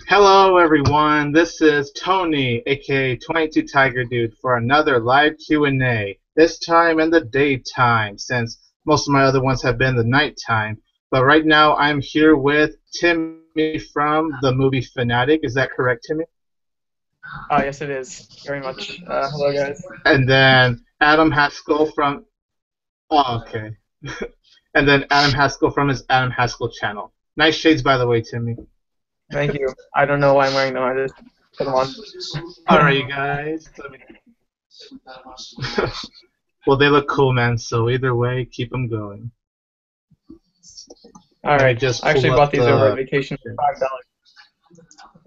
Hello everyone, this is Tony, aka 22 Tiger Dude, for another live Q&A. This time in the daytime, since most of my other ones have been the nighttime. But right now I'm here with Timmy from TheMoviephanatic. Is that correct, Timmy? Yes, it is. Very much. Hello, guys. And then Adam Haskell from... Oh, okay. And then Adam Haskell from his Adam Haskell channel. Nice shades, by the way, Timmy. Thank you. I don't know why I'm wearing them. I just put them on. Alright, you guys. Well, they look cool, man. So either way, keep them going. Alright. I actually bought these over at vacation for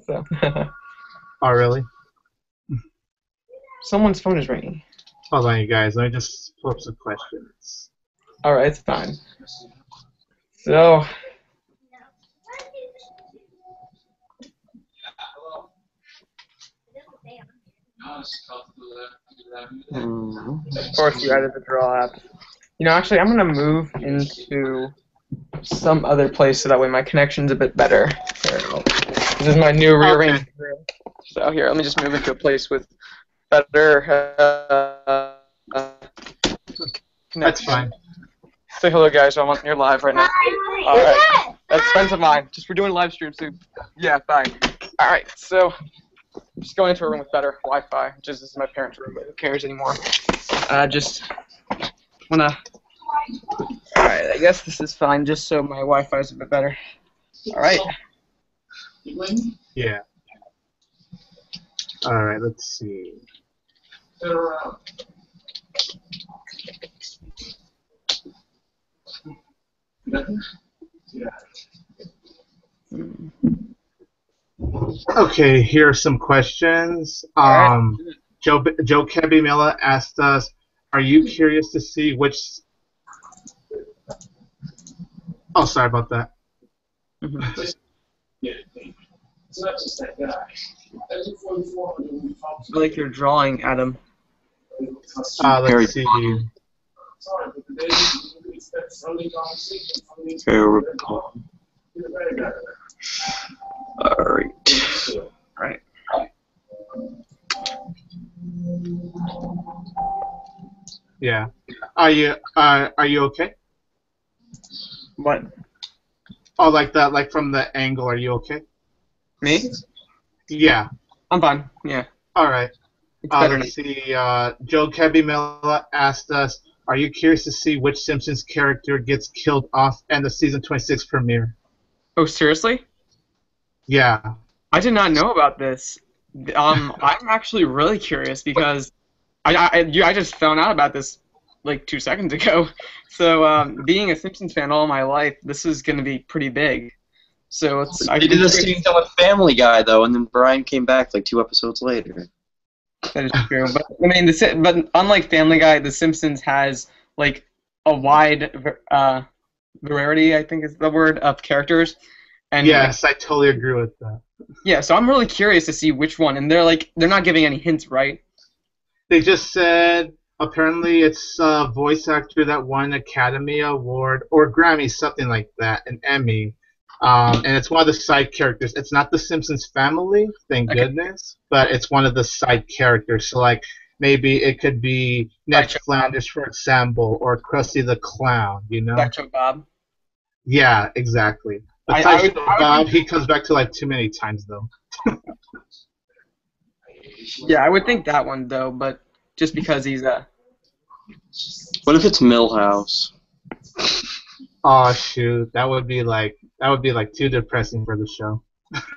$5. So. Oh, really? Someone's phone is ringing. Hold on, you guys. Let me just pull up some questions. Alright, it's fine. So. Of course, you added the draw app. You know, actually, I'm going to move into some other place so that way my connection's a bit better. This is my new rearranged room. So here, let me just move into a place with better connection. That's fine. Say hello, guys. You're live right now. All right. That's friends of mine. We're doing a live stream, so yeah, bye. All right, so just going into a room with better Wi-Fi. This is my parents' room, but who cares anymore? Just wanna. All right, I guess this is fine, just so my Wi-Fi is a bit better. All right. Yeah. All right. Let's see. Okay, here are some questions. Joe Kebimilla asked us, "Are you curious to see which?" Oh, sorry about that. I like your drawing, Adam. Let's see. Alright. Yeah. Are you okay? What? Oh, like that, like from the angle. Are you okay? Me? Yeah. I'm fine. Yeah. All right. Better Let's see. Joe Kebimilla asked us, "Are you curious to see which Simpsons character gets killed off in the season 26 premiere?" Oh, seriously? Yeah. I did not know about this. I'm actually really curious because I just found out about this like 2 seconds ago. So being a Simpsons fan all my life, this is going to be pretty big. So it's. They did this scene with Family Guy though, and then Brian came back like 2 episodes later. That is true, but I mean, but unlike Family Guy, The Simpsons has like a wide variety, I think is the word, of characters. And yes, I totally agree with that. Yeah, so I'm really curious to see which one, and they're not giving any hints, right? They just said apparently it's a voice actor that won an Academy Award or Grammy, something like that, an Emmy. And it's one of the side characters. It's not the Simpsons family, thank goodness, but it's one of the side characters. So, like, maybe it could be Ned Flanders, for example, or Krusty the Clown, you know? Sideshow Bob. Yeah, exactly. But Sideshow Bob, he comes back to, like, too many times, though. Yeah, I would think that one, though, but just because he's a... What if it's Milhouse? Oh, shoot. That would be, like, too depressing for the show.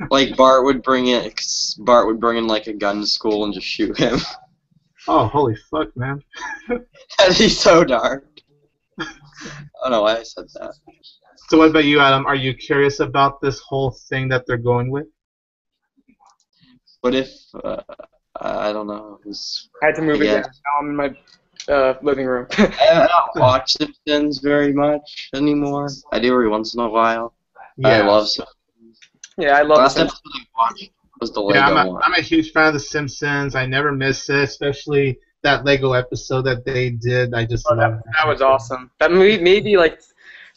Like, Bart would bring in, like, a gun to school and just shoot him. Oh, holy fuck, man. That'd be so dark. I don't know why I said that. So what about you, Adam? Are you curious about this whole thing that they're going with? What if, I don't know. I had to move again. Now I'm in my living room. I don't watch Simpsons very much anymore. I do every once in a while. Yeah. I love Simpsons. Yeah, I love Last episode I watched was the Lego one. I'm a huge fan of The Simpsons. I never miss it, especially that Lego episode that they did. I just love that. That was awesome. That maybe like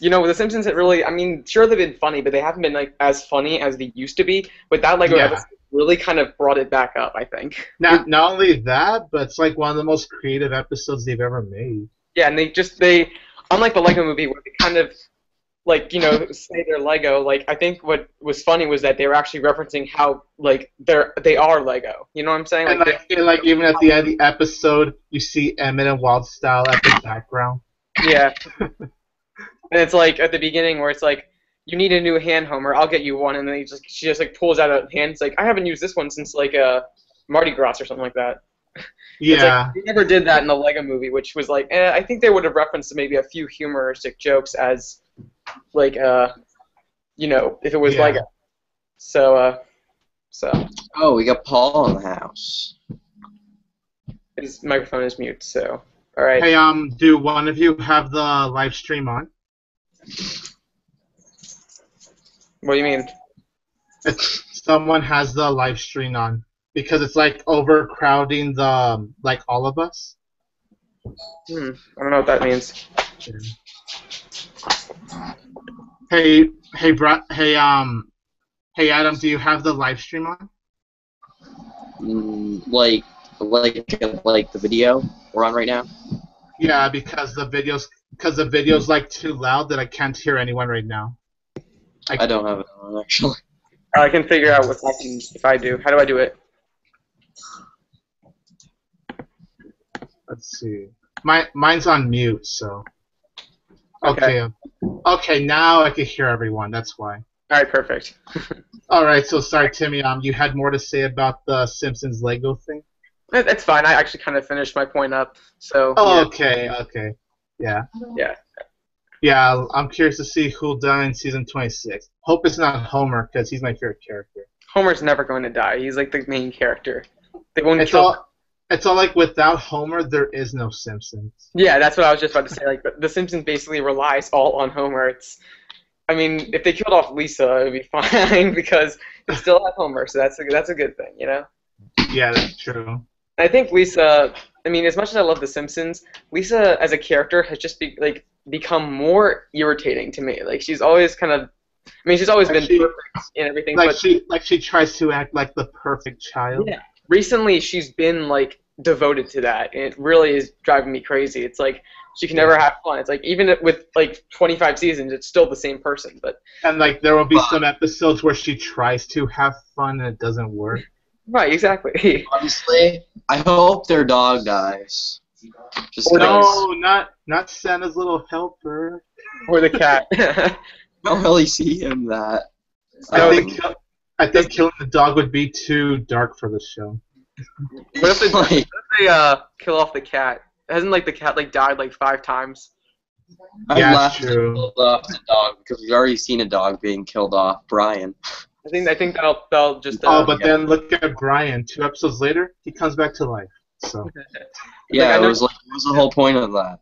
You know, The Simpsons, it really, I mean, sure they've been funny, but they haven't been like as funny as they used to be. But that Lego episode really kind of brought it back up, I think. Not only that, but it's like one of the most creative episodes they've ever made. Yeah, and they unlike the Lego movie where they kind of like, you know, say they're Lego, like I think what was funny was that they were actually referencing how like they are Lego. You know what I'm saying? And even at the end of the episode, you see Emmett and Wild Style at the background. Yeah. And it's like at the beginning where it's like, you need a new hand, Homer. I'll get you one. And then she just like pulls out a hand. It's like, I haven't used this one since like Mardi Gras or something like that. Yeah. Like, they never did that in the Lego movie, which was like, I think they would have referenced maybe a few humoristic jokes as like you know, if it was Lego. So. Oh, we got Paul in the house. His microphone is mute. So. All right. Hey, do one of you have the live stream on? What do you mean? Someone has the live stream on because it's like overcrowding the like all of us. I don't know what that means. Hey, hey, Adam, do you have the live stream on? Like the video we're on right now. Yeah, because the video's like too loud that I can't hear anyone right now. I don't have it on actually. I can figure out what happens if I do. How do I do it? Let's see. Mine's on mute, so. Okay. Okay, now I can hear everyone. That's why. All right, perfect. All right, so sorry, Timmy. You had more to say about the Simpsons Lego thing? That's fine. I actually kind of finished my point up. So. Oh, yeah. Okay. Yeah. Yeah. Yeah, I'm curious to see who'll die in season 26. Hope it's not Homer, because he's my favorite character. Homer's never going to die. He's like the main character. They won't It's all like without Homer, there is no Simpsons. Yeah, that's what I was just about to say. Like the Simpsons basically relies all on Homer. I mean, if they killed off Lisa, it would be fine because they still have Homer, so that's a good thing, you know. Yeah, that's true. I think Lisa. I mean, as much as I love The Simpsons, Lisa as a character has just become more irritating to me. Like she's always kind of. I mean, she's always been perfect in everything. She tries to act like the perfect child. Yeah. Recently, she's been like devoted to that, and it really is driving me crazy. It's like she can never have fun. It's like even with like 25 seasons, it's still the same person. And like there will be some episodes where she tries to have fun and it doesn't work. Right, exactly. Honestly, I hope their dog dies. No, not Santa's little helper. Or the cat. I don't really see him that. I think killing the dog would be too dark for the show. What if they kill off the cat? Hasn't like the cat like died like 5 times? Yeah, true. Off the dog because we've already seen a dog being killed off. Brian. I think they'll just. Then look at Brian. 2 episodes later, he comes back to life. So. Yeah, what was the whole point of that?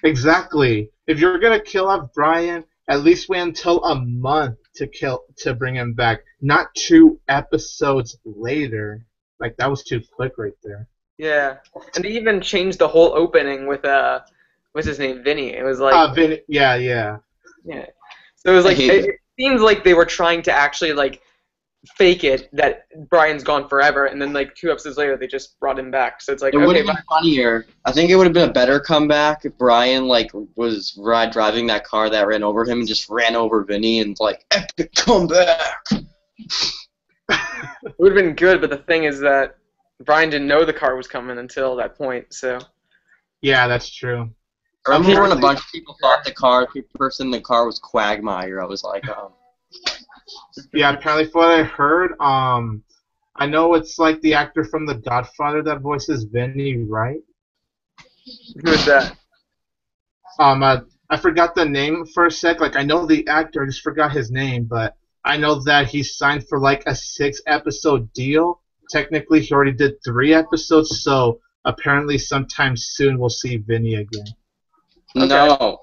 Exactly. If you're gonna kill off Brian, at least wait until a month to bring him back, not 2 episodes later. Like that was too quick right there. Yeah, and they even changed the whole opening with what's his name, Vinny. It was like. Vinny. Yeah. Yeah. So it was like it seems like they were trying to actually like fake it that Brian's gone forever, and then like 2 episodes later they just brought him back. So it's like it would have been funnier. I think it would have been a better comeback if Brian like was driving that car that ran over him and just ran over Vinny and like epic comeback. It would have been good, but the thing is that Brian didn't know the car was coming until that point. So. Yeah, that's true. I remember when a bunch of people thought the person in the car was Quagmire. I was like, oh. Yeah, apparently from what I heard, I know it's like the actor from The Godfather that voices Vinny, right? Who is that? I forgot the name for a sec. Like I know the actor, I just forgot his name, but I know that he signed for like a 6-episode deal. Technically, he already did 3 episodes, so apparently sometime soon we'll see Vinny again. Okay. No.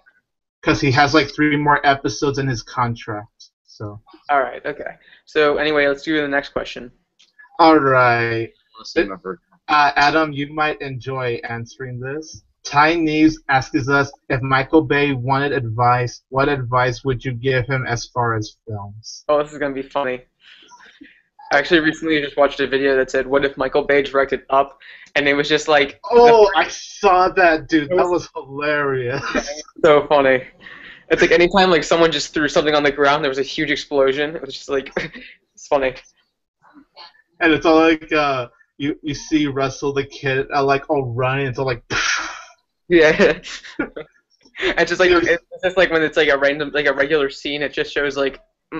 Because he has like 3 more episodes in his contract. So. All right. Okay. So anyway, let's do the next question. All right. Adam, you might enjoy answering this. Ty Neves asks us if Michael Bay wanted advice, what advice would you give him as far as films? Oh, this is gonna be funny. I actually recently just watched a video that said, "What if Michael Bay directed Up?" And it was just like, Oh, I saw that, dude. That was hilarious. so funny. It's like anytime like someone just threw something on the ground, there was a huge explosion. It was just like, it's funny. And it's all like you see Russell the kid like all running. It's all like. Yeah. And just like it's just like when it's like a random like a regular scene, it just shows like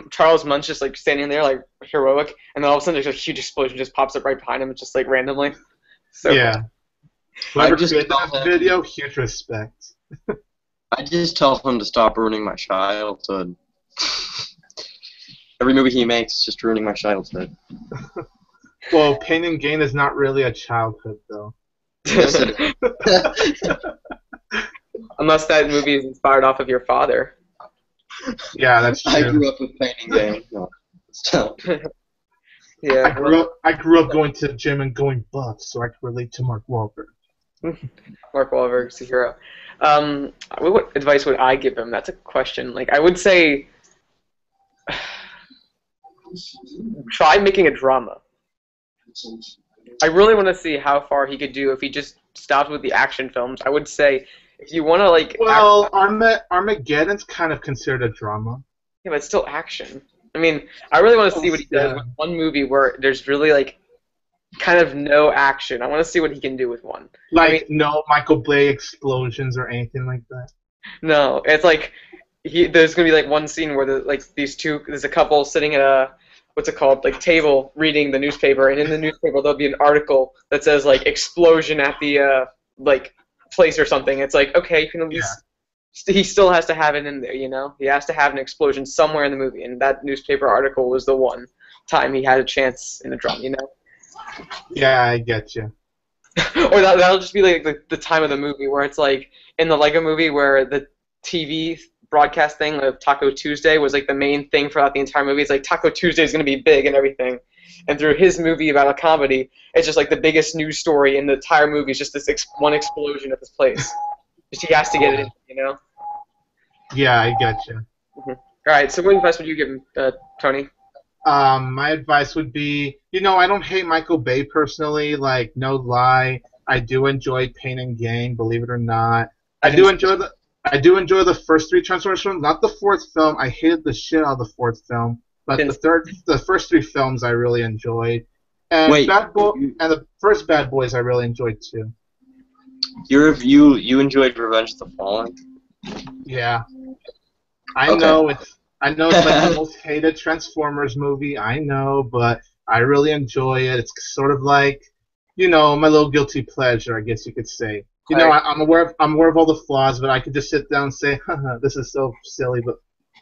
Charles Muntz just like standing there like heroic, and then all of a sudden there's a huge explosion just pops up right behind him, just like randomly. So yeah. Whoever created that video, huge respect. I just tell him to stop ruining my childhood. Every movie he makes is just ruining my childhood. Well, Pain and Gain is not really a childhood, though. Yes, it is. Unless that movie is inspired off of your father. Yeah, that's true. I grew up with Pain and Gain. No. So. Yeah. I grew up going to the gym and going buff, so I could relate to Mark Wahlberg. Mark Wahlberg's a hero. What advice would I give him? That's a question. Like, I would say, try making a drama. I really want to see how far he could do if he just stopped with the action films. I would say, if you want to, like... Well, Armageddon's kind of considered a drama. Yeah, but it's still action. I mean, I really want to see what he does with one movie where there's really, like, kind of no action. I want to see what he can do with one. Like, no Michael Bay explosions or anything like that? No, it's like, there's going to be, like, one scene where, there's a couple sitting at a, what's it called, like, table reading the newspaper, and in the newspaper there'll be an article that says, like, explosion at the, like, place or something. It's like, okay, you can at least... Yeah. He still has to have it in there, you know? He has to have an explosion somewhere in the movie, and that newspaper article was the one time he had a chance in the drama, you know? Yeah, I get you. Or that'll just be like the time of the movie where it's like in the Lego movie where the TV broadcast thing of Taco Tuesday was like the main thing throughout the entire movie. It's like Taco Tuesday is going to be big and everything. And through his movie about a comedy, it's just like the biggest news story in the entire movie is just this one explosion at this place. Just he has to get it in, you know? Yeah, I get you. Mm-hmm. All right, so what advice would you give him, Tony? My advice would be, you know, I don't hate Michael Bay personally. Like, no lie, I do enjoy Pain and Gain, believe it or not. I do enjoy the first three Transformers films, not the fourth film. I hated the shit out of the fourth film, but the first three films I really enjoyed. And the first Bad Boys I really enjoyed too. You enjoyed Revenge of the Fallen? Yeah. I know it's like the most hated Transformers movie, I know, but I really enjoy it. It's sort of like, you know, my little guilty pleasure, I guess you could say. You know, I'm aware of all the flaws, but I could just sit down and say, haha, this is so silly, but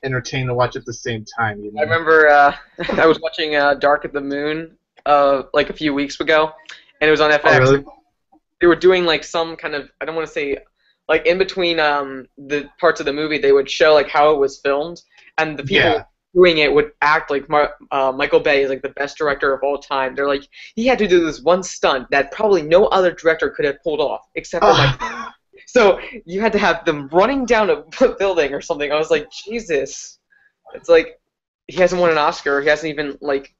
entertaining to watch at the same time. You know? I remember I was watching Dark at the Moon like a few weeks ago, and it was on FX. Oh, really? They were doing like some kind of, I don't want to say, like in between the parts of the movie, they would show like how it was filmed, and the people doing it would act like Michael Bay is like the best director of all time. They're like, he had to do this one stunt that probably no other director could have pulled off except for Michael. So you had to have them running down a building or something. I was like, Jesus. It's like he hasn't won an Oscar. He hasn't even like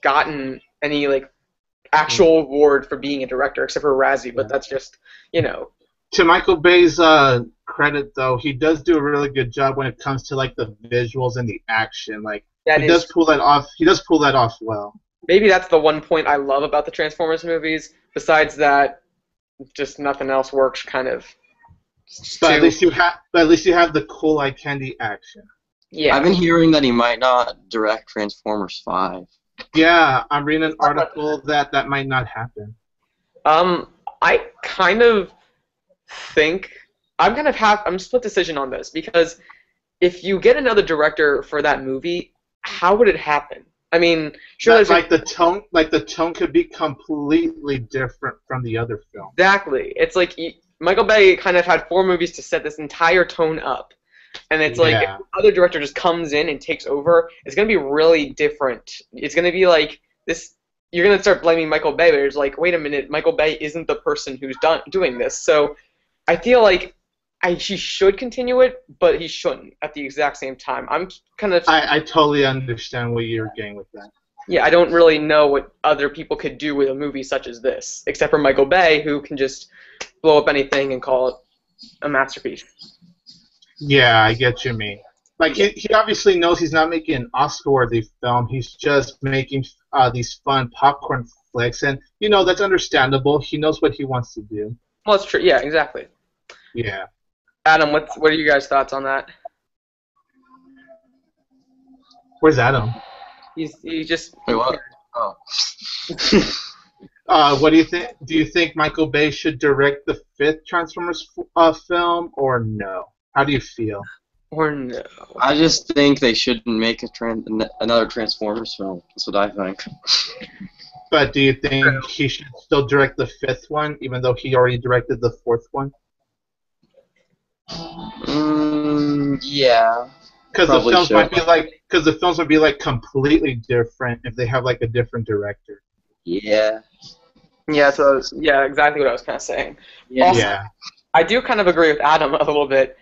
gotten any like actual award for being a director except for Razzie. But that's just, you know. To Michael Bay's credit, though, he does do a really good job when it comes to like the visuals and the action. Like he does pull that off. He does pull that off well. Maybe that's the one point I love about the Transformers movies. Besides that, just nothing else works. Kind of. But at least you have the cool eye candy action. Yeah. I've been hearing that he might not direct Transformers 5. Yeah, I'm reading an article that might not happen. I kind of think I'm split decision on this, because if you get another director for that movie, how would it happen? I mean, sure, the tone could be completely different from the other film. Exactly. It's like Michael Bay kind of had 4 movies to set this entire tone up, and it's like if the other director just comes in and takes over, it's gonna be really different. It's gonna be like this. You're gonna start blaming Michael Bay, but it's like, wait a minute, Michael Bay isn't the person who's doing this. So I feel like he should continue it, but he shouldn't at the exact same time. I'm kind of... I totally understand what you're getting with that. Yeah, I don't really know what other people could do with a movie such as this, except for Michael Bay, who can just blow up anything and call it a masterpiece. Yeah, I get what you mean. Like, he obviously knows he's not making an Oscar-worthy film. He's just making these fun popcorn flicks, and, you know, that's understandable. He knows what he wants to do. Well, it's true. Yeah, exactly. Yeah. Adam, what are you guys' thoughts on that? Where's Adam? He just... Wait, what? Oh. What do you think? Do you think Michael Bay should direct the 5th Transformers film, or no? How do you feel? Or no? I just think they shouldn't make another Transformers film. That's what I think. But do you think he should still direct the 5th one, even though he already directed the 4th one? Yeah. Because the films might be like completely different if they have like a different director. Yeah. Yeah, yeah, exactly what I was kind of saying. Yeah. Also, Yeah. I do kind of agree with Adam a little bit.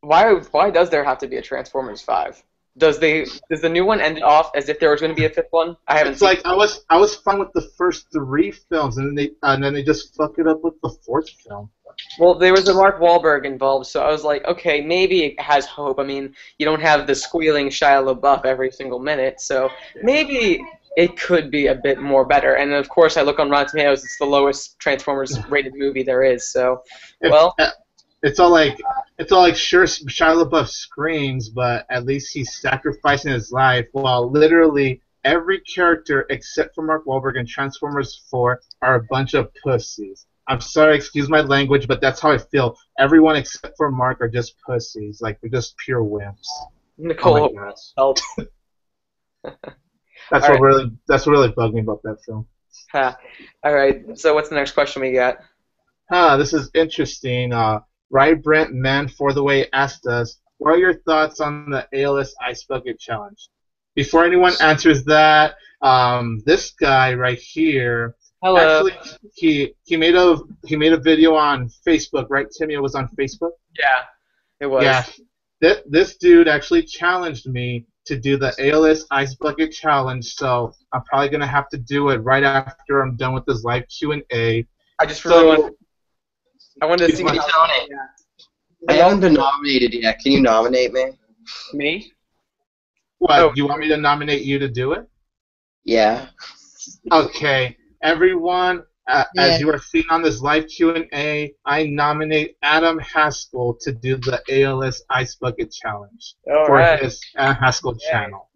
Why does there have to be a Transformers 5? Does the new one end off as if there was going to be a 5th one? I haven't. It's like I was fine with the first 3 films, and then they just fuck it up with the 4th film. Well, there was a Mark Wahlberg involved, so I was like, okay, maybe it has hope. I mean, you don't have the squealing Shia LaBeouf every single minute, so maybe it could be a bit more better. And of course, I look on Rotten Tomatoes; it's the lowest Transformers rated movie there is. So, well, it's all like sure, Shia LaBeouf screams, but at least he's sacrificing his life while literally every character except for Mark Wahlberg in Transformers 4 are a bunch of pussies. I'm sorry, excuse my language, but that's how I feel. Everyone except for Mark are just pussies. Like, they're just pure wimps. Nicole, help. That's what really bugged me about that film. All right, so what's the next question we got? This is interesting. Right Brent Man for the Way asked us, what are your thoughts on the ALS Ice Bucket Challenge? Before anyone answers that, this guy right here... Hello. Actually, he made a video on Facebook, right? Timmy, it was on Facebook. Yeah, it was. Yeah, this dude actually challenged me to do the ALS Ice Bucket Challenge, so I'm probably gonna have to do it right after I'm done with this live Q&A. I just really wanted to see. I haven't been nominated yet. Can you nominate me? Me? What? Oh. Do you want me to nominate you to do it? Yeah. Okay. Everyone, as you are seeing on this live Q&A, I nominate Adam Haskell to do the ALS Ice Bucket Challenge for his Haskell channel.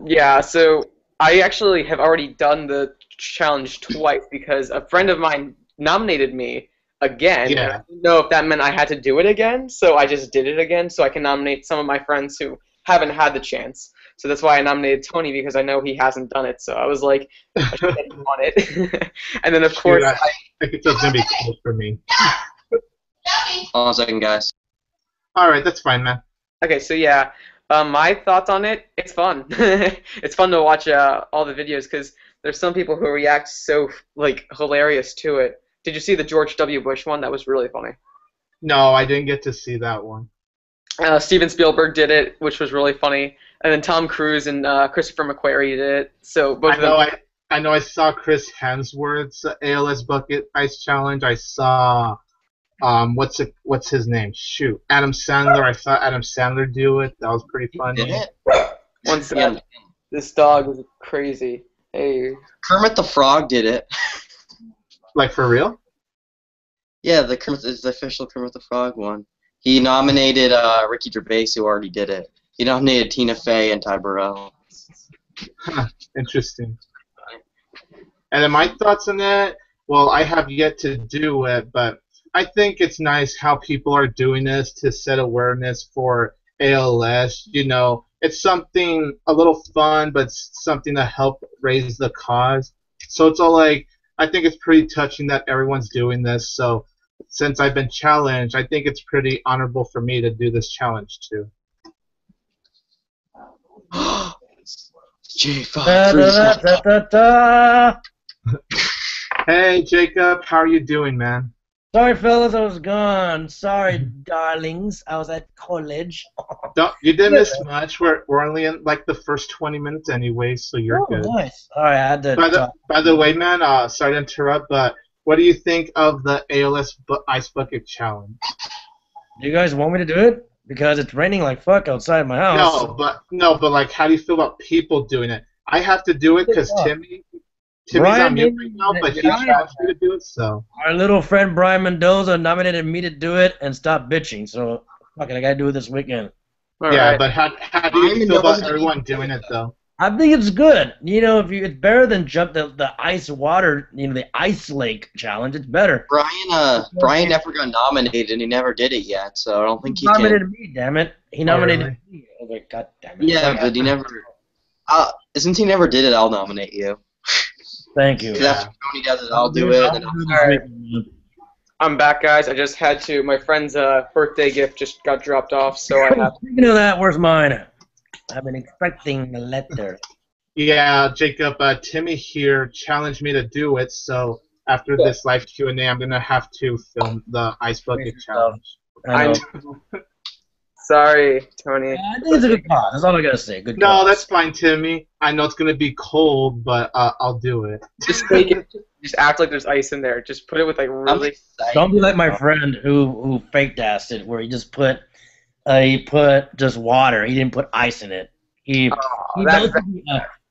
Yeah, so I actually have already done the challenge twice because a friend of mine nominated me again. Yeah. And I didn't know if that meant I had to do it again, so I just did it again so I can nominate some of my friends who haven't had the chance. So that's why I nominated Tony, because I know he hasn't done it. So I was like, I should get him on it. And then, of course... I think it's going to be cool for me. Hold on a second, guys. Alright, that's fine, man. Okay, so yeah, my thoughts on it, it's fun. It's fun to watch all the videos, because there's some people who react so, like, hilarious to it. Did you see the George W. Bush one? That was really funny. No, I didn't get to see that one. Steven Spielberg did it, which was really funny. And then Tom Cruise and Christopher McQuarrie did it. So both of them. I know I saw Chris Hemsworth's ALS Bucket Ice Challenge. I saw, what's his name? Shoot. Adam Sandler. I saw Adam Sandler do it. That was pretty funny. Did it? One second. This dog is crazy. Hey. Kermit the Frog did it. Like, for real? Yeah, it's the official Kermit the Frog one. He nominated Ricky Gervais, who already did it. He nominated Tina Fey and Ty Burrell. Interesting. And then my thoughts on that, well, I have yet to do it, but I think it's nice how people are doing this to set awareness for ALS. You know, it's something a little fun, but something to help raise the cause. So it's all like, I think it's pretty touching that everyone's doing this. So since I've been challenged, I think it's pretty honorable for me to do this challenge too. J53518. Hey Jacob, how are you doing, man? Sorry, fellas, I was gone. Sorry, darlings. I was at college. You didn't miss much. We're only in like the first 20 minutes anyway, so you're good. Nice. All right, I had to. By the way, man, sorry to interrupt, but what do you think of the ALS Ice Bucket Challenge? Do you guys want me to do it? Because it's raining like fuck outside my house. No, but like, how do you feel about people doing it? I have to do it because Timmy's on mute right now, but he challenged me to do it, so. Our little friend Brian Mendoza nominated me to do it and stop bitching, so fuck it, I gotta do it this weekend. Right. But how do you feel about everyone doing it, though? I think it's good. You know, it's better than jump the ice water, the ice lake challenge. It's better. Brian never got nominated, and he never did it yet, so I don't think he nominated me. Damn it, he nominated me. I was like, God damn it. Yeah, but he never. Since he never did it, I'll nominate you. Thank you. Because after Tony does it, I'll do it. I'm back, guys. I just had to. My friend's birthday gift just got dropped off, so I have. Speaking of that, where's mine? I've been expecting a letter. Yeah, Jacob. Timmy here challenged me to do it, so after this live Q&A, I'm gonna have to film the Ice Bucket Challenge. I know. Sorry, Tony. I think it's a good cause. That's all I gotta say. Good No, cause. that's fine, Timmy. I know it's gonna be cold, but I'll do it. Just make it. Just act like there's ice in there. Just put it with like really. Don't be like my friend who faked assed it, where he just put just water. He didn't put ice in it. He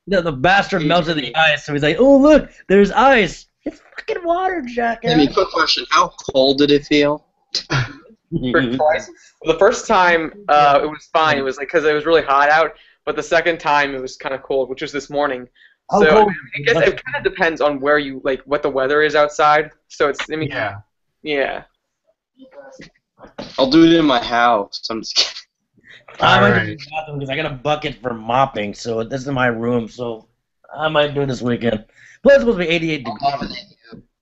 the bastard melted the ice, so he's like, oh look, there's ice. It's fucking water, Jack. Timmy, quick question: how cold did it feel? The first time it was fine. It was like because it was really hot out. But the second time it was kind of cold, which was this morning. So I guess it kind of depends on where you like what the weather is outside. So it's yeah. I'll do it in my house. I'm just kidding. I might do the bathroom because I got a bucket for mopping, so this is my room. So I might do it this weekend. Plus, it's supposed to be 88 degrees.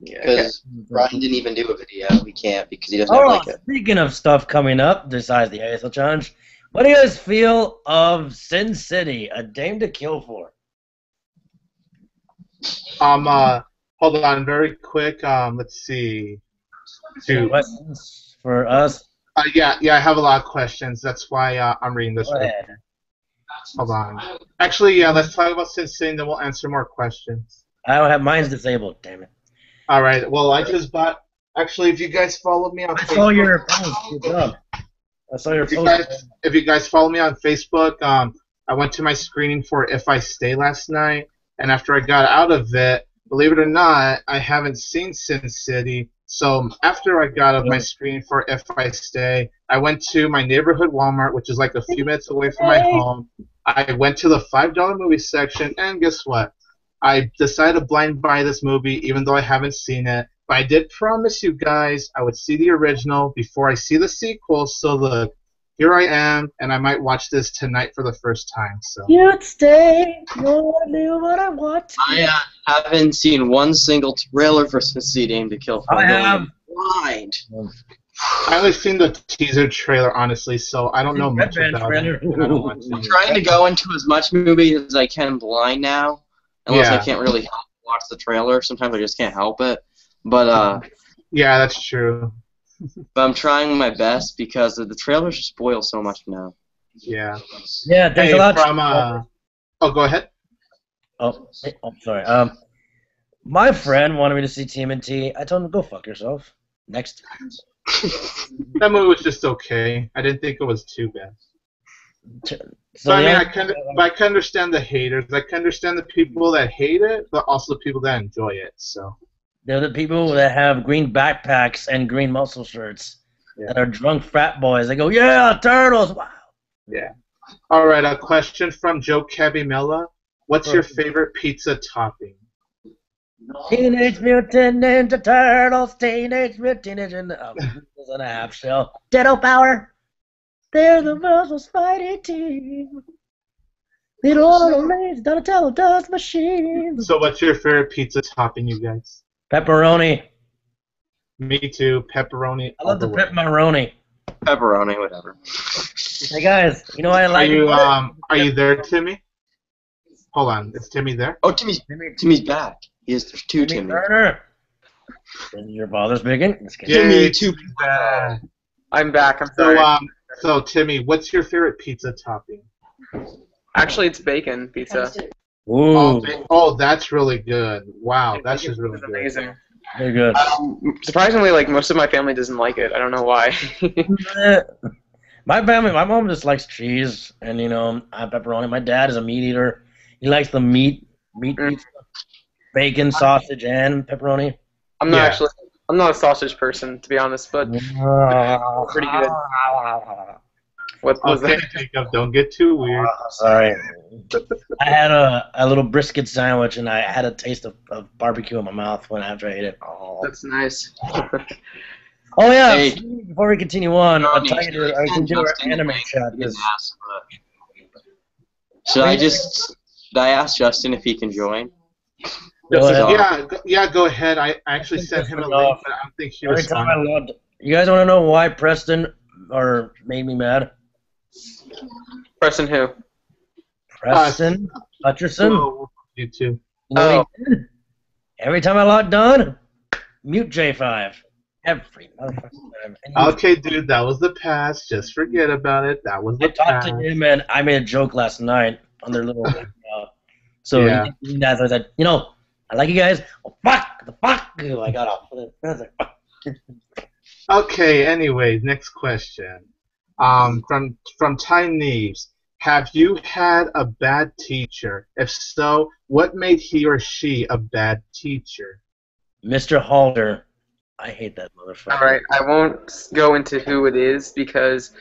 Because Brian didn't even do a video. He can't because he doesn't like it. Speaking of stuff coming up besides the ASL challenge, what do you guys feel of Sin City, A Dame to Kill For? Hold on, very quick. Let's see. Questions for us? Yeah, I have a lot of questions. That's why I'm reading this. Hold on. Actually, yeah, let's talk about Sin City, and then we'll answer more questions. I don't have mine's disabled. Damn it. All right. Well, I just bought. Actually, if you guys follow me on Facebook, I saw your post. Good job. I saw your post. If you guys follow me on Facebook, I went to my screening for If I Stay last night, and after I got out of it, believe it or not, I haven't seen Sin City. So after I got out of my screening for If I Stay, I went to my neighborhood Walmart, which is like a few minutes away from my home. I went to the $5 movie section, and guess what? I decided to blind buy this movie, even though I haven't seen it. But I did promise you guys I would see the original before I see the sequel. So look, here I am, and I might watch this tonight for the first time. So. You'd stay, you'll do what I want. I haven't seen one single trailer for Sin City, Dame to Kill For. I have. Blind. I only seen the teaser trailer, honestly, so I don't know much about it. I'm trying to go into as much movie as I can blind now, unless I can't really watch the trailer. Sometimes I just can't help it. But yeah, that's true. But I'm trying my best because the trailers spoil so much now. Yeah. Yeah, there's a lot. Oh, go ahead. Oh, I'm sorry. My friend wanted me to see TMNT. I told him to go fuck yourself. Next. That movie was just okay. I didn't think it was too bad. So I mean, I can understand the haters. I can understand the people that hate it, but also the people that enjoy it. So. They're the people that have green backpacks and green muscle shirts that are drunk frat boys. They go, yeah, turtles, wow. Yeah. All right, a question from Joe Cabimella. What's your favorite pizza topping? Teenage Mutant Ninja Turtles, Teenage Mutant Ninja and a half shell. Ditto power. They're the most fighting team. Little Orleans, Donatello does machines. So what's your favorite pizza topping, you guys? Pepperoni. Me too, pepperoni. I love the pepperoni. Pepperoni, whatever. Hey guys, you know what I like? Are you there, Timmy? Hold on, is Timmy there? Oh, Timmy's back. There's two Timmys. Turner. This is your father speaking. Just kidding. Give me Yay, 2. back. I'm back. I'm So, sorry. so Timmy, what's your favorite pizza topping? Actually, it's bacon pizza. Ooh, Oh, that's really good. Wow, that's just really It's good. amazing. very good. Surprisingly, like most of my family doesn't like it. I don't know why. My family, my mom just likes cheese and pepperoni. My dad is a meat eater. He likes the meat pizza, bacon, sausage, and pepperoni. I'm not a sausage person, to be honest, but pretty good. What was Okay, that? Jacob, don't get too weird. Sorry. I had a little brisket sandwich and I had a taste of barbecue in my mouth after I ate it. Oh, That's nice. oh yeah. Hey, Before we continue on, I'll tell you Johnny, I can do our Justin anime Link, chat. he didn't ask, but- Should I ask Justin if he can join? Go ahead. Yeah, go ahead. I actually sent him a link, but I don't think he Every time I responded. logged, you guys want to know why Preston made me mad? Preston who? Preston Hutcherson. Oh, you too. You know what he did? Every time I logged on, mute J5. Every motherfucking time. And he- Okay, dude, that was the past. Just forget about it. That was I the talked past. to him and I made a joke last night on their little so Yeah. he I said, I like you guys. Oh, fuck the fuck. I got off. I was like, fuck. Okay, anyway, next question. From Ty Neves. Have you had a bad teacher? If so, what made he or she a bad teacher? Mr. Halder. I hate that motherfucker. All right, I won't go into who it is because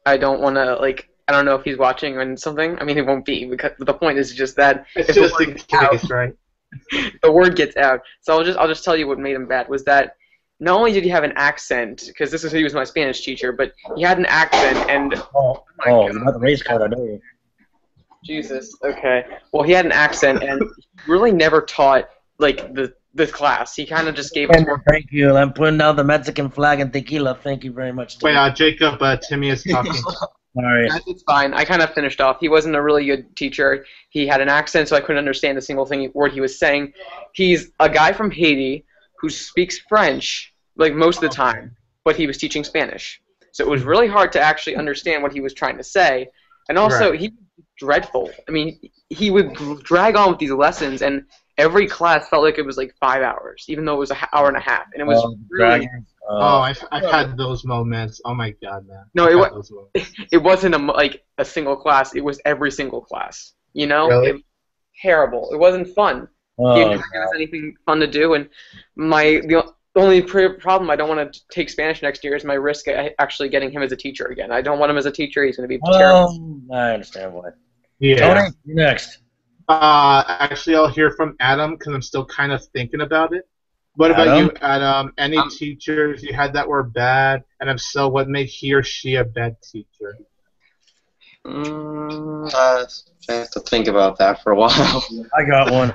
I don't want to I don't know if he's watching or something. I mean, he won't be because the point is just that It's if the just word in gets out- case, right? the word gets out. So I'll just tell you what made him bad was that not only did he have an accent, because this is who he was my Spanish teacher, but he had an accent and Oh, my God. not the race card, I know you. Jesus. Okay. Well, he had an accent and he really never taught the class. He kind of just gave us And thank you. I'm putting down the Mexican flag and tequila. Thank you very much. Wait, Tim. Jacob, Timmy is talking. Sorry. It's fine. I kind of finished off. He wasn't a really good teacher. He had an accent, so I couldn't understand a single word he was saying. He's a guy from Haiti who speaks French most of the time, but he was teaching Spanish. So it was really hard to actually understand what he was trying to say. And also, he was dreadful. I mean, he would drag on with these lessons, and every class felt like it was 5 hours, even though it was an hour and a half. And it was really... I've had those moments. Oh my god, man. No, it wasn't a single class. It was every single class. Really? It was terrible. It wasn't fun. He didn't give us anything fun to do. And the only problem I don't want to take Spanish next year is my risk at actually getting him as a teacher again. I don't want him as a teacher. He's going to be terrible. I understand why. Yeah. Tony, you next. Actually, I'll hear from Adam because I'm still kind of thinking about it. What about you, Adam? Any teachers you had that were bad? And if so, what made he or she a bad teacher? I have to think about that for a while. I got one.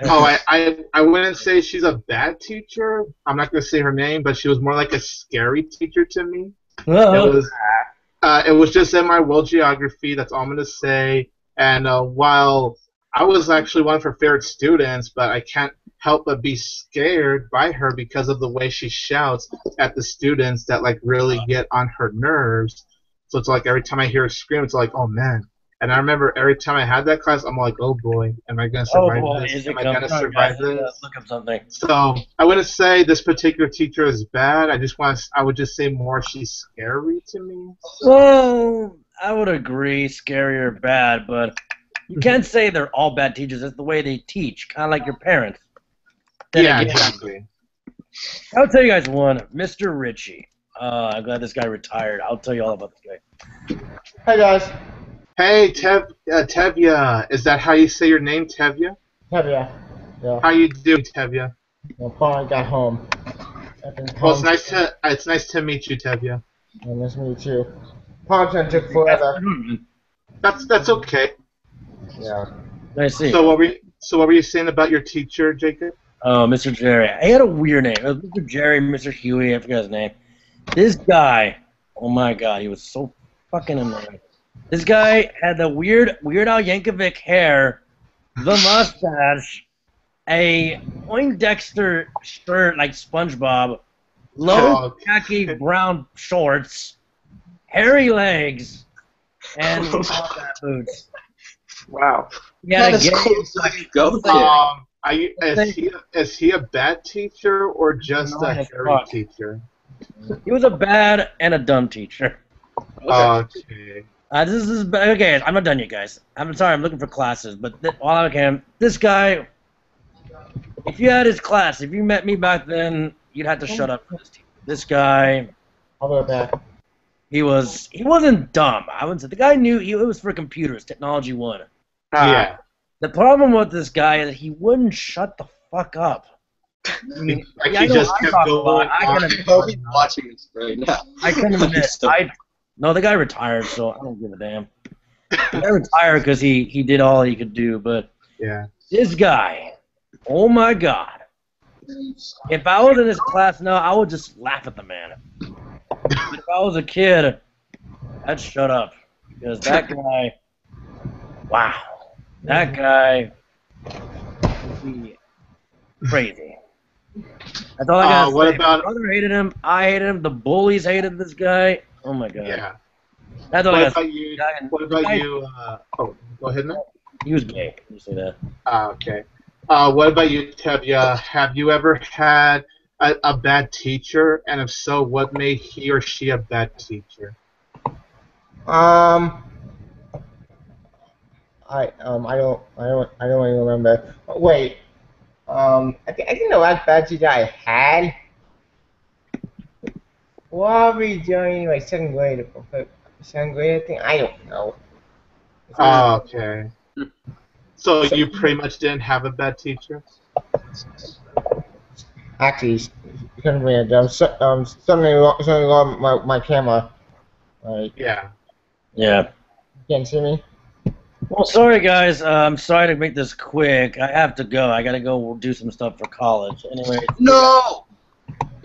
Oh, I wouldn't say she's a bad teacher. I'm not going to say her name, but she was more like a scary teacher to me. It was just in my world geography. That's all I'm going to say. And while I was actually one of her favorite students, but I can't help but be scared by her because of the way she shouts at the students that really get on her nerves. So it's every time I hear her scream, it's oh man. And I remember every time I had that class, I'm oh boy, am I going to survive this? Am I going to survive this? Look up something. So I wouldn't say this particular teacher is bad. I would just say more she's scary to me. Well, I would agree, scary or bad, but you can't say they're all bad teachers. It's the way they teach, kind of like your parents. Yeah, exactly. I'll tell you guys one, Mr. Ritchie. I'm glad this guy retired. I'll tell you all about this guy. Hey guys. Hey, Tevya. Is that how you say your name, Tevya? Tevya. Yeah. How you doing, Tevya? Well, finally got home. Well, it's nice to meet you, Tevya. Nice to meet you. Content took forever. That's okay. Yeah. Nice to see you. So what were you saying about your teacher, Jacob? Oh, Mr. Jerry. He had a weird name. It was Mr. Jerry, Mr. Huey, I forgot his name. This guy, oh my god, he was so fucking annoying. This guy had the weird Al Yankovic hair, the mustache, a Poindexter shirt like SpongeBob, low khaki brown shorts, hairy legs, and combat boots. Wow. That is cool. So you go is he a bad teacher or just a hairy teacher? He was a bad and a dumb teacher. Okay. This is okay. I'm not done yet, guys. I'm sorry. I'm looking for classes, but while I can, this guy. If you had his class, if you met me back then, you'd have to shut up. This guy. I'll go back. He wasn't dumb. I wouldn't say the guy knew it was for computers, technology 1. Yeah. The problem with this guy is he wouldn't shut the fuck up. I mean, he just kept going. He's watching this right now. I can admit, no, the guy retired, so I don't give a damn. The guy retired because he did all he could do, but yeah, this guy, oh my god! If I was in his class now, I would just laugh at the man. But if I was a kid, I'd shut up because that guy, wow, that guy, crazy. That's all I gotta say. What about? My brother hated him. I hated him. The bullies hated this guy. Oh my god. Yeah. That's all I gotta say. What about you? Go ahead, man. He was gay. Can you say that? Okay. What about you, Tevya? Have you ever had a bad teacher, and if so, what made he or she a bad teacher? I don't even remember. Wait. I think the last bad teacher I had. Probably during like second grade, I think. I don't know. Okay. So you pretty much didn't have a bad teacher? Actually, you couldn't bring it down. Suddenly lost my camera. Like, yeah. Yeah. You can't see me? Well, sorry, guys. I'm sorry to make this quick. I have to go. I got to go do some stuff for college. Anyway. No!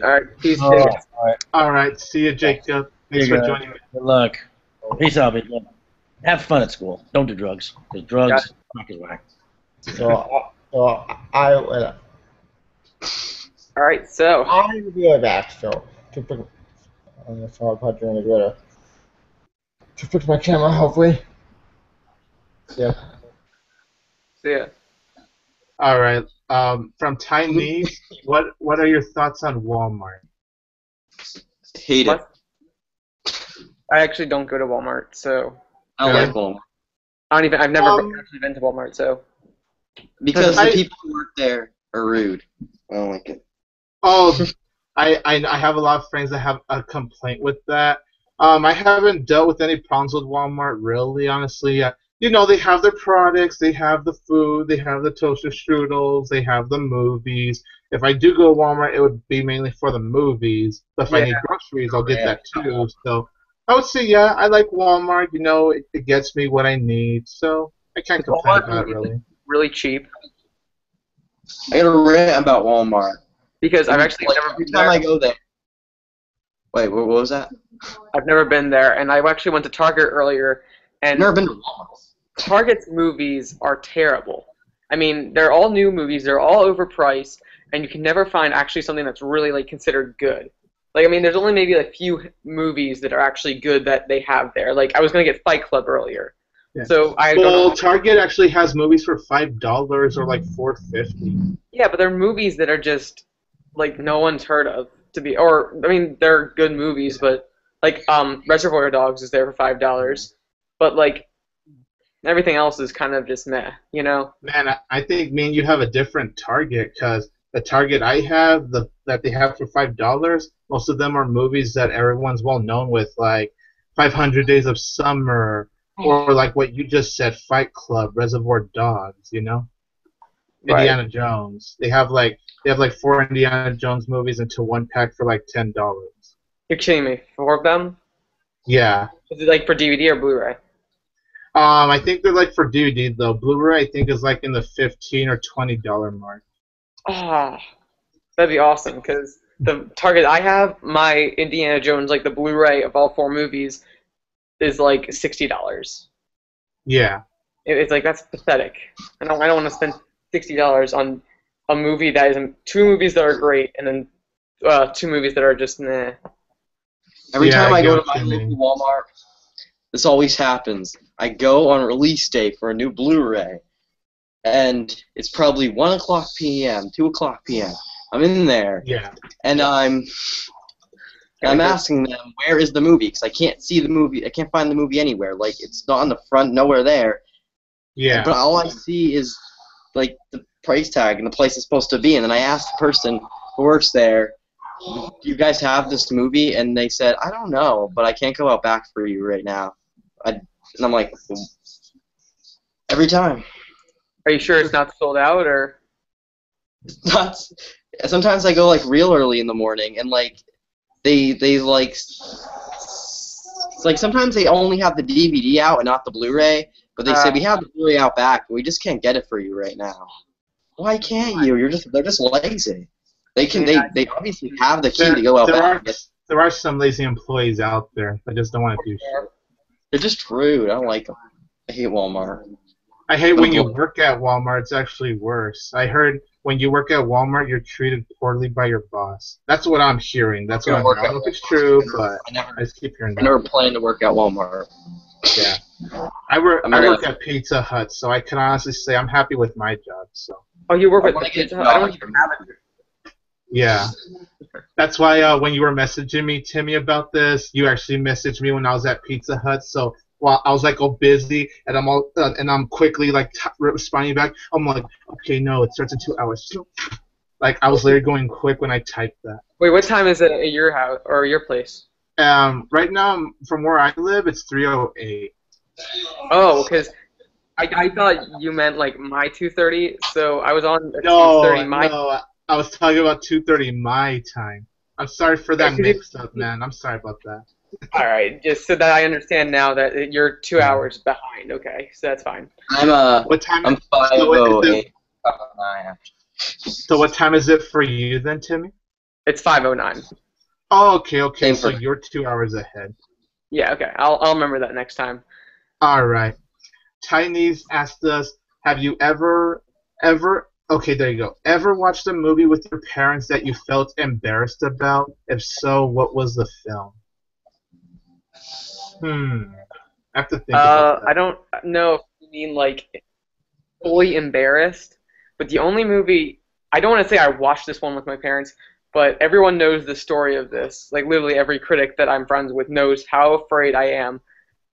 Alright, peace. Alright, see you, Jacob. Thanks for joining me. Good luck. Peace out, man. Have fun at school. Don't do drugs. Because drugs, whack is whack. So Alright, so. I'll be right back. So, so I'll put you in the good to fix my camera, hopefully. Yeah. See ya. All right. From Chinese, what are your thoughts on Walmart? Hate it. I actually don't go to Walmart, so. I don't like Walmart. I've never actually been to Walmart, so. Because the people who work there are rude. I don't like it. Oh, I have a lot of friends that have a complaint with that. I haven't dealt with any problems with Walmart, really, honestly. You know, they have their products, they have the food, they have the toaster strudels, they have the movies. If I do go to Walmart, it would be mainly for the movies. But if I need groceries, I'll get that too. So I would say, yeah, I like Walmart. You know, it gets me what I need. So I can't complain about it, really. Really cheap. I got a rant about Walmart. Because I've actually never every been time there. I go there. Wait, what was that? I've never been there, and I actually went to Target earlier, and Never been to Walmart. Target's movies are terrible. I mean, they're all new movies, they're all overpriced, and you can never find actually something that's really like considered good. Like, I mean, there's only maybe a few movies that are actually good that they have there. Like, I was gonna get Fight Club earlier. Yeah. So Target actually has movies for $5 or like $4.50. Yeah, but they're movies that are just like no one's heard of or I mean, they're good movies, but like Reservoir Dogs is there for $5, but like everything else is kind of just meh, you know? Man, I think me and you have a different Target, because the Target I have, that they have for $5, most of them are movies that everyone's well known with, like 500 Days of Summer, or like what you just said, Fight Club, Reservoir Dogs, you know? Right. Indiana Jones. They have like 4 Indiana Jones movies into one pack for like $10. You're kidding me? 4 of them? Yeah. Is it like for DVD or Blu-ray? I think they're like for DVD though. Blu-ray I think is like in the $15 or $20 mark. Ah, that'd be awesome, because the Target I have, my Indiana Jones, like the Blu-ray of all 4 movies, is like $60. Yeah. It's like, that's pathetic. I don't want to spend $60 on a movie that is two movies that are great, and then 2 movies that are just nah. Every Yeah, time I I get go to what my you local mean. Walmart, this always happens. I go on release day for a new Blu-ray, and it's probably 1 o'clock p.m., 2 o'clock p.m. I'm in there, Yeah. and I'm asking them, where is the movie? Because I can't see the movie. I can't find the movie anywhere. Like, it's not on the front, nowhere there. Yeah. But all I see is, like, the price tag and the place it's supposed to be. And then I asked the person who works there, do you guys have this movie? And they said, I don't know, but I can't go out back for you right now. And I'm like, every time. Are you sure it's not sold out, or? Not, sometimes I go, like, real early in the morning, and, like, they like, it's like sometimes they only have the DVD out and not the Blu-ray, but they say we have the Blu-ray out back, but we just can't get it for you right now. Why can't you? They're just lazy. They obviously have the key to go out back. There are some lazy employees out there that just don't want to do shit. They're just rude. I don't like them. I hate Walmart. I hate when you work at Walmart. It's actually worse. I heard when you work at Walmart, you're treated poorly by your boss. That's what I'm hearing. That's what I'm hearing. I don't know if it's true, but I just keep hearing that. I never plan to work at Walmart. Yeah. I work at Pizza Hut, so I can honestly say I'm happy with my job. So. Oh, you work with Pizza Hut? I don't even have it. Yeah. That's why when you were messaging me, Timmy, about this, you actually messaged me when I was at Pizza Hut. So while I was like all busy and I'm quickly like responding back, I'm like, okay, no, it starts in 2 hours. Like I was literally going quick when I typed that. Wait, what time is it at your house or your place? Right now, from where I live, it's 3:08. Oh, because I thought you meant like my 2:30, so I was on 2:30 my. No, I was talking about 2:30 my time. I'm sorry for that mix-up, man. I'm sorry about that. All right, just so that I understand now that you're 2 hours behind. Okay, so that's fine. What time? I'm 5:08. So what time is it for you then, Timmy? It's 5:09. Oh, okay. So you're 2 hours ahead. Yeah, okay. I'll remember that next time. All right. Chinese asked us, have you ever, okay, there you go. Ever watched a movie with your parents that you felt embarrassed about? If so, what was the film? I have to think about that. I don't know if you mean like fully embarrassed, but the only movie, I don't want to say I watched this one with my parents, but everyone knows the story of this. Like literally every critic that I'm friends with knows how afraid I am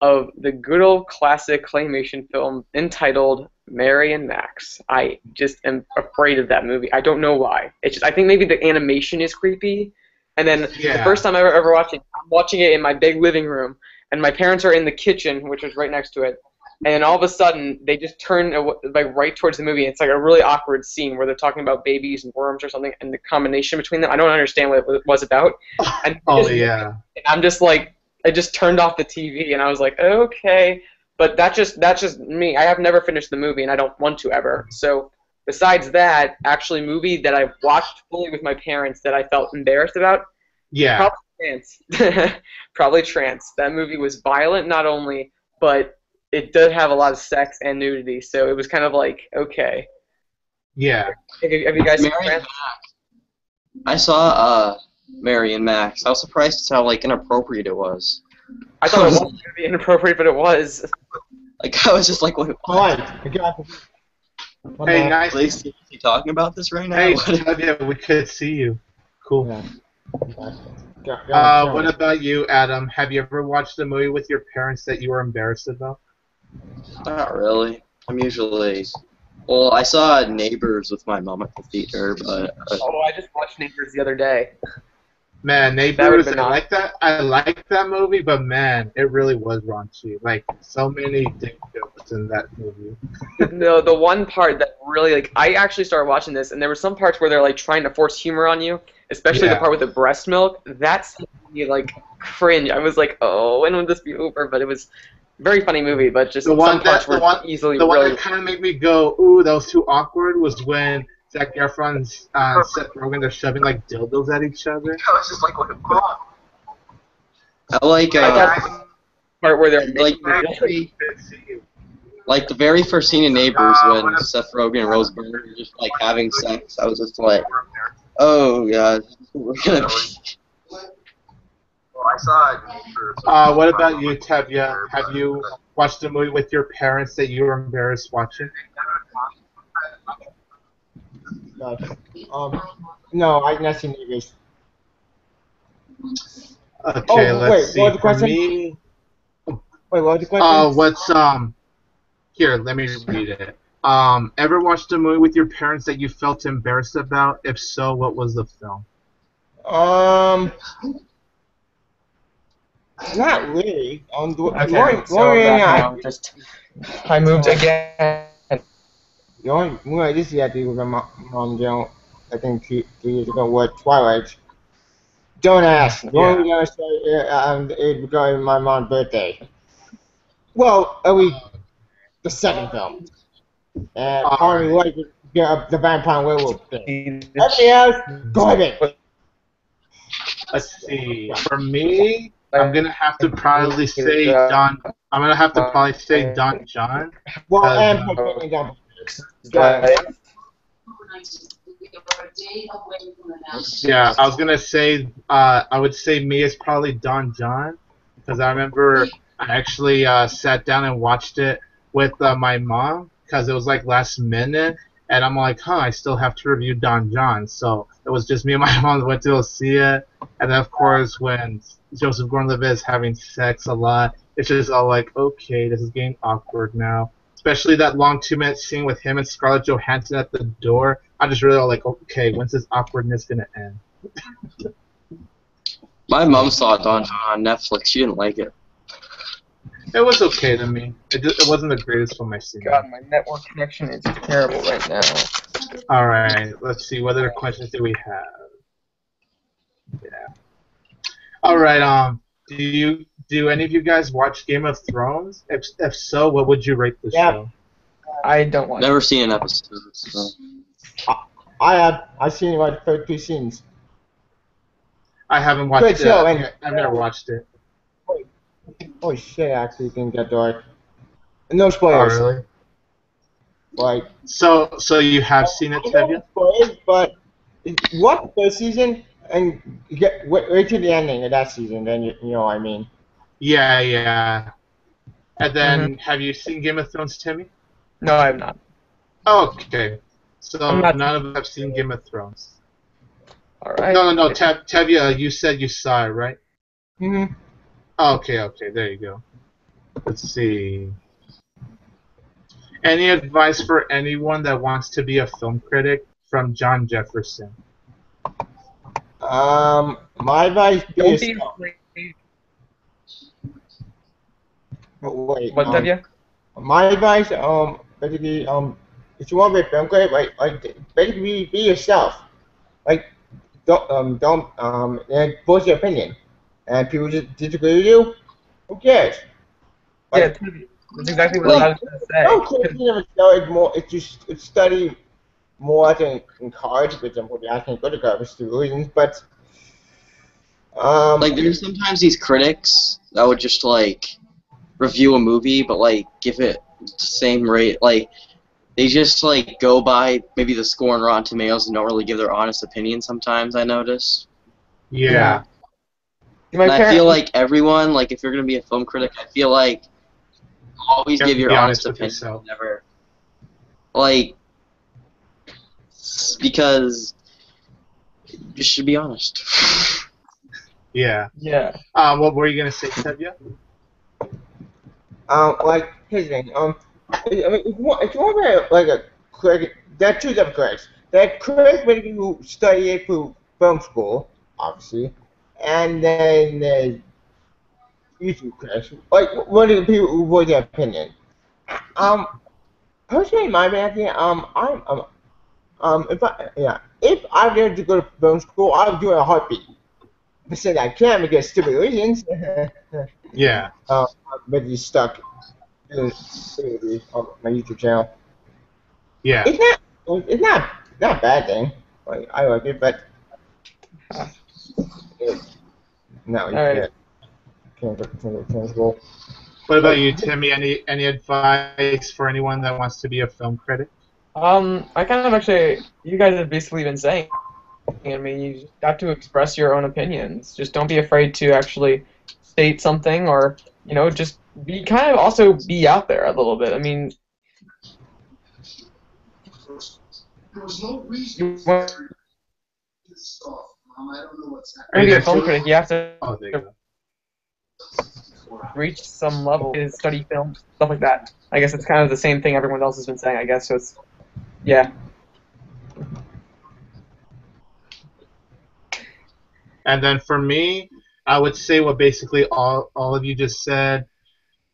of the good old classic claymation film entitled Mary and Max. I just am afraid of that movie. I don't know why. It's just, I think maybe the animation is creepy. And then the first time I ever watched it, I'm watching it in my big living room, and my parents are in the kitchen, which was right next to it. And then all of a sudden, they just turn like right towards the movie. And it's like a really awkward scene where they're talking about babies and worms or something, and the combination between them. I don't understand what it was about. And and I'm just like, I just turned off the TV, and I was like, okay. But that's just me. I have never finished the movie, and I don't want to ever. So besides that, actually, movie that I've watched fully with my parents that I felt embarrassed about. Yeah. Probably Trance. Probably Trance. That movie was violent, not only, but it did have a lot of sex and nudity, so it was kind of like, okay. Yeah. Have you guys seen Trance? I saw Mary and Max. I was surprised at how like inappropriate it was. I thought it wasn't going to be inappropriate, but it was. Like I was just like, what? Hey, nice. Is he talking about this right now? Hey, yeah, we could see you. Cool. What about you, Adam? Have you ever watched a movie with your parents that you were embarrassed about? Not really. I'm usually. Well, I saw Neighbors with my mom at the theater, but. Oh, I just watched Neighbors the other day. Man, Neighbors, I like that movie, but man, it really was raunchy. Like, so many dick jokes in that movie. No, the one part that really, like, I actually started watching this, and there were some parts where they're, like, trying to force humor on you, especially the part with the breast milk. That's, like, cringe. I was like, oh, when would this be over? But it was a very funny movie, but just some parts were easily The one really... that kind of made me go, ooh, that was too awkward, was when Zac Efron's Seth Rogen, they're shoving like dildos at each other. I was just like, what? I like part where they're like Like the very first scene in Neighbors when Seth Rogen and Rose Byrne were just like having sex, I was just like, oh god, we're gonna be. What about you, Tevya? Have you watched a movie with your parents that you were embarrassed watching? No, I've not seen Neighbors. Okay, Oh, let's wait, see. what was the For question? me, Wait, what was the question? what's here? Let me read it. Ever watched a movie with your parents that you felt embarrassed about? If so, what was the film? Not really. Okay, so back now. I moved again. The only movie I did see I did with my mom, I think 2 years ago was Twilight. Don't ask. The only reason I said it because my mom's birthday. Well, at least the second film. And part of me liked the vampire werewolf thing. Everything else, garbage. Let's see. For me, I'm gonna have to probably say Don. I'm gonna have to probably say Don John. Well, and putting down. Yeah, I was gonna say. I would say me is probably Don John because I remember I actually sat down and watched it with my mom because it was like last minute, and I'm like, I still have to review Don John. So it was just me and my mom that went to go see it, and then of course when Joseph Gordon-Levitt is having sex a lot, it's just all like, okay, this is getting awkward now. Especially that long 2-minute scene with him and Scarlett Johansson at the door. I'm just really all like, okay, when's this awkwardness gonna end? My mom saw it on Netflix. She didn't like it. It was okay to me. It wasn't the greatest film I've seen. God, my network connection is terrible right now. All right, let's see. What other questions do we have? Yeah. All right. Do any of you guys watch Game of Thrones? If so, what would you rate the show? I don't watch. Never seen an episode. So. I've seen like 32 scenes. I haven't watched it. I've never watched it. Oh shit! Actually, you can get dark. No spoilers. Oh, really? Like. So you have seen it, Tevya? Spoilers, but watch the season and wait till the ending of that season. Then you know what I mean. Yeah. And then, have you seen Game of Thrones, Timmy? No, I have not. Okay. So none of us have seen Game of Thrones. All right. No. Tevya, you said you saw it, right? Mm-hmm. Okay. There you go. Let's see. Any advice for anyone that wants to be a film critic from John Jefferson? My advice Don't is. be afraid. Wait. What, Tevya? My advice, basically, if you want to be a film critic, basically be yourself. Like, don't voice your opinion. And people just disagree with you. Who cares? Yeah, that's exactly what I was going to say. Don't critique of study more. It's study more to encourage, which I'm probably asking go to college for reasons, but. Like, there's sometimes these critics that would just, like, review a movie, but, like, give it the same rate. Like, they just, like, go by maybe the score on Rotten Tomatoes and don't really give their honest opinion sometimes, I notice. Yeah. And I feel like everyone, like, if you're going to be a film critic, I feel like always give your honest opinion. Never, like, because you should be honest. Yeah. What were you going to say, Tevya? Like, here's the thing. I mean, if you want to be like a critic, there are two types of critics. There are critics who study it through film school, obviously, and then there's YouTube critics, like one of the people who voice their opinion. Personally, in my opinion, if I were to go to film school, I would do it in a heartbeat. But since I can't because of stupid reasons, yeah. I'm basically stuck on my YouTube channel. Yeah. It's not a bad thing. Like, I like it, but no, you can't go to film school. What about you, Timmy? Any advice for anyone that wants to be a film critic? I kind of actually, you guys have basically been saying. I mean, you just got to express your own opinions. Just don't be afraid to actually state something, or just be kind of also be out there a little bit. I mean, you want to be a film critic, you have to reach some level, study film, stuff like that. I guess it's kind of the same thing everyone else has been saying. I guess so. It's yeah. And then for me, I would say what basically all of you just said.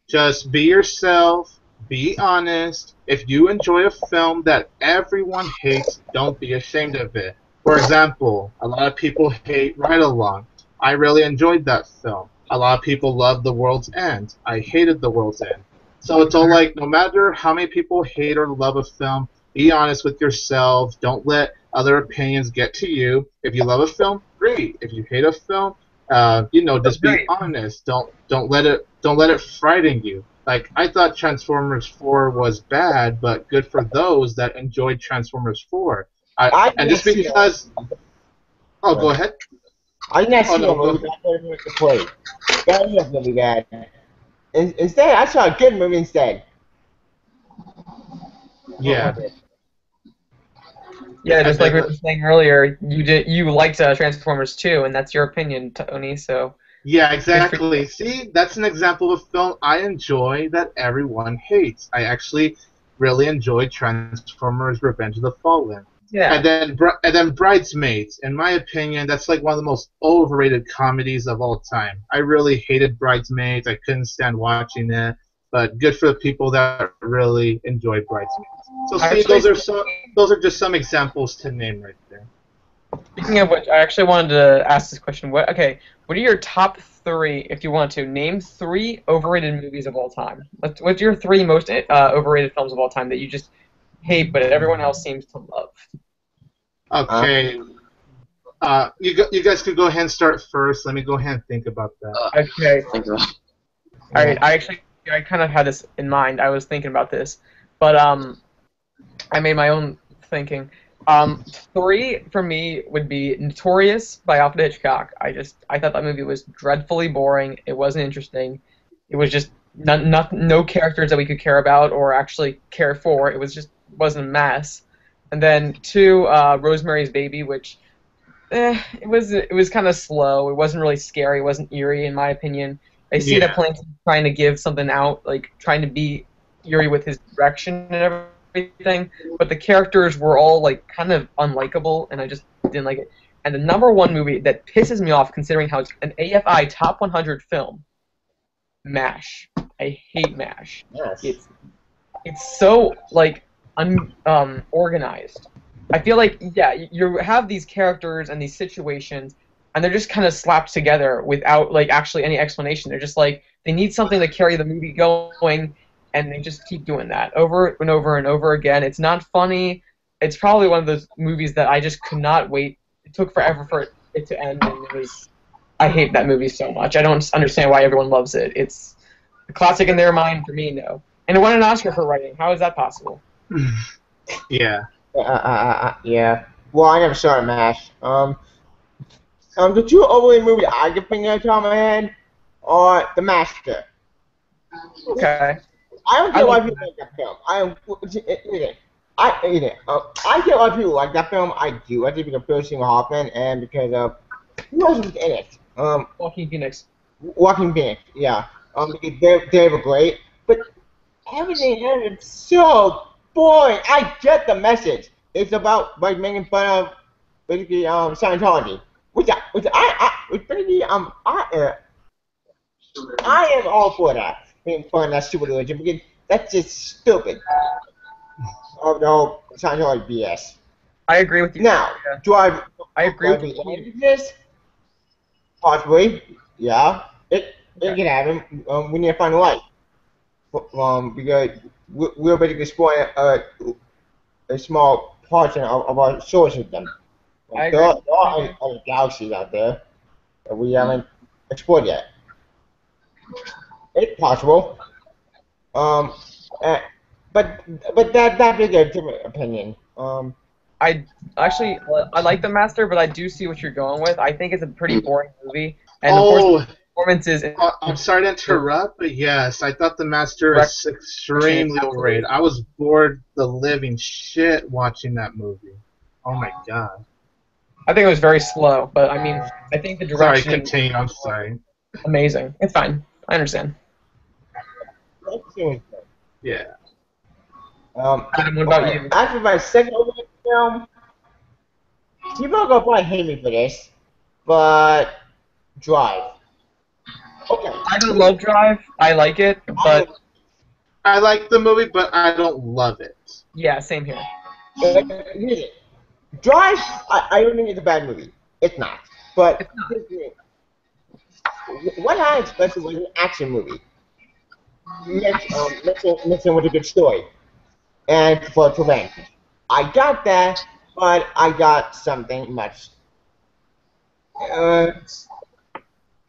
Just be yourself. Be honest. If you enjoy a film that everyone hates, don't be ashamed of it. For example, a lot of people hate Ride Along. I really enjoyed that film. A lot of people love The World's End. I hated The World's End. So it's all like, no matter how many people hate or love a film, be honest with yourself. Don't let other opinions get to you. If you love a film, great. If you hate a film, just be honest. Don't let it frighten you. Like, I thought Transformers 4 was bad, but good for those that enjoyed Transformers 4. And just because... Oh, go ahead. I didn't see a movie that I to play. That was really bad. Instead, I saw a good movie instead. Yeah. Yeah, just like we were saying earlier, you liked Transformers 2, and that's your opinion, Tony. So. Yeah, exactly. See, that's an example of a film I enjoy that everyone hates. I actually really enjoyed Transformers: Revenge of the Fallen. Yeah. And then Bridesmaids. In my opinion, that's like one of the most overrated comedies of all time. I really hated Bridesmaids. I couldn't stand watching it. But good for the people that really enjoy Bridesmaids. So see, those are just some examples to name right there. Speaking of which, I actually wanted to ask this question. What are your top 3, if you want to, name 3 overrated movies of all time? What's your 3 most overrated films of all time that you just hate, but everyone else seems to love? Okay. You guys could go ahead and start first. Let me go ahead and think about that. Okay. All right. I kind of had this in mind. I was thinking about this, but I made my own thinking. 3 for me would be Notorious by Alfred Hitchcock. I thought that movie was dreadfully boring. It wasn't interesting. It was just no characters that we could care about or actually care for. It wasn't a mess. And then 2, Rosemary's Baby, which it was kind of slow. It wasn't really scary. It wasn't eerie in my opinion. I see that Plankton's trying to give something out, like trying to be eerie with his direction and everything, but the characters were all like kind of unlikable, and I just didn't like it. And the number 1 movie that pisses me off, considering how it's an AFI Top 100 film, MASH. I hate MASH. Yes. It's so like unorganized. I feel like you have these characters and these situations, and they're just kind of slapped together without like actually any explanation. They're just like they need something to carry the movie going, and they just keep doing that over and over and over again. It's not funny. It's probably one of those movies that I just could not wait. It took forever for it to end, and I hate that movie so much. I don't understand why everyone loves it. It's a classic in their mind. For me, no. And it won an Oscar for writing. How is that possible? Yeah. Yeah. Well, I never saw MASH. The 2 overrated movies I can think of top of my head are The Master. Okay. I don't care why people like that film. I get why people like that film. I do. I think because of Philip Seymour Hoffman and because of who else was in it? Joaquin Phoenix. Joaquin Phoenix. Yeah. Because they were great, but everything in it is so boring. I get the message. It's about like making fun of basically Scientology, which basically I am all for that. Making fun of that stupid religion because that's just stupid. Of the whole Scientology BS. I agree with you. Now, I agree with you. This? Possibly, yeah. It can happen. We need to find a light. Because we're basically exploring a small portion of our solar system. There are other galaxies out there that we haven't explored yet. It's possible. Um, uh, but that'd be a different opinion. I like The Master, but I do see what you're going with. I think it's a pretty boring movie, and of course, the performances. I'm sorry to interrupt, but yes, I thought The Master is extremely overrated. I was bored the living shit watching that movie. Oh my god. I think it was very slow, but I mean, I think the direction. Sorry, continue. I'm sorry. Amazing. It's fine. I understand. Yeah. Adam, what about you? After my second overrated film, people are gonna probably hate me for this, but Drive. Okay. I don't love Drive. I like it, but I like the movie, but I don't love it. yeah, same here. Here's it. Drive, I don't think it's a bad movie. It's not. But what I expected was an action movie. Mixing with a good story. And for revenge. I got that, but I got something much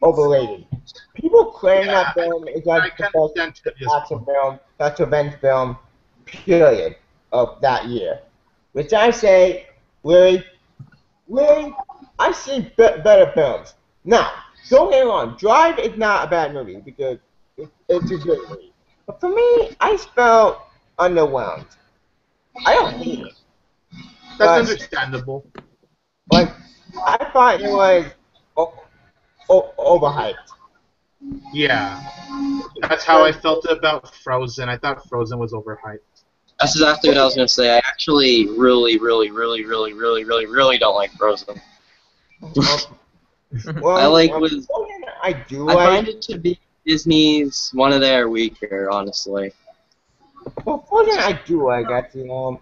overrated. People claim that film is like the best action film, best revenge film, period, of that year. Which I say, really, I've seen better films. Now, don't get me wrong, Drive is not a bad movie because it's a good movie. But for me, I felt underwhelmed. I don't hate it. That's understandable. Like, I thought it was overhyped. Yeah. That's how I felt about Frozen. I thought Frozen was overhyped. That's exactly what I was going to say. I actually really don't like Frozen. Well, I like I find it to be Disney's one of their weaker, honestly. Well, Frozen I do like. Actually, What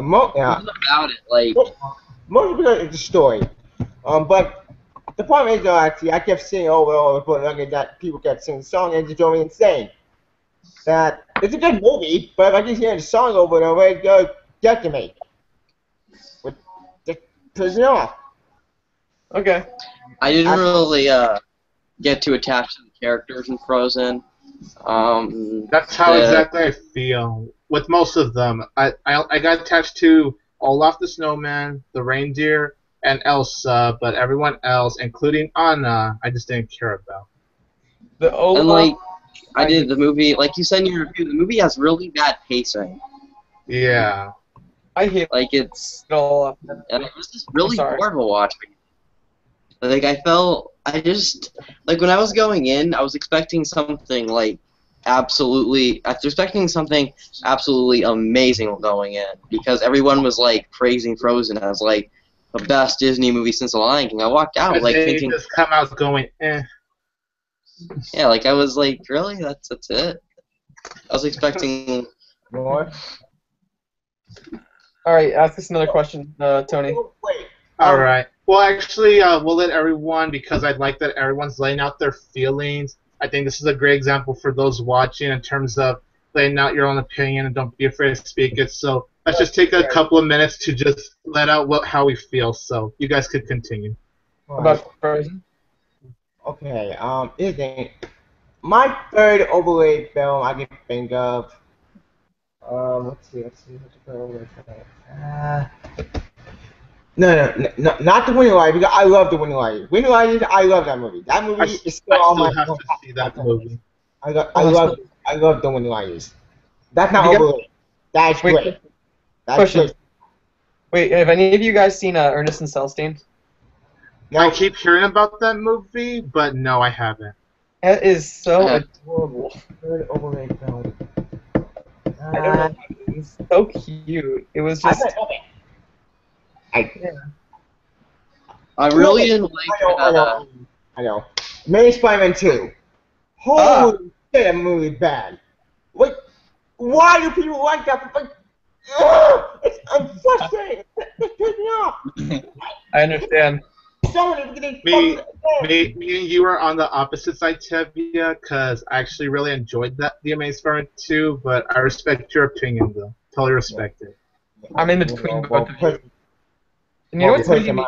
about it? Like, mostly because it's a story. But the problem is, though, actually, I kept seeing over that people kept singing the song, and it drove me insane. That it's a good movie, but if I keep hearing the song over and over, it goes get to me. Just pisses me off. Okay. I didn't really get too attached to the characters in Frozen. That's how exactly I feel with most of them. I got attached to Olaf the Snowman, the reindeer, and Elsa, but everyone else, including Anna, I just didn't care about. The Olaf. And like, I did the movie, like you said in your review, the movie has really bad pacing. Yeah. I hate like it's Olaf. And it was just really horrible watching. Like I just like when I was going in, I was expecting something like absolutely amazing going in because everyone was like praising Frozen as like the best Disney movie since The Lion King. I walked out like thinking just come out going Yeah, like I was like, really? That's it? I was expecting more. All right, ask us another question, Tony. Wait. All right. Well, actually, we'll let everyone, because I'd like that everyone's laying out their feelings. I think this is a great example for those watching in terms of laying out your own opinion and don't be afraid to speak it. So let's just take a couple of minutes to just let out how we feel. So you guys could continue. About Frozen? Okay, my third overrated film I can think of. Let's see. No, not The Winning Light, because I love The Winning Light. Winning Light, I love that movie. That movie is still on my. I still have to see that movie. I love The Winning Light. That's not overrated. That's great. That's great. Wait, have any of you guys seen Ernest and Celestine? No. I keep hearing about that movie, but no, I haven't. That is so adorable. Third overrated film. I don't know. It's so cute. It was just. I really didn't like I know. Maybe Spider-Man 2. Holy shit, that movie bad. Like, why do people like that? Like, I'm frustrated. It pisses me off. I understand. Me and you are on the opposite side, Tevya, because I actually really enjoyed The Amazing Spider-Man 2, but I respect your opinion, though. Totally respect it. I'm in between both of you. And you know what's making me...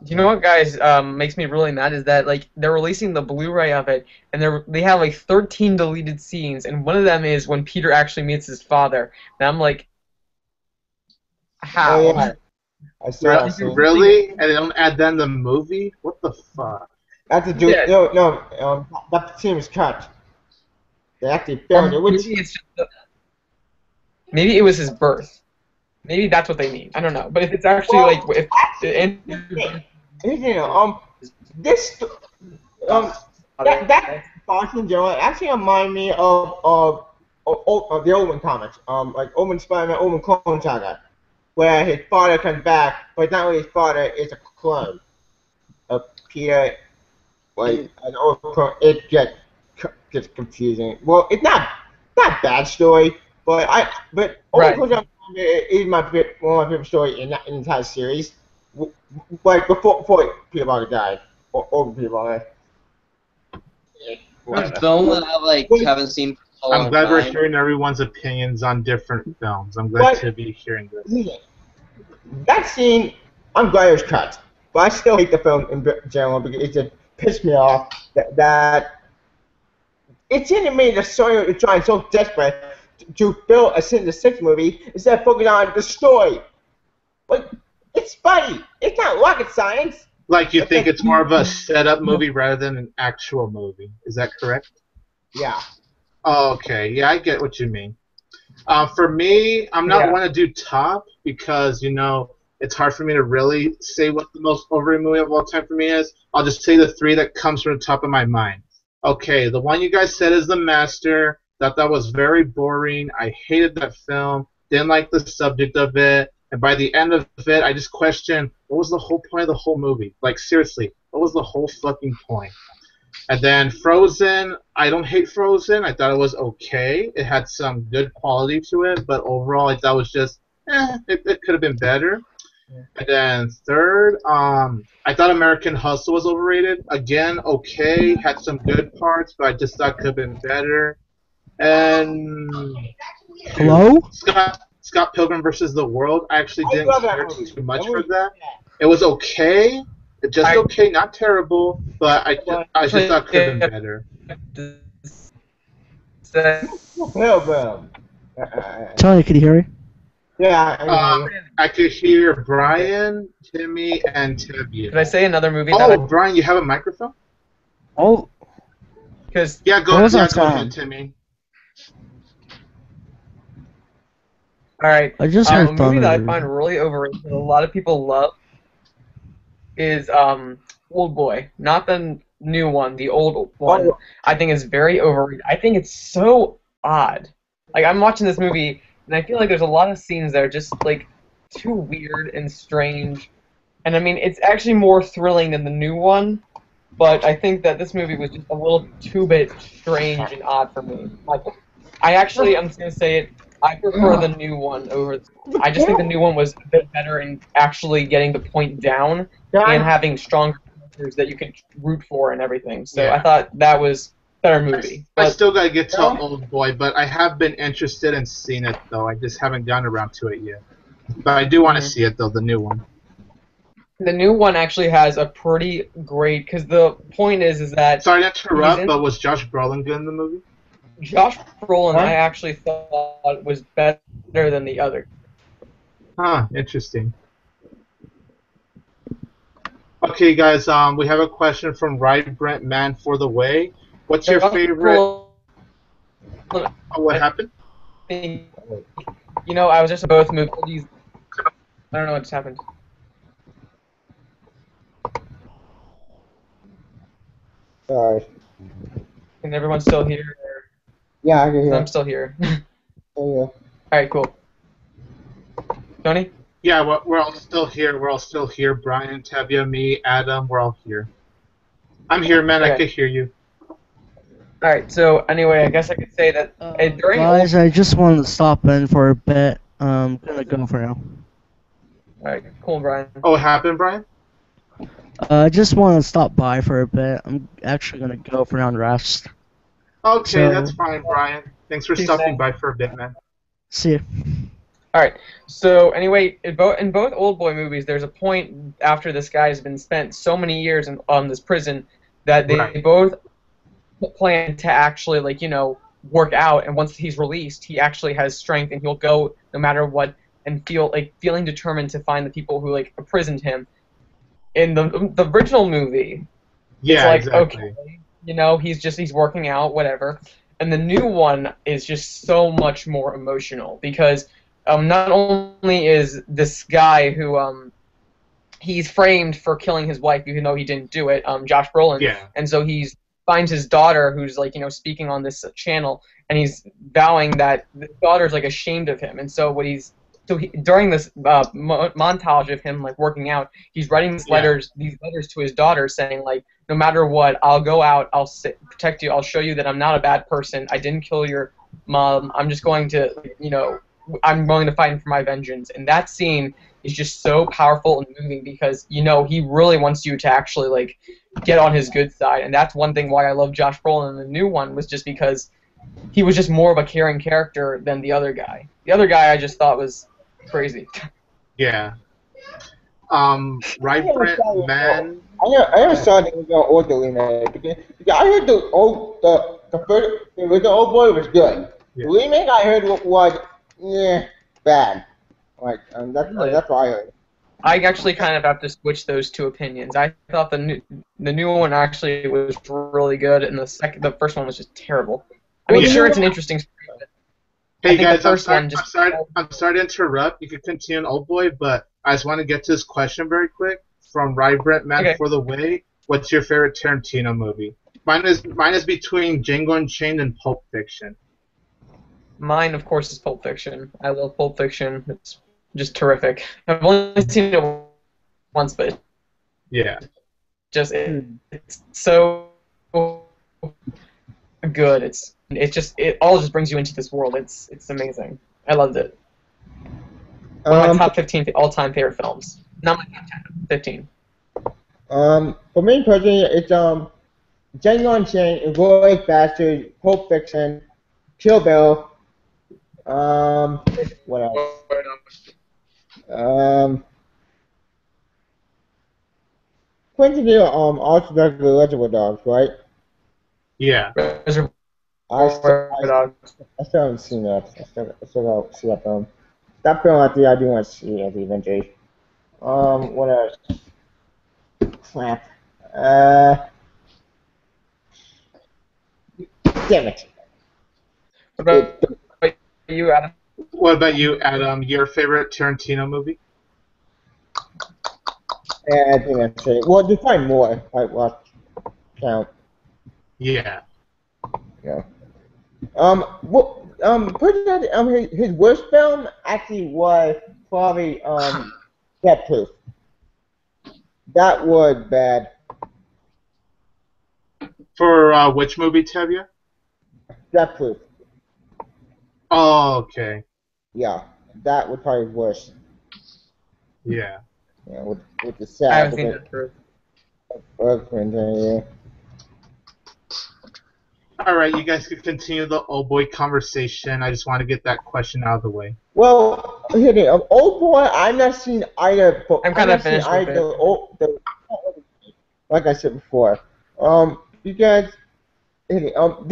You know what, guys, makes me really mad is that like they're releasing the Blu-ray of it, and they have like 13 deleted scenes, and one of them is when Peter actually meets his father. And I'm like, how? Oh, yeah. I saw that scene. Really? And they don't add that in the movie? What the fuck? That's a dude. Yeah. No. That scene was cut. They actually filmed it. Which Maybe it's just maybe it was his birth. Maybe that's what they mean. I don't know. But if it's actually like if this that Boston Joe actually remind me of the Omen comics. Like Omen Spider-Man, Omen Clone Saga, where his father comes back, but not really his father, it's a clone of Peter. Like an old clone. It gets confusing. Well, it's not bad story, but Omen Clone Saga is one of my favorite stories in the entire series. Like before Peter Parker died, or over Peter Parker. A film that I haven't seen for a long I'm glad time. we're hearing everyone's opinions on different films. I'm glad to be hearing this. That scene, I'm glad it was cut, but I still hate the film in general because it just pissed me off that it seemed to me that Sony was trying so desperate to fill a Sinister Six movie instead of focusing on the story. Like, it's Spidey. It's not rocket science. Like, you think it's more of a setup movie rather than an actual movie. Is that correct? Yeah. Oh, okay. Yeah, I get what you mean. For me, I'm not one to do top because, it's hard for me to really say what the most overrated movie of all time for me is. I'll just say the three that comes from the top of my mind. Okay, the one you guys said is The Master. Thought that was very boring. I hated that film. Didn't like the subject of it. And by the end of it, I just questioned, what was the whole point of the whole movie? Like, seriously, what was the whole fucking point? And then Frozen, I don't hate Frozen. I thought it was okay. It had some good quality to it, but overall I thought it was just, it could have been better. And then third, I thought American Hustle was overrated. Again, okay, had some good parts, but I just thought it could have been better. And Hello? Scott Pilgrim versus the World, I actually didn't care too much for that. Yeah. It was okay, just okay, not terrible, but I just thought it could have been better. Tony, can you hear me? Yeah, I could hear Brian, Timmy, and Tevya. Can I say another movie? Brian, you have a microphone? Oh. Because go ahead, Timmy. All right. I just heard a movie that I Thunder. find really overrated that a lot of people love is Oldboy. Not the new one, the old one. I think is very overrated. I think it's so odd. Like, I'm watching this movie, and I feel like there's a lot of scenes that are just, like, too weird and strange. And, I mean, it's actually more thrilling than the new one, but I think that this movie was just a little too bit strange and odd for me. Like, I'm just going to say it, I prefer the new one over. I just think the new one was a bit better in actually getting the point down and having stronger characters that you could root for and everything. So I thought that was a better movie. I still gotta get to Oldboy, but I have been interested in seeing it though. I just haven't gotten around to it yet. But I do want to see it though, the new one. The new one actually has a pretty great, because the point is that. Sorry to interrupt, but was Josh Brolin good in the movie? Josh Brolin, I actually thought was better than the other. Huh, interesting. Okay, guys, we have a question from Right Brent Man for the Way. What's your favorite? What happened? I was just both movies. I don't know what just happened. Sorry. Can everyone still hear? Yeah, I can hear. I'm still here. Oh, All right, cool. Tony? Yeah, we're all still here. We're all still here. Brian, Tevya, me, Adam, we're all here. I'm here, man. Okay. I can hear you. All right. So anyway, I guess I could say that during Guys, I just wanted to stop in for a bit. I'm gonna go for now. All right, cool, Brian. Oh, what happened, Brian? I just want to stop by for a bit. I'm actually gonna go for now and rest. Okay, So- that's fine, Brian. Thanks for Peace stopping out. by for a bit, man. See you. All right. So anyway, in both Old Boy movies, there's a point after this guy has been spent so many years in this prison that they Right. both plan to actually work out, and once he's released, he actually has strength and he'll go no matter what and feeling determined to find the people who imprisoned him. In the original movie, it's Yeah, like exactly. okay, he's working out, whatever. And the new one is just so much more emotional because not only is this guy who he's framed for killing his wife even though he didn't do it, Josh Brolin, Yeah. and so he finds his daughter who's speaking on this channel, and he's vowing that the daughter's ashamed of him, and so during this montage of him working out, he's writing these letters to his daughter saying no matter what, I'll go out, I'll protect you, I'll show you that I'm not a bad person, I didn't kill your mom, I'm just going to I'm going to fight for my vengeance. And that scene is just so powerful and moving because he really wants you to actually get on his good side, and that's one thing why I love Josh Brolin in the new one, was just because he was just more of a caring character than the other guy. The other guy I just thought was crazy. Yeah. Right, Brent, man. I never saw the original or the remake. Because I heard the original Old Boy was good. Yeah. The remake I heard was bad. That's what I heard. I actually kind of have to switch those two opinions. I thought the new one actually was really good, and the first one was just terrible. I mean, sure, it's an interesting story, but Hey I think guys, the first one just I'm sorry to interrupt. You could continue on Old Boy, but I just want to get to this question very quick from Right, Brent, Man Okay. for the Way. What's your favorite Tarantino movie? Mine is between Django Unchained and Pulp Fiction. Mine, of course, is Pulp Fiction. I love Pulp Fiction. It's just terrific. I've only seen it once, but Yeah. it's so good. It all just brings you into this world. It's amazing. I loved it. One of my top 15 all-time favorite films. Not my top 10, 15. For me personally, it's Django Unchained, Inglourious Basterds, Pulp Fiction, Kill Bill. What else? Quentin Tarantino also does the Reservoir Dogs, right? Yeah. I still haven't seen that. I still gotta see that film. That film, I do want to see it eventually. What else? Crap. Damn it. What about you, Adam? What about you, Adam? Your favorite Tarantino movie? I think that's it. Well, there's probably more. I lost count. Yeah. Yeah. His worst film actually was probably Death Proof. That was bad. For which movie, Tevya? Death Proof. Oh, okay. Yeah, that was probably worse. Yeah. Yeah, with the I sad. haven't seen that through. Yeah. All right, you guys could continue the Old Boy conversation. I just want to get that question out of the way. Well, here they Old Boy, I've not seen either. I'm kind of finished with it. Like I said before, you guys, the Old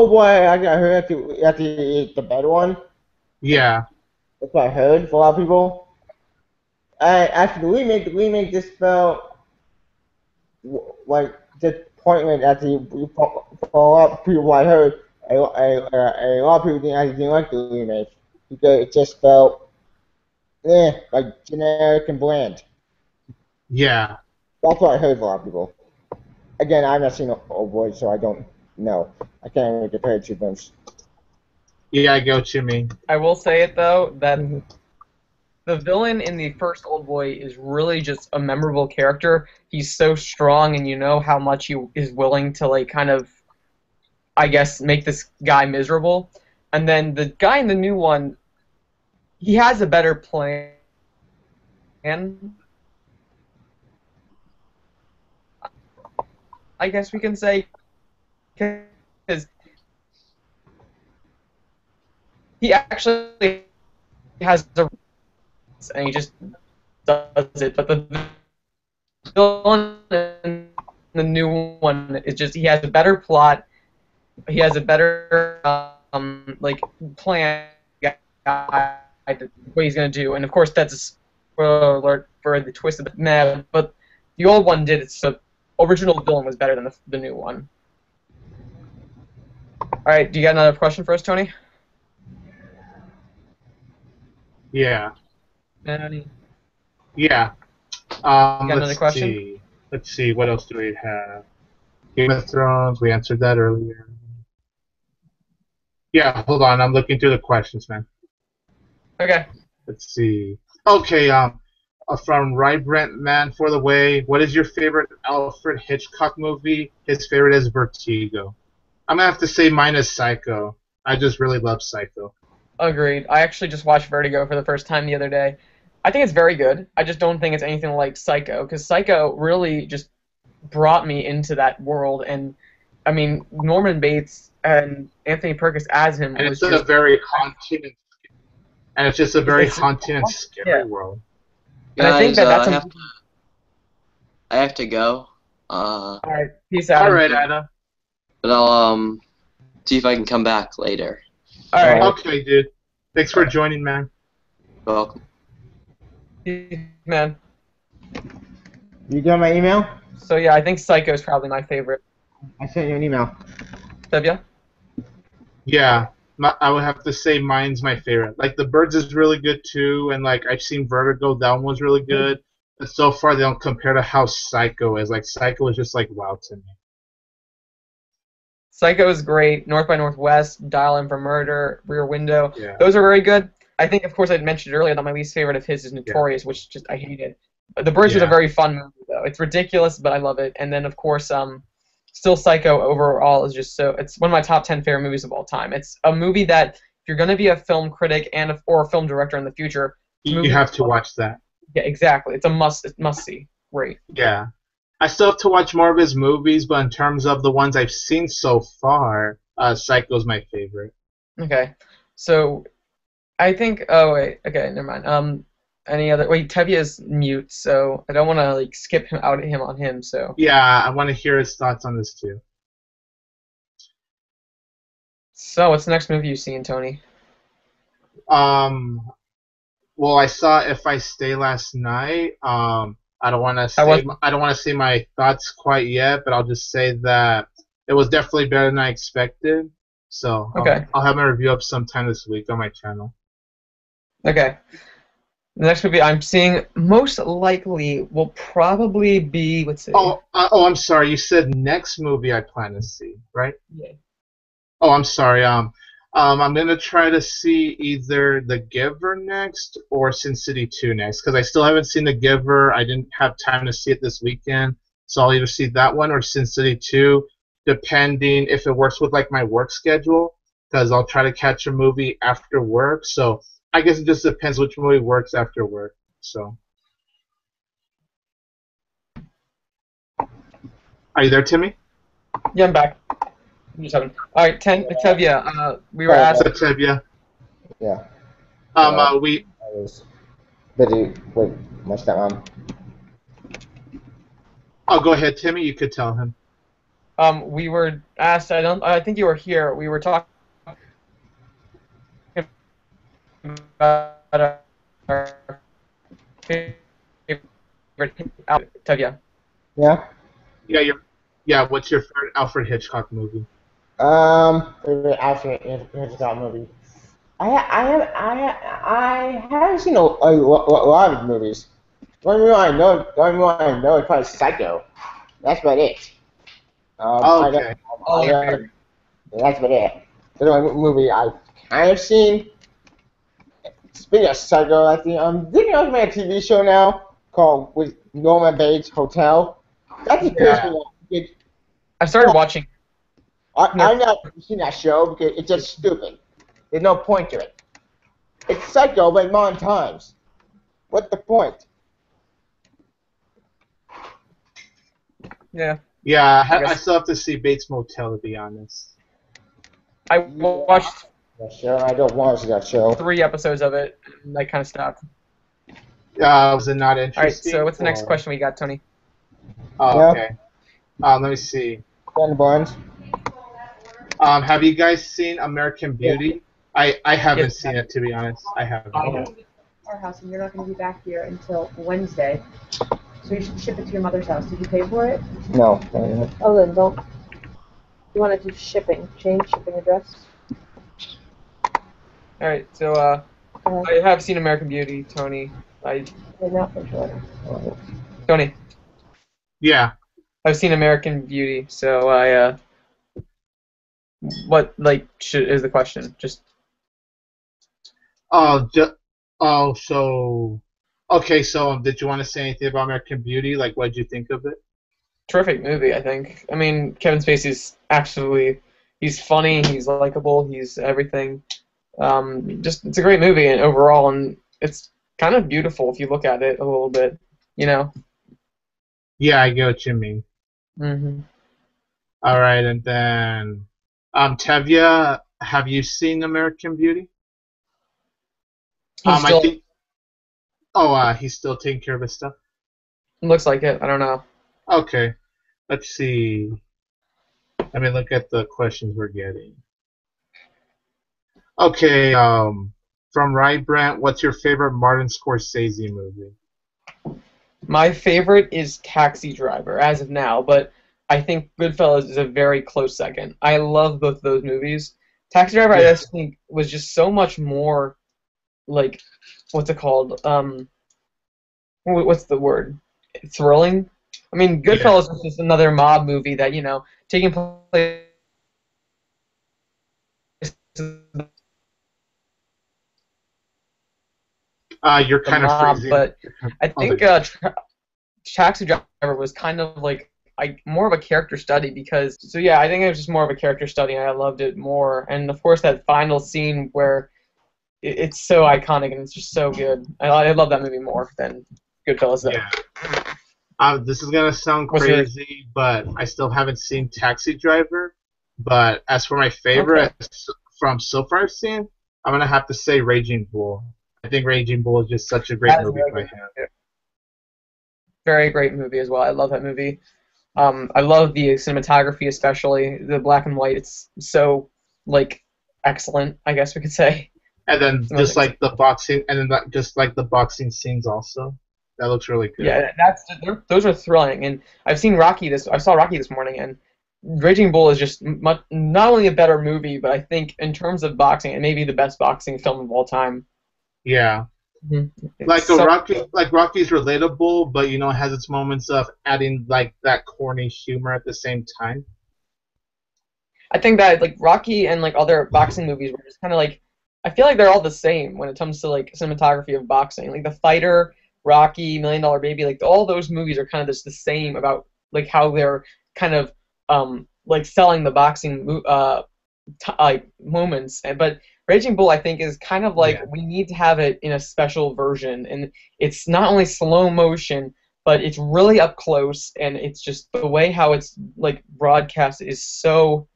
Boy, I heard the better one. Yeah. That's what I heard for a lot of people. After the remake just felt like disappointment after for a lot of people I heard. A lot of people didn't like the remake because it just felt like generic and bland. Yeah. That's what I heard from a lot of people. Again, I've not seen Old Boy, so I don't know. I can't really compare two films. Yeah, I get what you mean. I will say it though that the villain in the first Old Boy is really just a memorable character. He's so strong, and you know how much he is willing to kind of, I guess, make this guy miserable. And then the guy in the new one, he has a better plan. I guess we can say, because he actually has a and he just does it. But the villain in the new one is just he has a better plot. He has a better like plan. What he's gonna do, and of course that's a spoiler alert for the twist of the map. But the old one did it. So original villain was better than the new one. All right, do you got another question for us, Tony? Yeah. Any? Yeah. Got another question? See. Let's see. What else do we have? Game of Thrones. We answered that earlier. Yeah. Hold on. I'm looking through the questions, man. Okay. Let's see. Okay. From Right Brent Man for the Way. What is your favorite Alfred Hitchcock movie? His favorite is Vertigo. I'm gonna have to say mine is Psycho. I just really love Psycho. Agreed. I actually just watched Vertigo for the first time the other day. I think it's very good. I just don't think it's anything like Psycho, because Psycho really just brought me into that world. And I mean, Norman Bates and Anthony Perkins as him And was it's just a very haunting, and it's just a very It's- haunting and scary yeah. world. And I think Guys, that's I have to go. all right. Peace out. All right, Adam. But I'll see if I can come back later. All right. Okay, dude. Thanks for joining, man. You're welcome. Man. You got my email? So yeah, I think Psycho is probably my favorite. I sent you an email. Tevya? Yeah, I would have to say mine's my favorite. Like, The Birds is really good, too, and, like, I've seen Vertigo. That one was really good. But so far, they don't compare to how Psycho is. Like, Psycho is just, like, wow to me. Psycho is great. North by Northwest, Dial M for Murder, Rear Window. Yeah. Those are very good. I think, of course, I mentioned earlier that my least favorite of his is Notorious, which just I hated. But The Birds was a very fun movie, though. It's ridiculous, but I love it. And then, of course, still Psycho overall is just so. It's one of my top 10 favorite movies of all time. It's a movie that if you're going to be a film critic or a film director in the future, You have to watch that. Yeah, exactly. It's a must see. Great. Yeah. I still have to watch more of his movies, but in terms of the ones I've seen so far, Psycho's my favorite. Okay. So, I think. Oh wait. Okay. Never mind. Any other? Wait. Tevya's mute, so I don't want to like skip him out on him. So. Yeah, I want to hear his thoughts on this too. So, what's the next movie you've seen, Tony? Well, I saw If I Stay last night. I don't want to say my thoughts quite yet, but I'll just say that it was definitely better than I expected. So Okay. I'll have my review up sometime this week on my channel. Okay. The next movie I'm seeing most likely will probably be. Let's see. I'm sorry. You said next movie I plan to see, right? Yeah. Oh, I'm sorry. I'm gonna try to see either The Giver next or Sin City 2 next, because I still haven't seen The Giver. I didn't have time to see it this weekend, so I'll either see that one or Sin City 2, depending if it works with like my work schedule, because I'll try to catch a movie after work. So I guess it just depends which movie works after work. So, are you there, Timmy? Yeah, I'm back. I'm just having. All right, Tevya. We were asked. Tevya. Yeah. We. I was busy with my stepmom. Oh, go ahead, Timmy. You could tell him. We were asked. I think you were here. We were talking about our favorite Tevya. Yeah. Yeah. What's your favorite Alfred Hitchcock movie? Favorite Alfred Hitchcock movie. I haven't seen a lot of movies. The only one I know is probably Psycho. That's about it. Okay. That's about it. The only movie I've kind of seen. Speaking of Psycho, I think I'm thinking of a TV show now called with Norman Bates Hotel. That's a good. I started watching. I've not seen that show because it's just stupid. There's no point to it. It's Psycho, but modern times. What's the point? Yeah. Yeah, I still have to see Bates Motel, to be honest. I watched That show. I don't watch that show. 3 episodes of it, and I kind of stopped. Was it not All right, interesting? so what's the next or- question we got, Tony? Oh, Yeah. okay. Let me see. Ben Barnes. Have you guys seen American Beauty? I haven't Yes. seen it, to be honest. I haven't. Our house, and you're not going to be back here until Wednesday. So you should ship it to your mother's house. Did you pay for it? No. Oh, then don't. You want to do shipping? Change shipping address. All right, so I have seen American Beauty, Tony. Not for sure. Tony, Yeah. I've seen American Beauty, so what is the question? Just Okay, so did you want to say anything about American Beauty? Like, what did you think of it? terrific movie, I think. I mean, Kevin Spacey's he's funny, he's likable, he's everything. It's a great movie and overall, and it's kind of beautiful if you look at it a little bit, you know. Yeah, I get what you mean. Mhm. All right, and then, Tevya, have you seen American Beauty? He's still, I think. Oh, he's still taking care of his stuff. looks like it. I don't know. Okay, let's see. Let me look at the questions we're getting. Okay, from Ryan Brant, what's your favorite Martin Scorsese movie? My favorite is Taxi Driver as of now, but I think Goodfellas is a very close second. I love both of those movies. Taxi Driver, I just think, was just so much more like, what's it called? What's the word? Thrilling. I mean, Goodfellas is just another mob movie that, you know, taking place. You're kind of freezing. But I think Taxi Driver was kind of like more of a character study because. So yeah, I think it was just more of a character study, and I loved it more. And of course, that final scene where it's so iconic and it's just so good. I love that movie more than Goodfellas. Though. Yeah. This is gonna sound crazy, but I still haven't seen Taxi Driver. But as for my favorite from so far I've seen, I'm gonna have to say Raging Bull. I think Raging Bull is just such a great movie by him. Very great movie as well. I love that movie. I love the cinematography, especially the black and white. It's so excellent, I guess we could say. And then just like the boxing, and then just like the boxing scenes also. That looks really good. Yeah, those are thrilling. And I saw Rocky this morning, and Raging Bull is just not only a better movie, but I think in terms of boxing, it may be the best boxing film of all time. Yeah. Mm-hmm. Rocky's relatable, but it has its moments of adding like that corny humor at the same time. I think that Rocky and other boxing movies were just kind of I feel like they're all the same when it comes to cinematography of boxing. Like The Fighter, Rocky, $1 Million Baby, all those movies are kind of just the same about how they're kind of selling the boxing moments. But Raging Bull, I think, is kind of we need to have it in a special version, and it's not only slow motion, but it's really up close, and it's just the way how it's broadcast is so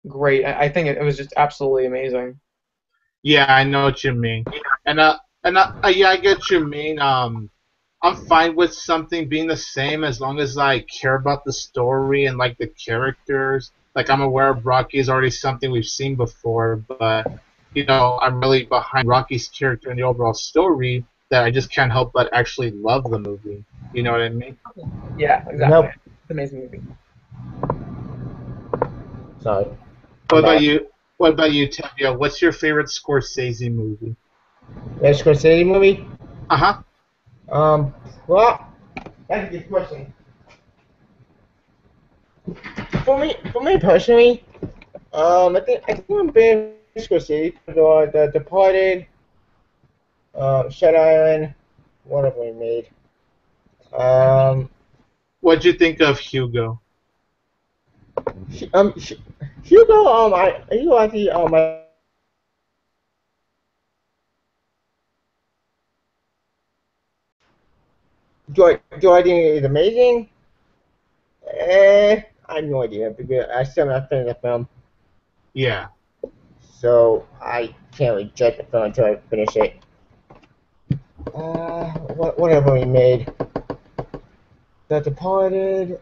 great. I think it was just absolutely amazing. Yeah, I know what you mean, and I get what you mean. I'm fine with something being the same as long as I care about the story and the characters. I'm aware of Rocky is already something we've seen before, but I'm really behind Rocky's character and the overall story that I just can't help but actually love the movie. You know what I mean? Yeah, exactly. Nope. It's an amazing movie. Sorry. What about you, Tevya? What's your favorite Scorsese movie? Yes, Scorsese movie? Uh-huh. Well, that's a good question. For me personally, I think I'm being Scorsese. The Departed, Shutter Island, whatever he made. What'd you think of Hugo? Hugo, Hugo actually, do I think it's amazing? I have no idea because I still not finished the film. Yeah. so I can't reject the film until I finish it. What have we made? The Departed,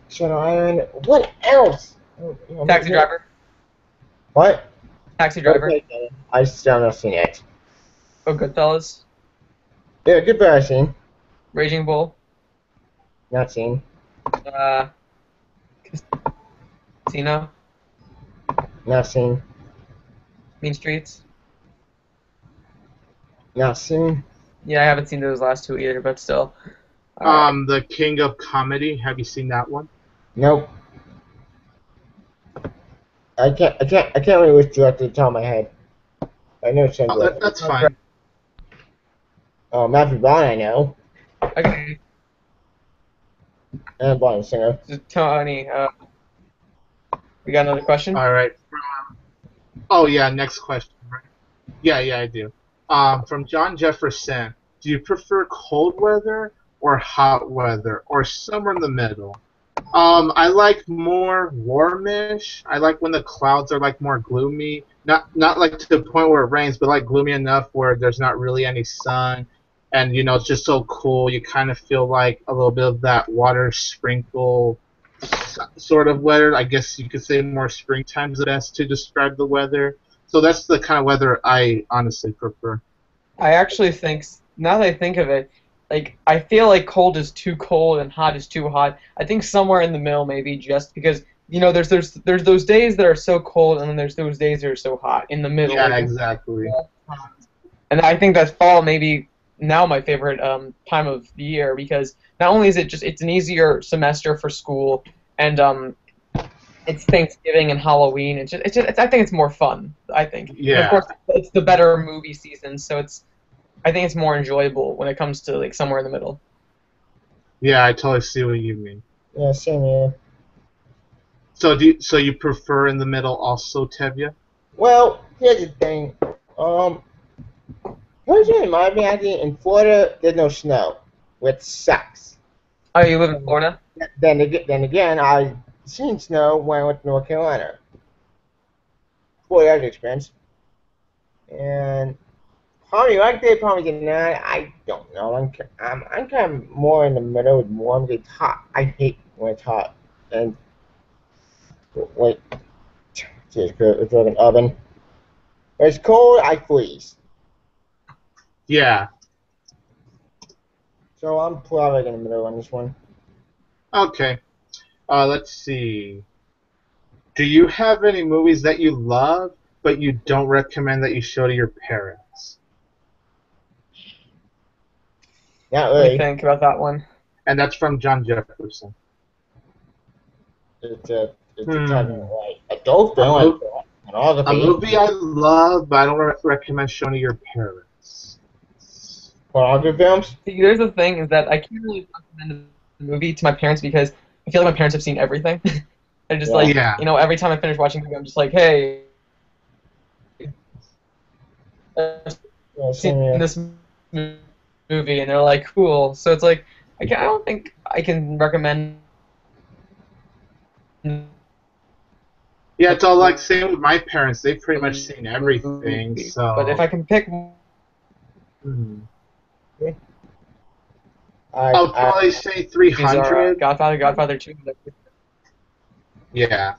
Shutter Island. What else? Taxi Driver. What? Taxi Driver. Okay, I still have not seen it. Oh, Goodfellas. Yeah, good I've seen. Raging Bull. Not seen. Casino. Not seen. Mean Streets. Not seen. Yeah, I haven't seen those last two either, but still. The King of Comedy. Have you seen that one? Nope. I can't remember which director at the top of my head. I know it's That's fine. Oh, Matthew Vaughn, I know. Okay. And Brian Singer. Tony, we got another question? All right. Oh yeah, next question. Right? Yeah, I do. From John Jefferson, do you prefer cold weather or hot weather, or somewhere in the middle? I like more warmish. I like when the clouds are like more gloomy, not like to the point where it rains, but like gloomy enough where there's not really any sun, and it's just so cool. You kind of feel like a little bit of that water sprinkle sort of weather. I guess you could say more springtime's the best to describe the weather. So that's the kind of weather I honestly prefer. I actually think, now that I think of it, like, I feel like cold is too cold and hot is too hot. I think somewhere in the middle, maybe, just because there's those days that are so cold, and then there's those days that are so hot in the middle. Yeah, exactly. And I think that fall maybe now my favorite time of the year, because not only is it's an easier semester for school, and it's Thanksgiving and Halloween. I think it's more fun. I think. Yeah. And of course, it's the better movie season, so I think it's more enjoyable when it comes to like somewhere in the middle. Yeah, I totally see what you mean. Yeah, same here. So you prefer in the middle also, Tevya? Well, here's the thing. What's it remind me? I think in Florida there's no snow, which sucks. Oh, you live in Florida? Then again, I seen snow when I went to North Carolina. Boy, that was expensive. And probably like they probably did not. I don't know. I'm kind of more in the middle with warm. It's hot. I hate when it's hot. And wait, it's like an oven. When it's cold, I freeze. Yeah. So I'm probably in the middle on this one. Okay. Let's see. Do you have any movies that you love, but you don't recommend that you show to your parents? Not What do you really. think about that one? And that's from John Jefferson. It's a type of like adult film. A movie I love, but I don't recommend showing to your parents. Pornography films? See, there's the thing is that I can't really recommend the movie to my parents because I feel like my parents have seen everything. They're just like, every time I finish watching the movie, I'm just like, hey, I've seen this movie, and they're like, cool. So it's like, I don't think I can recommend. Yeah, it's all like same with my parents. They've pretty much seen everything. So. But if I can pick. I'll probably say 300. Godfather 2. Yeah.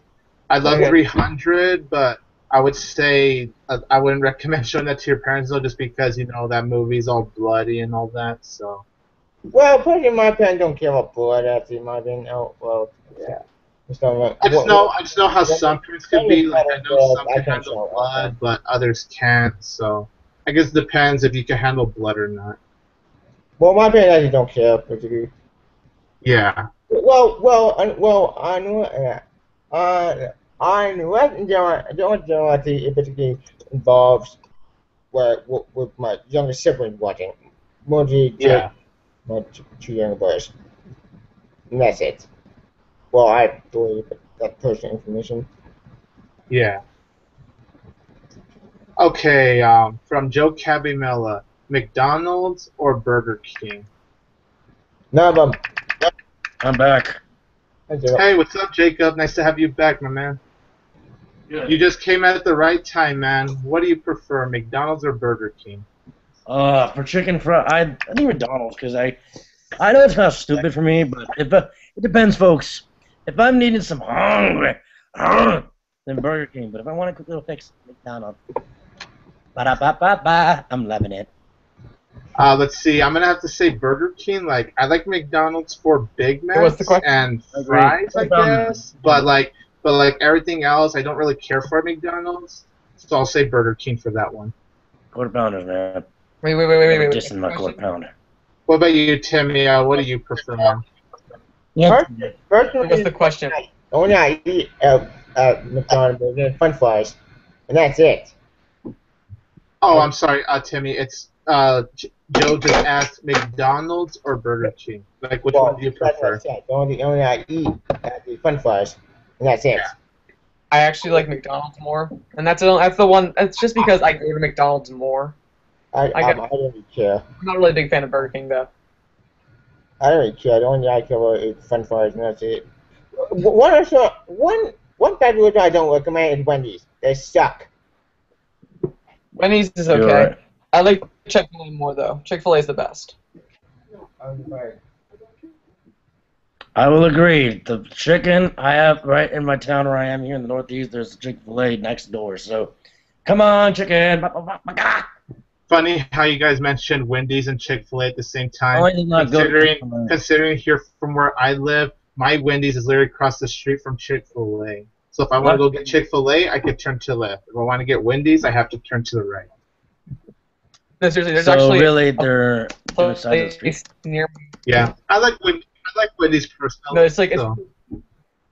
I love 300, but I would say I wouldn't recommend showing that to your parents, though, just because, that movie's all bloody and all that, so. Well, probably my parents don't care about blood after my opinion. Oh, well, yeah. I just know how some parents could be. Like, I know some can handle blood, but others can't, so. I guess it depends if you can handle blood or not. Well, my parents actually don't care, particularly. Yeah. Well, I know. It particularly involves with my younger siblings watching. Mostly my two younger boys. And that's it. Well, I believe that personal information. Yeah. Okay, from Joe Cabimella, McDonald's or Burger King? None of them. I'm back. Hey, what's up, Jacob? Nice to have you back, my man. You just came at the right time, man. What do you prefer, McDonald's or Burger King? For chicken fry, I think McDonald's because I know it's kind of stupid for me, but if it depends, folks. If I'm needing some hungry, then Burger King. But if I want a quick little fix, McDonald's. Ba-da-ba-ba-ba. I'm loving it. Let's see. I'm gonna have to say Burger King. Like, I like McDonald's for Big Macs and fries, I guess. But like everything else, I don't really care for McDonald's. So I'll say Burger King for that one. Quarter pounders, man. Wait. Just in my quarter pounder. What about you, Timmy? What do you prefer, man? Yeah. Personally, What's the question? the only I eat at McDonald's is French fries, and that's it. Oh, I'm sorry, Timmy. It's Joe just asked McDonald's or Burger King. Like, which one do you prefer? The only I eat at the French fries, and that's it. I actually like McDonald's more, and that's the one. It's just because I go to McDonald's more. I don't really care. I'm not really a big fan of Burger King though. I don't really care. The only I care about is French fries, and that's it. One bad food I don't recommend is Wendy's. They suck. Wendy's is okay. Right. I like Chick-fil-A more though. Chick-fil-A is the best. I will agree. The chicken I have right in my town where I am here in the Northeast, there's a Chick-fil-A next door. So, come on, chicken. Funny how you guys mentioned Wendy's and Chick-fil-A at the same time. I did not go to Chick-fil-A. Considering here from where I live, my Wendy's is literally across the street from Chick-fil-A. So if I want to go get Chick-fil-A, I could turn to the left. If I want to get Wendy's, I have to turn to the right. No, seriously, there's So actually really, they're on the side of the street. near. Yeah, I like Wendy's personally. No, it's like so.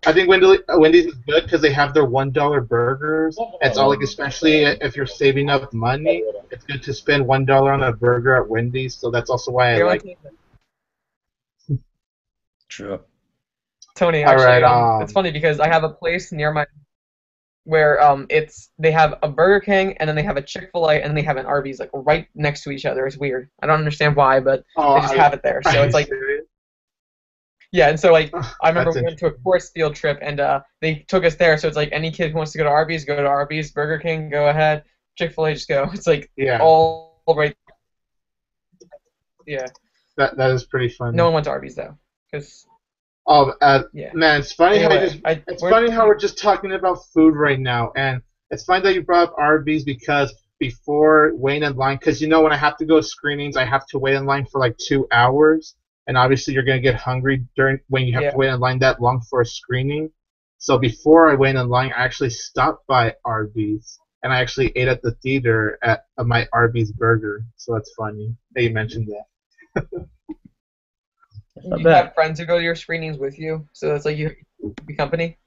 I think Wendy's is good because they have their $1 burgers. It's all like, especially if you're saving up money, it's good to spend $1 on a burger at Wendy's. So that's also why I like it. True. Tony, All actually, right, it's funny because I have a place near my where they have a Burger King and then they have a Chick-fil-A and then they have an Arby's like right next to each other. It's weird. I don't understand why, but they just have it there. So it's like yeah, and so like I remember we went to a course field trip and they took us there. So it's like any kid who wants to go to Arby's, go to Arby's. Burger King, go ahead. Chick-fil-A, just go. It's like all right. Yeah. That is pretty funny. No one went to Arby's though, because. Man, it's funny Anyway, how we're just talking about food right now, and it's funny that you brought up Arby's because before waiting in line, because you know when I have to go to screenings, I have to wait in line for like 2 hours, and obviously you're gonna get hungry when you have to wait in line that long for a screening. So before I went in line, I actually stopped by Arby's, and I actually ate at the theater at my Arby's burger. So that's funny that you mentioned that. You have friends who go to your screenings with you, so it's like you be company?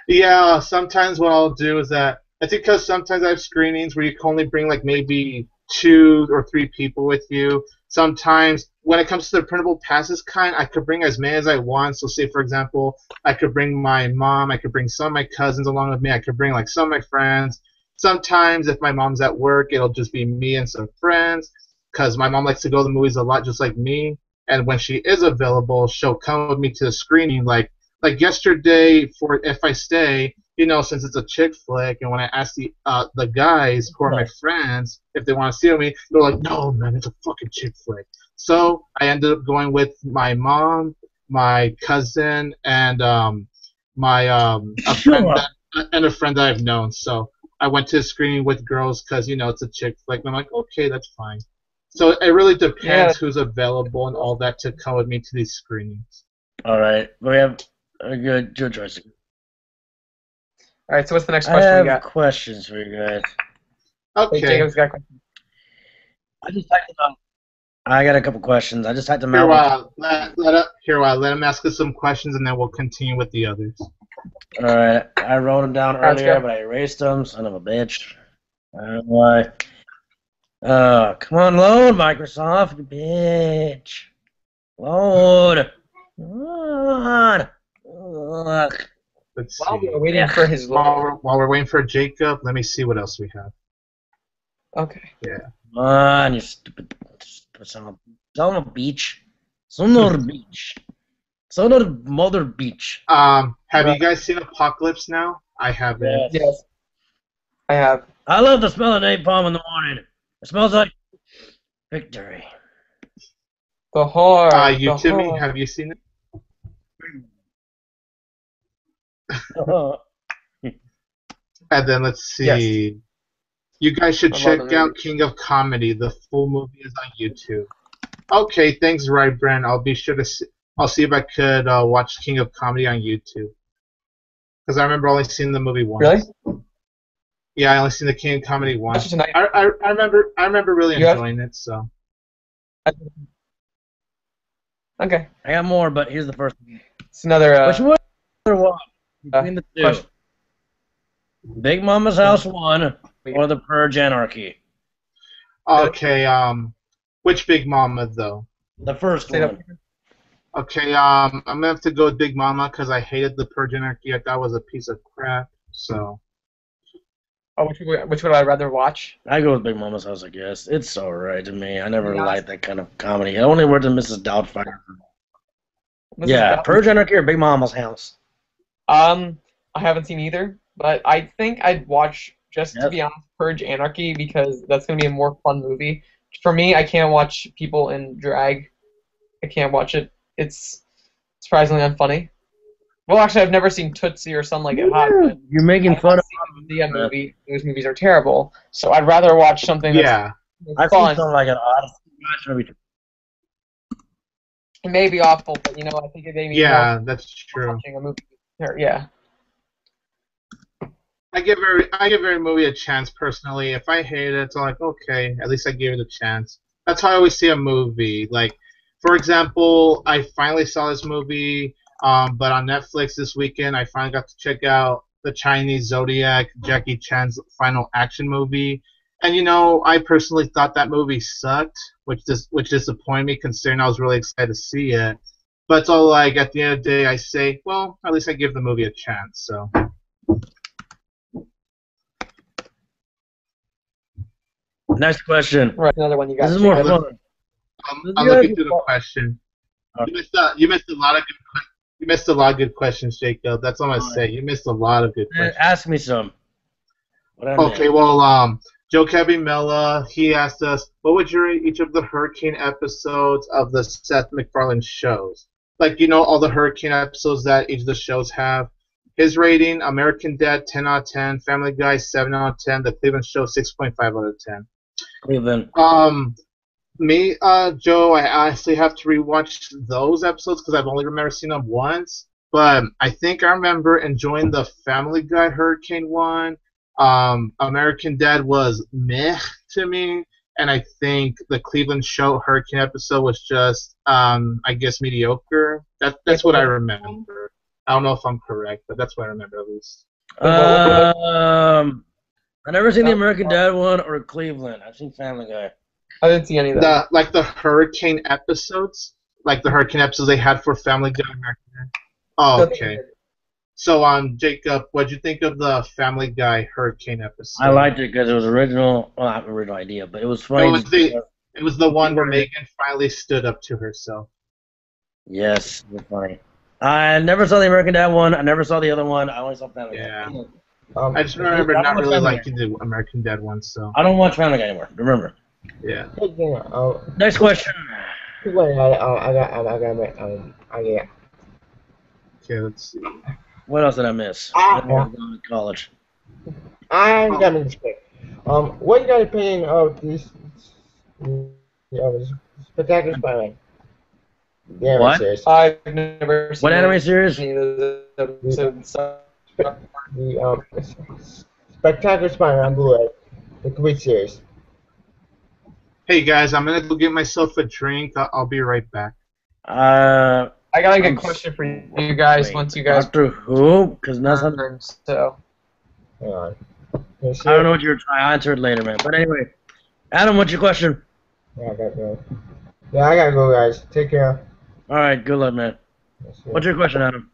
Yeah, sometimes what I'll do is that, it's because sometimes I have screenings where you can only bring like maybe 2 or 3 people with you. Sometimes, when it comes to the printable passes kind, I could bring as many as I want. So say, for example, I could bring my mom, I could bring some of my cousins along with me, I could bring like some of my friends. Sometimes, if my mom's at work, it'll just be me and some friends, because my mom likes to go to the movies a lot just like me. And when she is available, she'll come with me to the screening. Like yesterday, for If I Stay, you know, since it's a chick flick, and when I asked the guys who are my friends if they want to see it with me, they're like, "No, man, it's a fucking chick flick." So I ended up going with my mom, my cousin, and a friend that I've known. So I went to the screening with girls because you know it's a chick flick, and I'm like, okay, that's fine. So it really depends who's available and all that to come with me to these screenings. All right, we have a good choice. All right, so what's the next question we got? I have questions for you guys. Okay. Hey, Jacob's got questions. I just typed them out. I got a couple questions. I just typed them out. Let him ask us some questions, and then we'll continue with the others. All right, I wrote them down earlier, but I erased them. Son of a bitch. I don't know why. Come on, load, Microsoft, you bitch. Load. Come on. Let's While see. we're waiting for his load. While we're waiting for Jacob, let me see what else we have. Okay. Yeah. Come on, you stupid son of a beach. Son of a beach. Son of a mother beach. Have you guys seen Apocalypse Now? I haven't. Yes. I have. I love the smell of napalm in the morning. It smells like victory. The whore. You, the Timmy, whore. have you seen it? And then let's see. Yes. You guys should I love check the out movie. King of Comedy. The full movie is on YouTube. Okay, thanks, right, Brent. I'll be sure to. I'll see if I could watch King of Comedy on YouTube. Because I remember only seeing the movie once. Really? Yeah, I only seen the King of Comedy Watch once. it tonight. I remember really You have- enjoying it. So. Okay. I got more, but here's the first one. It's another. Which one? Between the two. Question. Big Mama's House 1 or The Purge Anarchy? Okay. Which Big Mama though? The first Say that- one. Okay. I'm gonna have to go with Big Mama because I hated the Purge Anarchy. I thought it was a piece of crap. So. Oh, which would I rather watch? I go with Big Mama's House, I guess. It's alright to me. I never liked that kind of comedy. I only worked in Mrs. Doubtfire. Yeah, Purge Anarchy or Big Mama's House? I haven't seen either, but I think I'd watch, just to Yes. be honest, Purge Anarchy, because that's going to be a more fun movie. For me, I can't watch people in drag. I can't watch it. It's surprisingly unfunny. Well, actually, I've never seen Tootsie or Something Like It Hot, but You're making fun of the movie. Those movies are terrible, so I'd rather watch something that's Yeah. I've fun. seen something like it. It may be awful, but you know, I think it made me Yeah, more that's true. watching a movie. Yeah. I give every movie a chance personally. If I hate it, it's like okay, at least I gave it a chance. That's how I always see a movie. Like, for example, I finally saw this movie, but on Netflix this weekend, I finally got to check out the Chinese Zodiac, Jackie Chan's final action movie. And you know, I personally thought that movie sucked, which disappointed me considering I was really excited to see it. But it's all like at the end of the day, I say, well, at least I give the movie a chance. So. Next question. Right, another one you got. This is more fun. I'm looking through the question. You missed a lot of good questions, Jacob. That's all I'm gonna say. You missed a lot of good questions. Ask me some. Okay, well, Joe Cabimella, he asked us, what would you rate each of the Hurricane episodes of the Seth MacFarlane shows? Like, you know, all the Hurricane episodes that each of the shows have. His rating, American Dad, 10 out of 10. Family Guy, 7 out of 10. The Cleveland Show, 6.5 out of 10. Cleveland. Me, Joe, I honestly have to rewatch those episodes because I've only remember seeing them once. But I think I remember enjoying the Family Guy Hurricane one. American Dad was meh to me, and I think the Cleveland Show Hurricane episode was just, I guess, mediocre. That's what I remember. I don't know if I'm correct, but that's what I remember at least. I never seen the American Dad one or Cleveland. I've seen Family Guy. I didn't see any of that. The Hurricane episodes, like the Hurricane episodes they had for Family Guy. American Dad. Oh, okay. So, Jacob, what'd you think of the Family Guy Hurricane episode? I liked it because it was original. Well, not original idea, but it was funny. It was the one where Megan finally stood up to herself. Yes, it was funny. I never saw the American Dad one. I never saw the other one. I only saw Family Guy. Yeah. I just remember not really liking the American Dad one, so. I don't watch Family Guy anymore. Remember. Yeah. Next question. Okay, let's see. What else did I miss? I was going to college. I'm coming straight. What is your opinion of this Spectacular Spider-Man? The anime What? series. I've never seen What anime series? any of those episodes. The Spectacular Spider-Man Blu-ray, the complete series. Hey guys, I'm gonna go get myself a drink. I'll be right back. I got a good question for you guys. Wait, once you guys Doctor Who? Because nothing. so Hang on. I don't know what you're trying. I'll answer it later, man. But anyway, Adam, what's your question? Yeah, I gotta go. Yeah, I gotta go, guys. Take care. All right, good luck, man. What's your question, Adam?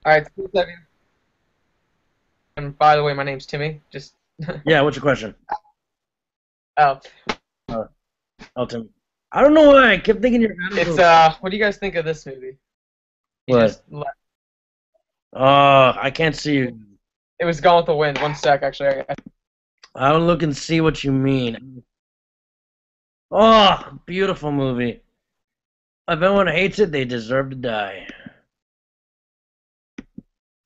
all right. And by the way, my name's Timmy. Just Yeah, what's your question? oh, Oh, Tim. I don't know why I kept thinking you're Adam. it's what do you guys think of this movie? What? I can't see you. It was Gone with the Wind. One sec, actually. I'll look and see what you mean. Oh, beautiful movie. If anyone hates it, they deserve to die.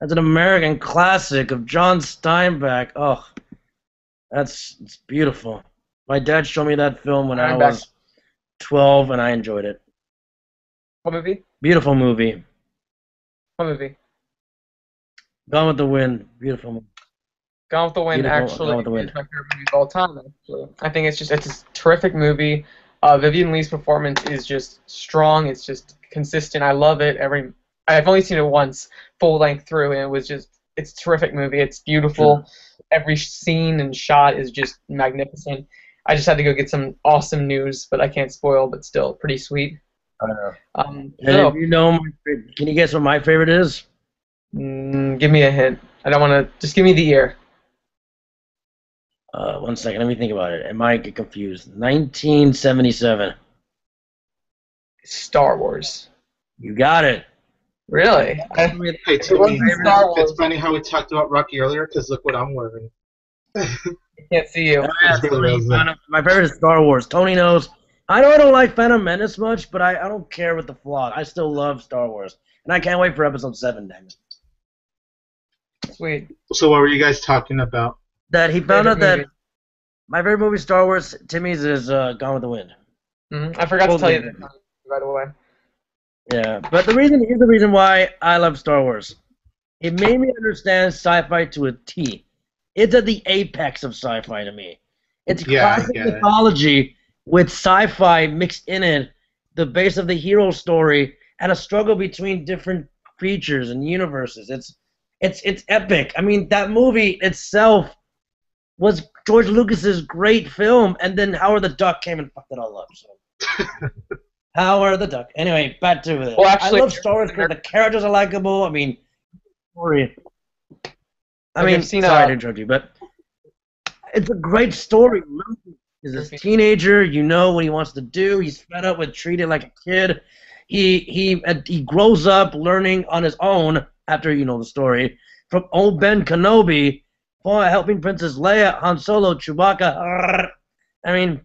That's an American classic of John Steinbeck. Oh, it's beautiful. My dad showed me that film when I was 12, and I enjoyed it. What movie? Beautiful movie. What movie? Gone with the Wind. Beautiful movie. Gone with the Wind actually is my favorite movie of all time. Actually, I think it's a terrific movie. Vivian Lee's performance is just strong. It's just consistent. I love it. I've only seen it once, full length through, and it's a terrific movie. It's beautiful. Sure. Every scene and shot is just magnificent. I just had to go get some awesome news, but I can't spoil. But still, pretty sweet. I know. Can you guess what my favorite is? Give me a hint. I don't want to. Just give me the year. 1 second. Let me think about it. I might get confused. 1977. Star Wars. You got it. Really? Hey, Timmy, it's funny how we talked about Rocky earlier, because look what I'm wearing. I can't see you. My favorite is Star Wars. Tony knows. I know I don't like Phantom Menace much, but I don't care with the flaw. I still love Star Wars. And I can't wait for Episode 7, damn it. Sweet. So what were you guys talking about? That he found out that my favorite movie, Star Wars, Timmy's is Gone with the Wind. Mm-hmm. I forgot to tell you that right away. Yeah, but here's the reason why I love Star Wars. It made me understand sci-fi to a T. It's at the apex of sci-fi to me. It's classic mythology with sci-fi mixed in it, the base of the hero story, and a struggle between different creatures and universes. It's epic. I mean, that movie itself was George Lucas's great film, and then Howard the Duck came and fucked it all up. So. Howard the Duck. Anyway, back to it. Well, actually, I love Star Wars because the characters are likable. I mean, story. Sorry to interrupt you, but it's a great story. He's a teenager. You know what he wants to do. He's fed up with treated like a kid. He grows up learning on his own after you know the story from old Ben Kenobi, helping Princess Leia, Han Solo, Chewbacca. I mean.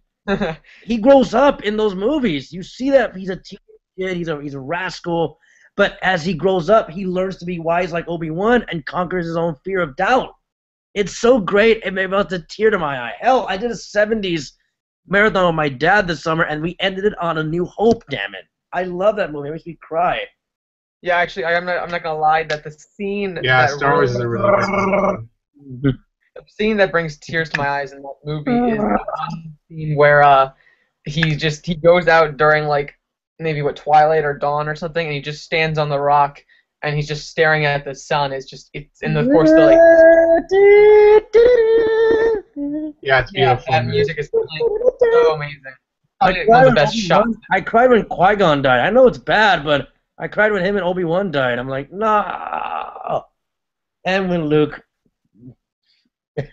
He grows up in those movies. You see that he's a teenage kid, he's a rascal, but as he grows up, he learns to be wise like Obi-Wan and conquers his own fear of doubt. It's so great, it made me want a tear to my eye. Hell, I did a 70s marathon with my dad this summer, and we ended it on A New Hope, damn it. I love that movie. It makes me cry. Yeah, actually, I'm not gonna lie that the scene. Yeah, Star Wars is a really good. The scene that brings tears to my eyes in that movie is the one scene where he goes out during like maybe Twilight or Dawn or something, and he just stands on the rock and he's just staring at the sun. It's in the course the yeah, it's beautiful. That music is so amazing. One of the best shots. I cried when Qui-Gon died. I know it's bad, but I cried when him and Obi-Wan died. I'm like, nah. And when Luke.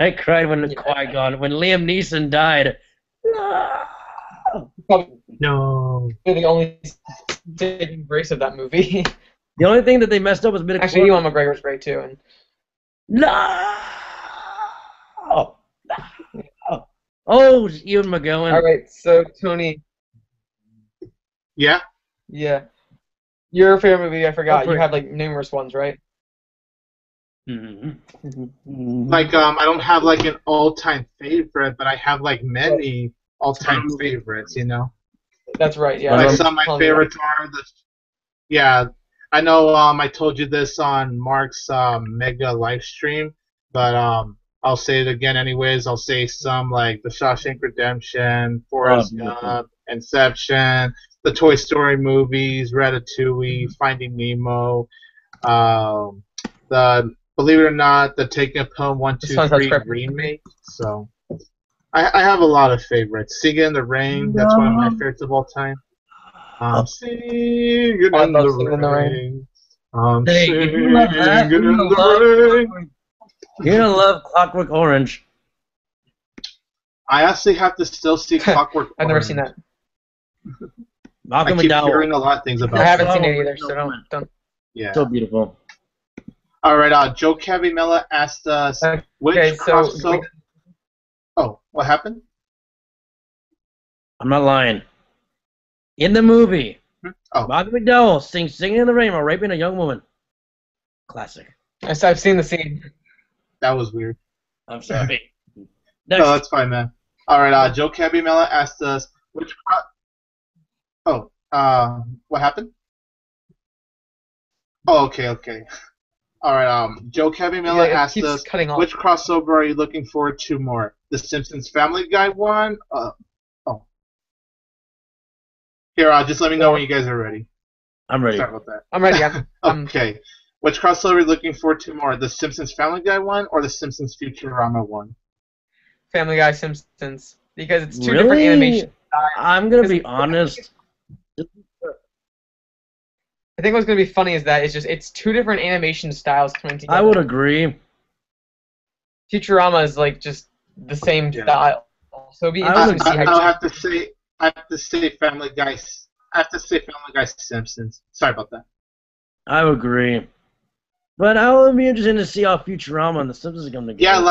I cried when Qui-Gon, when Liam Neeson died. No. The only saving grace of that movie. The only thing that they messed up was midichlorians. Actually, Ewan McGregor's great too. And no. Oh, Ewan McGowan. All right, so Tony. Yeah. Yeah. Your favorite movie? I forgot. You have like numerous ones, right? Mm-hmm. Like I don't have like an all-time favorite, but I have like many all-time favorites. You know. That's right. Yeah. Like some of my favorites are the. Yeah, I know. I told you this on Mark's mega live stream, but I'll say it again anyways. I'll say some like The Shawshank Redemption, Forrest Gump, Inception, the Toy Story movies, Ratatouille, Finding Nemo, the believe it or not, the Taking It Home 1, 2, 3 remake. So I have a lot of favorites. Singing in the Rain, that's one of my favorites of all time. Singing in the Rain. Singing in the Rain. You're gonna love Clockwork Orange. I actually have to still see Clockwork Orange. I've never seen that. Malcolm I keep McDowell. hearing a lot of things about it. I haven't seen it either, so don't. Yeah. So beautiful. All right. Joe Cabimella asked us which crossover. Oh, what happened? I'm not lying. In the movie, Oh. Margaret McDowell sings "Singing in the Rain" while raping a young woman. Classic. I've seen the scene. That was weird. I'm sorry. No, that's fine, man. All right. Joe Cabimella asked us which. What happened? Oh, okay. All right. Joe Cabimella asked us which crossover are you looking forward to more? The Simpsons Family Guy one? Here, just let me know when you guys are ready. I'm ready. Sorry about that. I'm ready. Okay. Which crossover are you looking forward to more? The Simpsons Family Guy one or the Simpsons Futurama one? Family Guy Simpsons. Because it's two different animation styles. I'm going to be honest. I think what's going to be funny is that it's two different animation styles coming together. I would agree. Futurama is like just the same style. So it'd be interesting to see how I have to say Family Guy. I have to say Family Guy Simpsons. Sorry about that. I would agree. But I would be interested to see how Futurama and the Simpsons come together.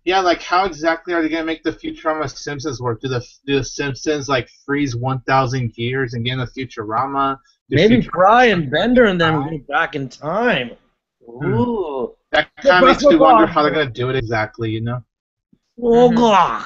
Yeah, like how exactly are they gonna make the Futurama Simpsons work? Do the Simpsons like freeze 1,000 years and get in the Futurama? Maybe Fry and Bender and them go back in time. Ooh. That kind of makes me wonder how they're gonna do it exactly, you know? Oh God.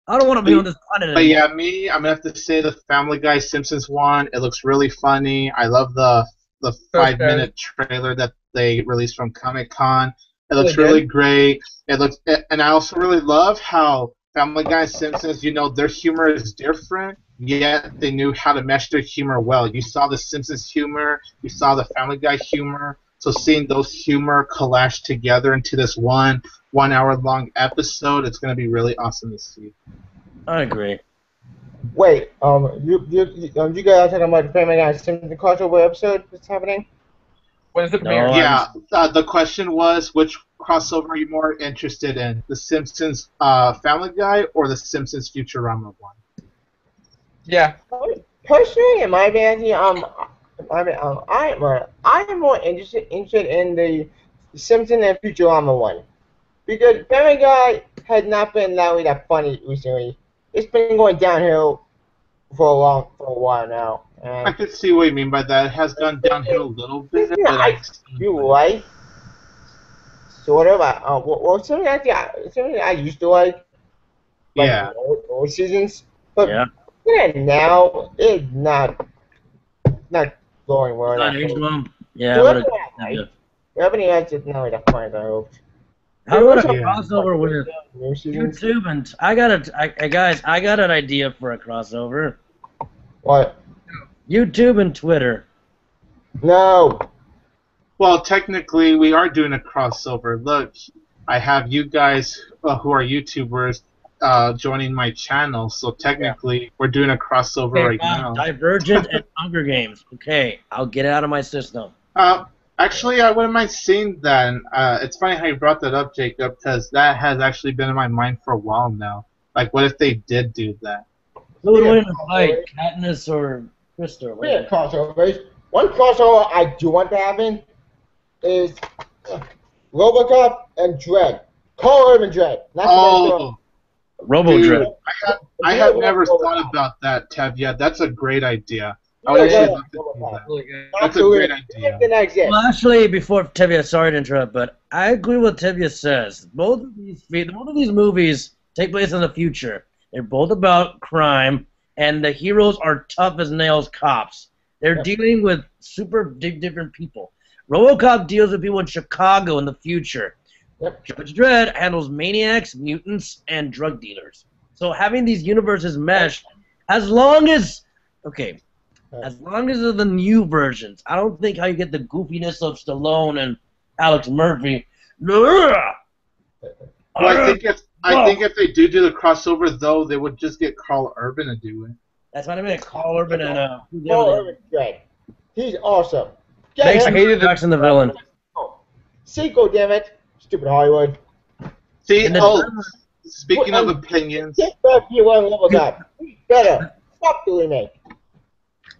I don't want to be on this planet anymore. But yeah, I'm gonna have to say the Family Guy Simpsons one. It looks really funny. I love the 5-minute trailer that they released from Comic-Con. It looks really great. And I also really love how Family Guy and Simpsons, their humor is different, yet they knew how to mesh their humor well. You saw the Simpsons humor, you saw the Family Guy humor, so seeing those humor collage together into this one hour long episode, it's going to be really awesome to see. I agree. Wait, you guys are talking about the Family Guy Simpsons crossover episode that's happening? When is it premiere? Yeah, the question was, which crossover are you more interested in? The Simpsons Family Guy or the Simpsons Futurama one? Yeah. Personally, in my opinion, I'm more interested in the Simpsons and Futurama one. Because Family Guy has not been that funny recently. It's been going downhill for a while now. And I could see what you mean by that. It has gone downhill a little bit. You're right. Sort of. Something I used to like. Yeah. Old seasons. But now it's not going well. Not aged well. Yeah. Everybody else is not that funny, I hope. How about a crossover with YouTube and I got an idea for a crossover. What? YouTube and Twitter. No. Well, technically, we are doing a crossover. Look, I have you guys who are YouTubers joining my channel, so technically, we're doing a crossover right now. Divergent and Hunger Games. Okay, I'll get it out of my system. Actually, I wouldn't mind seeing that. It's funny how you brought that up, Jacob, because that has actually been in my mind for a while now. Like, what if they did do that? Who would win in a fight, Katniss or Krista? Yeah, crossovers. One crossover I do want to happen is RoboCop and Dredd. Carl Urban Dredd. Robo-Dredd. I have never thought about that, Tevya. That's a great idea. I would actually love to do that. That's a great idea. Well, actually, before Tevya, sorry to interrupt, but I agree with what Tevya says. Both of these movies take place in the future. They're both about crime, and the heroes are tough as nails cops. They're dealing with super different people. RoboCop deals with people in Chicago in the future. Judge Dredd handles maniacs, mutants, and drug dealers. So having these universes mesh, as long as they're the new versions, I don't think how you get the goofiness of Stallone and Alex Murphy. Well, I think if they do the crossover, though, they would just get Carl Urban to do it. That's what I mean. Carl Urban and Carl Urban, great. He's awesome. I hated Jackson the villain. Sequel, damn it. Stupid Hollywood. Speaking of opinions. Get back here on RoboCop. Better. Stop the remake.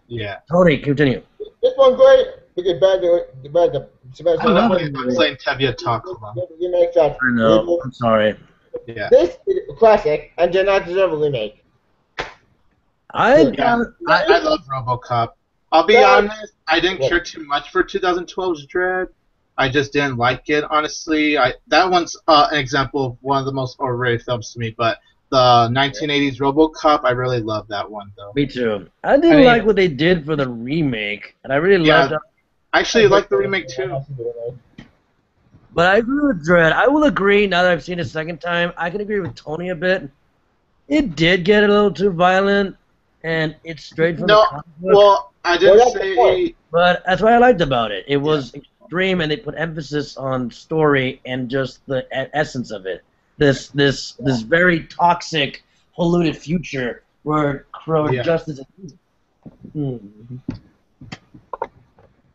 Yeah. Tony, continue. This one great. I'm letting Tevya talk. Hold on. I know. I'm sorry. Yeah. This is a classic and did not deserve a remake. I love RoboCop. I'll be honest, I didn't care too much for 2012's Dread. I just didn't like it, honestly. That one's an example of one of the most overrated films to me, but the 1980s RoboCop, I really love that one, though. Me too. I didn't like what they did for the remake, and I really loved it. I actually like the remake, too. But I agree with Dredd. I will agree, now that I've seen it a second time, I can agree with Tony a bit. It did get a little too violent, and it's straight from the comic book. Well, I didn't say... But that's what I liked about it. It was extreme, and they put emphasis on story and just the essence of it. This very toxic, polluted future where justice is...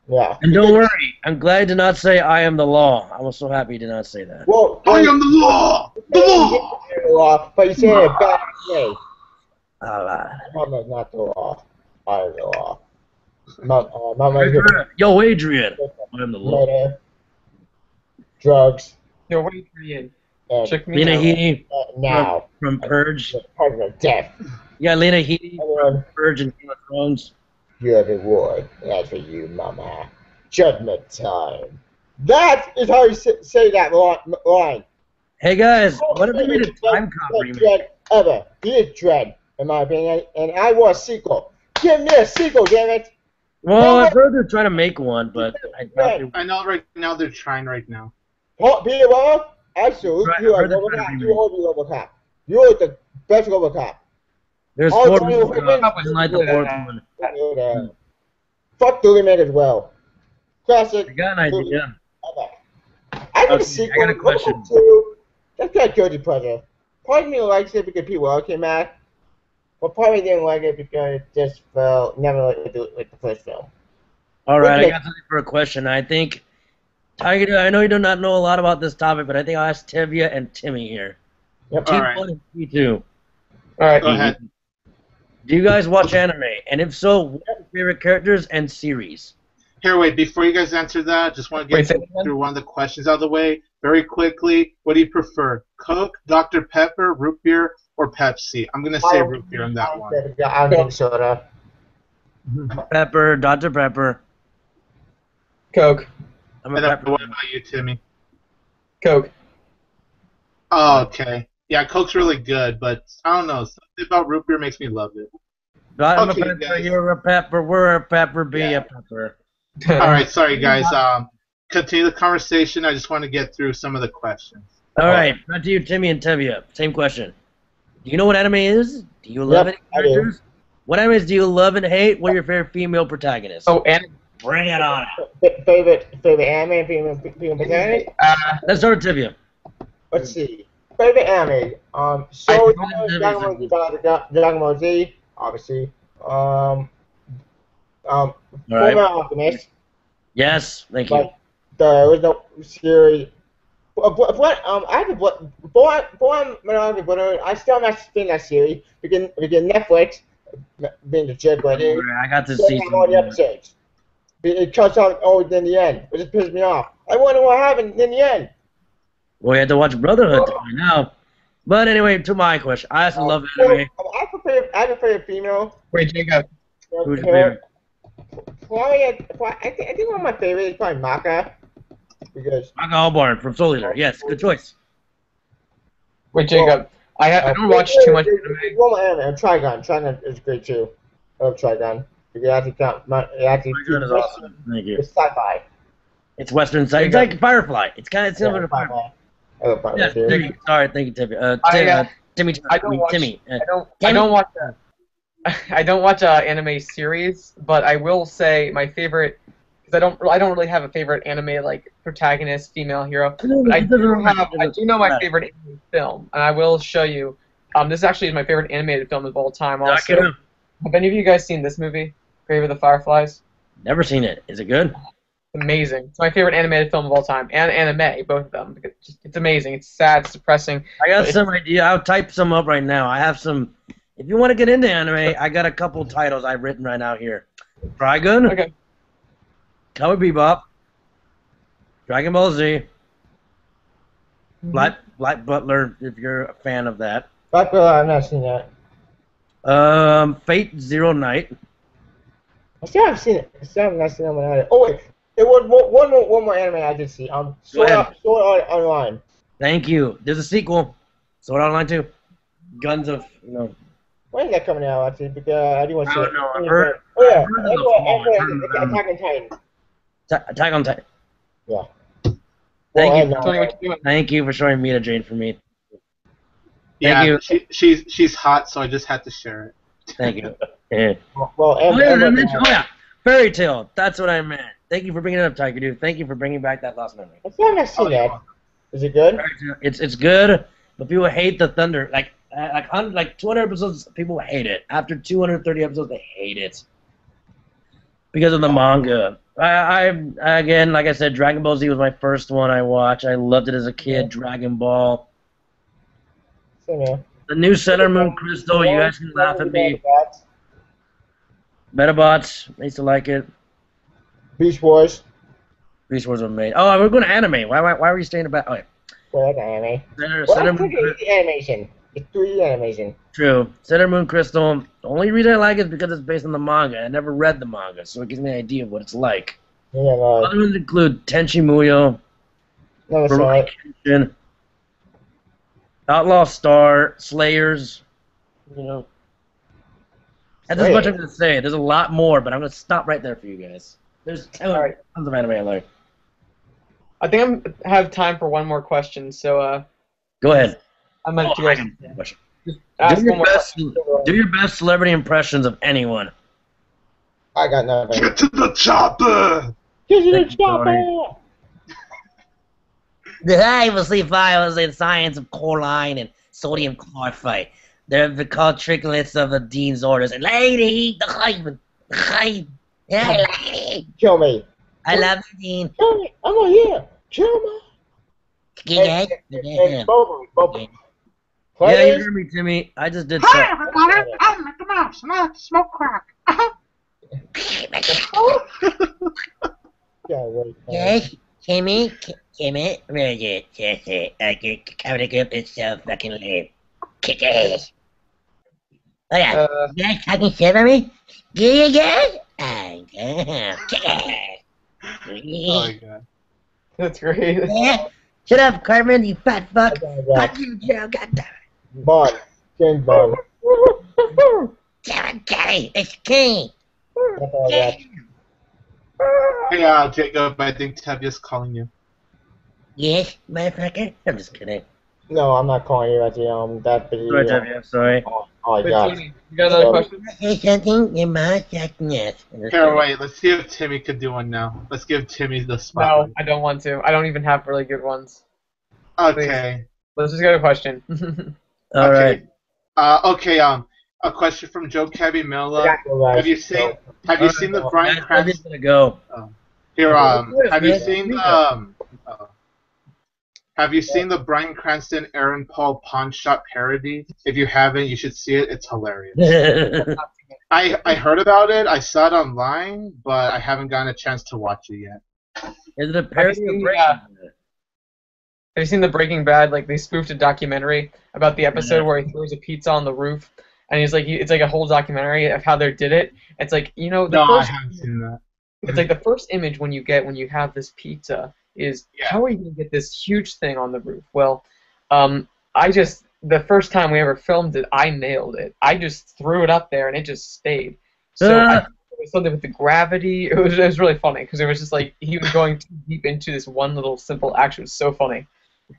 Yeah. And don't worry, I'm glad he did not say I am the law. I was so happy he did not say that. Well, I am the law! The law! But you say it a bad way. Alright. Not the law. I am the law. Yo, Adrian. I am the law. Murder, drugs. Yo, Adrian. Check me Lena out. Headey Now. from Purge. Partner of death. Yeah, Lena Headey from Purge and Game of Thrones. Your reward. That's for you, mama. Judgment time. That is how you say that line. Hey guys, what if they made a time cop remake? Dread ever. He is Dread, in my opinion, and I want a sequel. Give me a sequel, damn it! Well, I've heard they're trying to make one, but I know right now they're trying right now. Peter Wall, I salute you as RoboCop. You hold me RoboCop. You are the best RoboCop. There's four RoboCops, like the fourth one. Fuck the remake as well. Classic. I got an idea. I got a sequel. I got a question. That's got guilty pleasure. Part of me likes it because Pete Well came back, but part of me didn't like it because it just felt never like the first film. All right, I got something for a question. I think, Tiger, I know you do not know a lot about this topic, but I think I'll ask Tevya and Timmy here. Yep. T1 and T2. All right, go ahead. Do you guys watch anime? And if so, what are your favorite characters and series? Here, wait, before you guys answer that, just want to get through one of the questions out of the way very quickly. What do you prefer, Coke, Dr. Pepper, root beer, or Pepsi? I'm going to say root beer on that one. I think soda. Pepper, Dr. Pepper. Coke. I'm a And Pepper. what about you, Timmy? Coke. Oh, okay. Yeah, Coke's really good, but I don't know. Something about root beer makes me love it. I'm Okay, a Pepper, guys. you're a Pepper, we're a Pepper, be a Pepper. All right, sorry, guys. Continue the conversation. I just want to get through some of the questions. All right, back to you, Timmy and Tevya. Same question. Do you know what anime is? Do you love any characters? What animes do you love and hate? What are your favorite female protagonists? Oh, and Bring it on. Favorite anime, female protagonist? Let's start with Tevya. Let's see. Favorite anime. Dragon Ball Z, obviously. Fullmetal Alchemist. Yes, thank you. The original series. I have I still have not seen that series because Netflix, being the jerk right here, I got to see all the episodes. It cuts out always in the end, which just pisses me off. I wonder what happened in the end. Well, you had to watch Brotherhood to find out. But anyway, to my question, I also love anime. I have a favorite female. wait, Jacob. Who's your favorite? I think one of my favorites is probably Maka. Because Maka Allbarn from Soul Eater. Yes, good choice. Wait, Jacob. I don't watch too much anime. One more anime, and Trigun. Trigun is great too. I love Trigun. Trigun is awesome. Thank you. It's sci-fi. It's Western side. It's like Firefly. It's kind of similar to Firefly. I love Firefly Yes, too. thank you. Sorry, thank you, Timmy. Timmy. I don't watch. Timmy. I don't watch. I don't watch anime series, but I will say my favorite. Because I don't really have a favorite anime like protagonist, female hero. But I do know my favorite anime film, and I will show you. This actually is my favorite animated film of all time. Also, have any of you guys seen this movie, Grave of the Fireflies? Never seen it. Is it good? Amazing. It's my favorite animated film of all time, and anime, both of them. It's amazing. It's sad, it's depressing. I got some idea. I'll type some up right now. I have some. If you want to get into anime, I got a couple titles I've written right now here. Trigun. Okay. Cowboy Bebop, Dragon Ball Z, Black Butler, if you're a fan of that. Black Butler, I've not seen that. Fate Zero Night. I still haven't seen it. I still have not seen that. Oh wait, there was one more anime I did see. Sword Art Online. Thank you. There's a sequel. Sword Art Online 2. Guns of, When is that coming out? Actually, because I do want to see it. don't know. I've heard Attack on Titan. Attack on Titan. Yeah. Tony, what you doing? Thank you for showing Meta Jane for me. Yeah, she's hot, so I just had to share it. Thank you. Fairy Tale. That's what I meant. Thank you for bringing it up, Tiger Dude. Thank you for bringing back that lost memory. I still haven't seen that. Is it good? It's good, but people hate the Thunder. Like 200 episodes, people hate it. After 230 episodes, they hate it because of the manga. I again, like I said, Dragon Ball Z was my first one I watched. I loved it as a kid. Dragon Ball. The new Sailor Moon Crystal. You guys can laugh at me. Metabots. I used to like it. Beast Wars. Beast Wars were made. Oh, we're going to anime. Why were you staying about? Oh, yeah. What anime? It's animation. It's 3D animation. True. Sailor Moon Crystal. The only reason I like it is because it's based on the manga. I never read the manga, so it gives me an idea of what it's like. Other ones include Tenchi Muyo, Rurouni Kenshin, Outlaw Star, Slayers. That's as much as I'm going to say. There's a lot more, but I'm going to stop right there for you guys. There's tons of anime I like. I think I have time for one more question, so go ahead. I'm going to do your best celebrity impressions of anyone. I got nothing. Get to the chopper! Get to the chopper! The famously files in science of choline and sodium chloride. They're called tricklets of the dean's orders. And lady, the hymen. Yeah, lady. Kill me. I love you, Dean. Kill me. I'm on here. Kill me. Yeah, you heard me, Timmy. I just did Hi, everybody. I'm Mickey Mouse, and I like to smoke crack. Yes, Timmy, very good. Coming up is so fucking lame. Kick ass. Oh yeah, you guys talking shit about me? Yeah. Kick ass. Oh my god. That's great. Yeah. Shut up, Cartman, you fat fuck. Fuck you, Joe, goddammit. Bond. James Bond. Jerry, it's King. Hey, Jacob, I think Tevya's calling you. Yes, motherfucker? I'm just kidding. No, I'm not calling you at that video. Sorry, Tevya, I'm sorry. Oh, God. Tony, you got another question? Say something, your mouth sucking yes. Here, wait, let's see if Timmy could do one now. Let's give Timmy the spot. No, I don't want to. I don't even have really good ones. Okay. Let's just go to a question. All right. Okay, a question from Joe Cabimella. Have you seen the Bryan Cranston? Gonna go. Here, have you seen the Bryan Cranston Aaron Paul pawn shop parody? If you haven't, you should see it. It's hilarious. I heard about it. I saw it online, but I haven't gotten a chance to watch it yet. Is it a parody of Breaking Bad? Have you seen the Breaking Bad? Like they spoofed a documentary about the episode where he throws a pizza on the roof, and he's like, it's like a whole documentary of how they did it. It's like I haven't seen that. It's like the first image when you have this pizza is how are you gonna get this huge thing on the roof? Well, the first time we ever filmed it, I nailed it. I just threw it up there and it just stayed. So it was something with the gravity. It was really funny because it was just like he was going too deep into this one little simple action. It was so funny.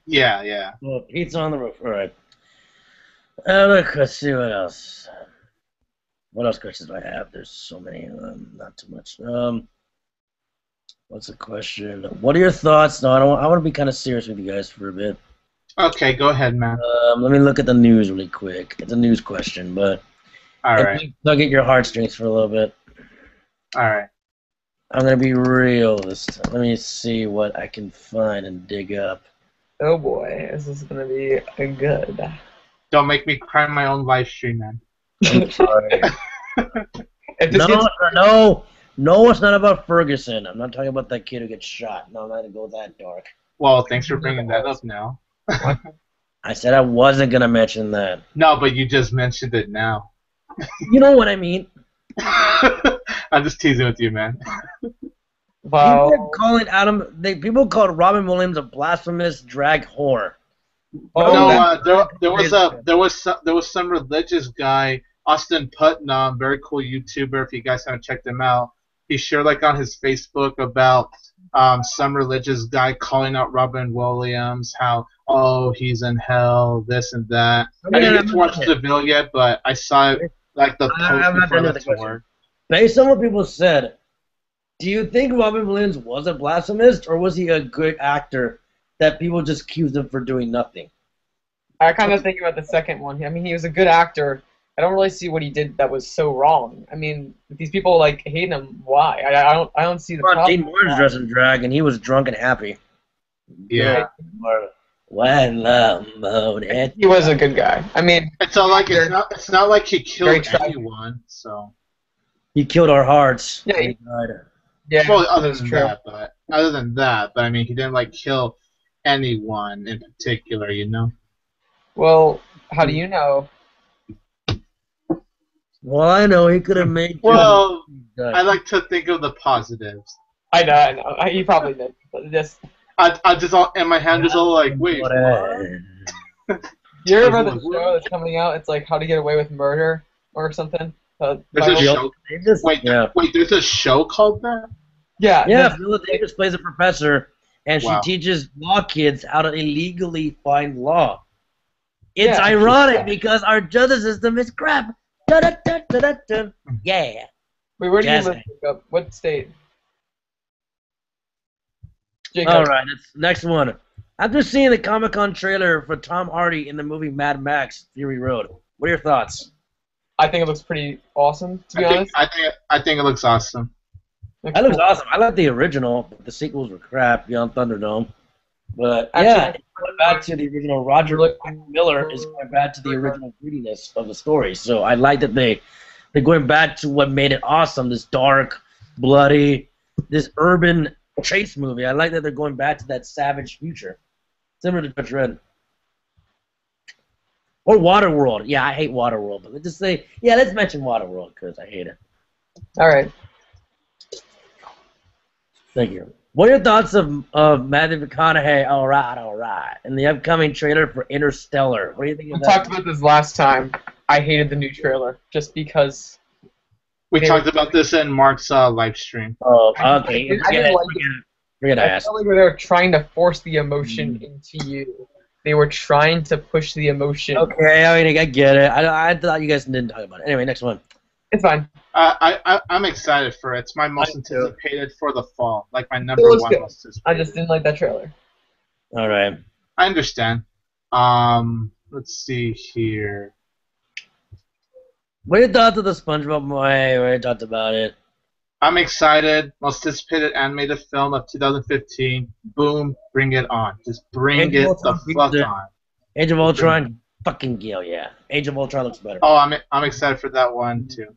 Yeah. Well, pizza on the roof. All right. Let's see what else. What else questions do I have? There's so many. Not too much. What's the question? What are your thoughts? No, I want to be kind of serious with you guys for a bit. Okay, go ahead, man. Let me look at the news really quick. It's a news question, but all right. I'll get your heartstrings for a little bit. All right. I'm gonna be real this time. Let me see what I can find and dig up. Oh boy, this is gonna be good. Don't make me cry in my own live stream, man. I'm sorry. No. No, it's not about Ferguson. I'm not talking about that kid who gets shot. No, I'm not going to go that dark. Well, thanks for bringing that up now. I said I wasn't going to mention that. No, but you just mentioned it now. You know what I mean. I'm just teasing with you, man. Wow. People called Robin Williams a blasphemous drag whore. There was some religious guy, Austin Putnam, very cool YouTuber. If you guys haven't checked him out, he shared like on his Facebook about some religious guy calling out Robin Williams, how he's in hell, this and that. I didn't get to watch the video yet, but I saw it like the post before the tour. Based on what people said, do you think Robin Williams was a blasphemist, or was he a good actor that people just accused him for doing nothing? I kind of think about the second one. I mean, he was a good actor. I don't really see what he did that was so wrong. I mean, if these people like hate him, why? I don't see the problem. Dean Martin's dressed in drag, and he was drunk and happy. Yeah. He was a good guy. I mean, it's not like he killed anyone. So he killed our hearts. Yeah. Yeah. Well, other than that, I mean, he didn't like kill anyone in particular, you know. Well, how do you know? Well, I know he could have made. Well, I like to think of the positives. I know. He probably did. But just. I just all in my hand, just all like, wait. You ever read the show that's coming out? It's like How to Get Away with Murder or something. There's a show. Wait, there's a show called that? Yeah. Yeah, Viola Davis plays a professor, and she teaches law kids how to illegally find law. It's ironic because our justice system is crap. Yeah. Wait, where do you live, Jacob? What state? Jacob. All right, next one. After seeing the Comic-Con trailer for Tom Hardy in the movie Mad Max: Fury Road, what are your thoughts? I think it looks pretty awesome, to be honest. I think it looks awesome. That looks awesome. I like the original, but the sequels were crap beyond Thunderdome. But going back to the original, Roger Miller is going back to the original grittiness of the story. So I like that they're going back to what made it awesome, this dark, bloody, this urban chase movie. I like that they're going back to that savage future, similar to Judge Dredd. Or Waterworld. Yeah, I hate Waterworld, but let's just say, let's mention Waterworld because I hate it. All right. Thank you. What are your thoughts of Matthew McConaughey, all right, and the upcoming trailer for Interstellar? What do you think of that? We talked about this last time. I hated the new trailer just because. We talked about this in Mark's live stream. Oh, okay. Forget I asked. I felt like they were trying to force the emotion into you. They were trying to push the emotion. Okay, I mean, I get it. I thought you guys didn't talk about it. Anyway, next one. It's fine. I'm excited for it. It's my most anticipated for the fall. Like my number one most anticipated. I just didn't like that trailer. All right. I understand. Let's see here. What are your thoughts of the SpongeBob movie? We already talked about it. I'm excited. Most anticipated animated film of 2015. Boom, bring it on. Just bring it the fuck on. Age of Ultron, fucking Gale, yeah. Age of Ultron looks better. Oh, I'm excited for that one too.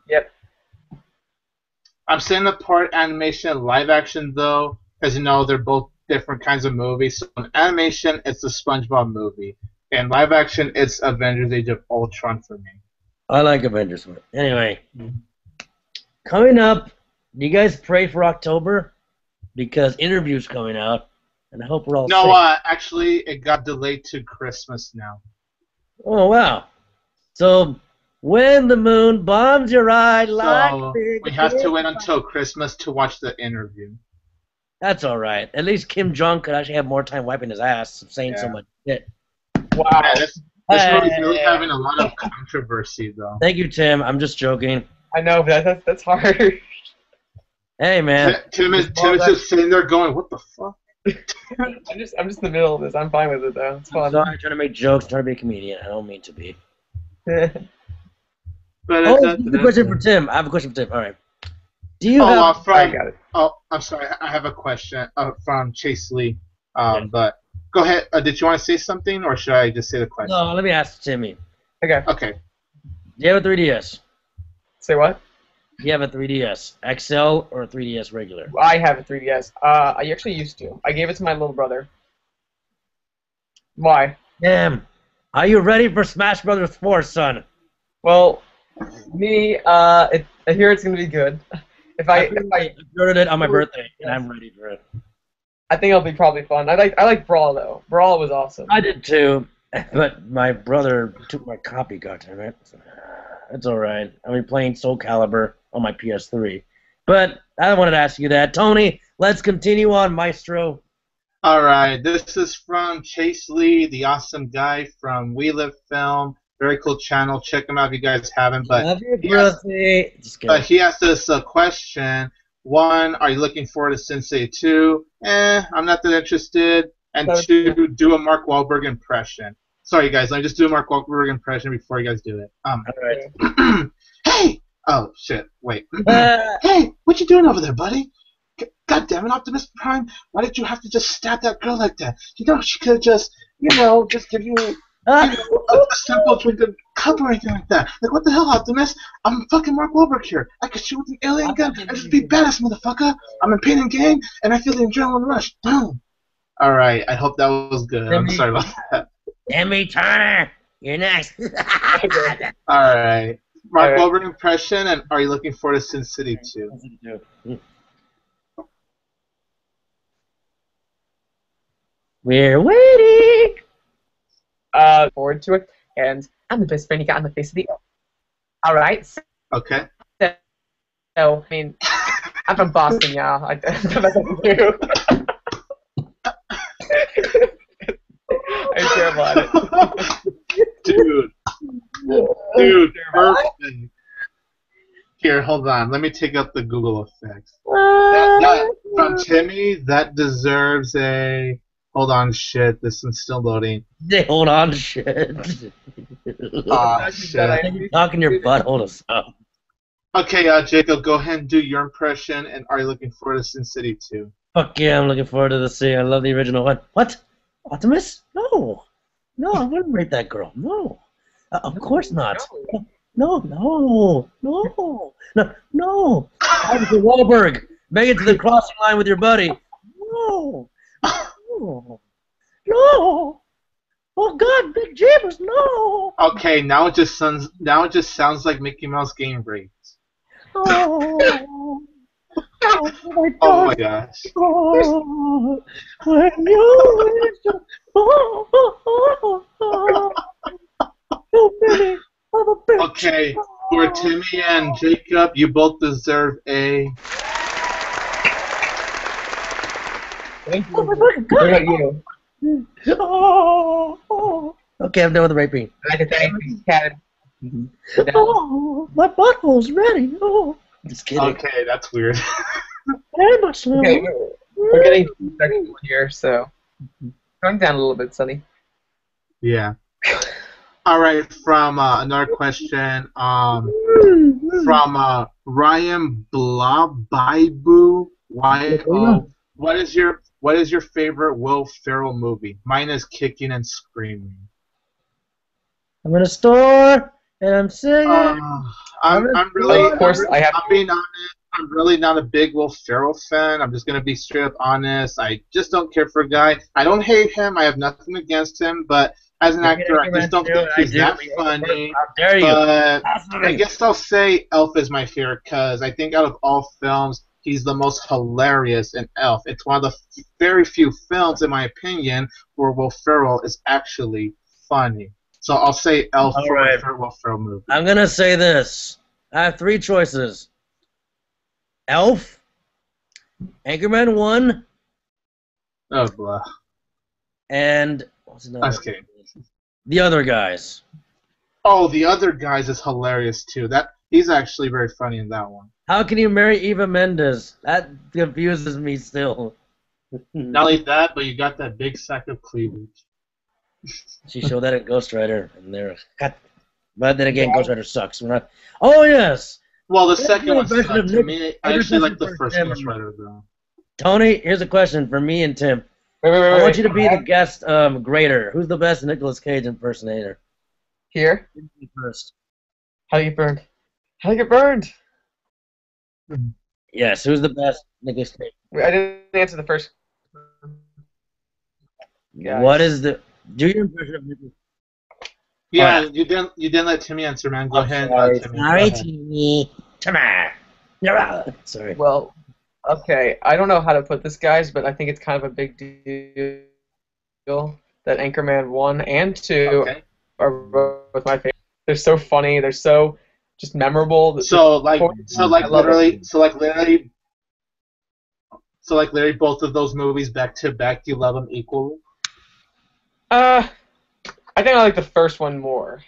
Yep. I'm saying the part animation and live action though, because they're both different kinds of movies. So in animation, it's the SpongeBob movie. In live action, it's Avengers: Age of Ultron for me. I like Avengers. Anyway, coming up, do you guys pray for October? Because Interview's coming out, and I hope we're all safe. Actually, it got delayed to Christmas now. Oh, wow. So, when the moon bombs your eye like we have to wait until Christmas to watch the Interview. That's all right. At least Kim Jong could actually have more time wiping his ass saying so much shit. Wow. Yeah, this movie's really having a lot of controversy, though. Thank you, Tim. I'm just joking. I know, but that's hard. Hey, man. Tim is just sitting there going, what the fuck? I'm just in the middle of this. I'm fine with it, though. It's fun. I'm sorry, trying to make jokes, trying to be a comedian. I don't mean to be. But a question for Tim. I have a question for Tim. All right. Do you have... I got it. Oh, I'm sorry. I have a question from Chase Lee. But go ahead. Did you want to say something, or should I just say the question? No, let me ask Timmy. Okay. Okay. Do you have a 3DS? Say what? You have a 3DS XL or a 3DS regular? I have a 3DS. I actually used to. I gave it to my little brother. Why? Damn. Are you ready for Smash Brothers 4, son? Well, me, I hear it's gonna be good. I ordered it on my birthday, and I'm ready for it. I think it'll be probably fun. I like Brawl though. Brawl was awesome. I did too, but my brother took my copy. Goddamn it! It's all right. I'll be playing Soul Calibur on my PS3. But I wanted to ask you that, Tony. Let's continue on, Maestro. All right, this is from Chase Lee, the awesome guy from We Live Film. Very cool channel. Check him out if you guys haven't. But he asked us a question. 1, are you looking forward to Sensei 2? I'm not that interested. And 2, do a Mark Wahlberg impression. Sorry, guys. Let me just do a Mark Wahlberg impression before you guys do it. All right. Hey! Oh, shit. Wait. Hey, what you doing over there, buddy? God damn it, Optimus Prime. Why did you have to just stab that girl like that? You know, she could have just, just give you a simple drink of cup or anything like that. Like, what the hell, Optimus? I'm fucking Mark Wahlberg here. I could shoot with an alien gun and just be badass, motherfucker. I'm in pain and gain, and I feel the adrenaline rush. Boom. All right, I hope that was good. I'm sorry about that. Emmy Turner, you're next. All right. Mark Wahlberg impression, and are you looking forward to Sin City 2? We're waiting. Forward to it, and I'm the best friend you got on the face of the earth. All right. Okay. So I mean, I'm from Boston, y'all. That's what I do. I'm terrible at it. Dude, perfect. Here, hold on. Let me take up the Google effects. From Timmy, that deserves a... Hold on, shit. This one's still loading. Hold on, shit. Oh, shit. You're talking your butthole to stuff. Okay, Jacob, go ahead and do your impression, and are you looking forward to Sin City 2? Fuck yeah, I'm looking forward to the scene. I love the original one. What? Optimus? No. No, I wouldn't rape that girl. No. Of course not. No. Officer Wahlberg, make it to the crossing line with your buddy. No. Oh God, Big Jabbers, no. Okay, now it just sounds like Mickey Mouse game breaks. Oh my gosh. When you Okay, for Timmy and Jacob, you both deserve a... Thank you. What about you? Okay, I'm done with the raping. I'd like to thank you, Kevin. My butthole's ready. Just kidding. Okay, that's weird. Okay, we're getting technical here, so calm down a little bit, Sonny. Yeah. All right, from another question, from Ryan Blabaibu. What is your favorite Will Ferrell movie? Mine is Kicking and Screaming. I'm in a store and I'm singing. I'm really, of course, I'm being honest. I'm really not a big Will Ferrell fan. I'm just gonna be straight up honest. I just don't care for a guy. I don't hate him. I have nothing against him, but as an actor, I just don't think he's that funny. How dare you? But I guess I'll say Elf is my favorite because I think out of all films, he's the most hilarious in Elf. It's one of the very few films, in my opinion, where Will Ferrell is actually funny. So I'll say Elf for my favorite Will Ferrell movie. I'm going to say this. I have 3 choices. Elf, Anchorman 1, oh, blah. And what's another? Okay. The Other Guys. Oh, The Other Guys is hilarious too. He's actually very funny in that one. How can you marry Eva Mendes? That confuses me still. Not only that, but you got that big sack of cleavage. She showed that in Ghost Rider, and they're cut. But then again, Ghost Rider sucks. We're not. Oh yes. Well, the second one sucked to me. I actually like the first Ghost Rider though. Tony, here's a question for me and Tim. I want you to be the guest grader. Who's the best Nicolas Cage impersonator? Here? First. How do you get burned? How do you get burned? Yes, who's the best Nicolas Cage? I didn't answer the first. Guys. What is the... Do your impression of Nicolas Yeah, you didn't let Timmy answer, man. Go ahead, Timmy. Go ahead. Timmy. Timmy. Sorry. Well, okay. I don't know how to put this, guys, but I think it's kind of a big deal that Anchorman 1 and 2 are both my favorite. They're so funny. They're so just memorable. So literally, both of those movies back to back. You love them equally? I think I like the first one more.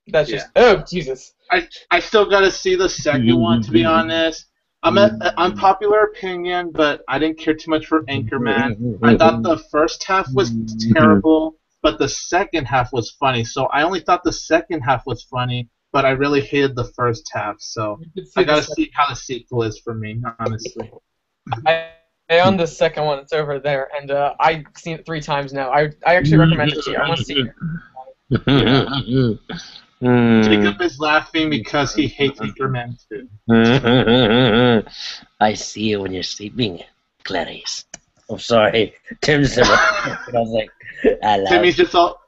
That's just oh Jesus. I still gotta see the second one, to be honest. Unpopular opinion, but I didn't care too much for Anchorman. I thought the first half was terrible, but the second half was funny. So I only thought the second half was funny, but I really hated the first half. So I gotta see how the sequel is for me, honestly. I own the second one. It's over there, and I've seen it 3 times now. I actually recommend it to you. I want to see it. Jacob is laughing because he hates Anchorman 2. I see you when you're sleeping, Clarice. I'm sorry. Tim's I was like, Timmy's just all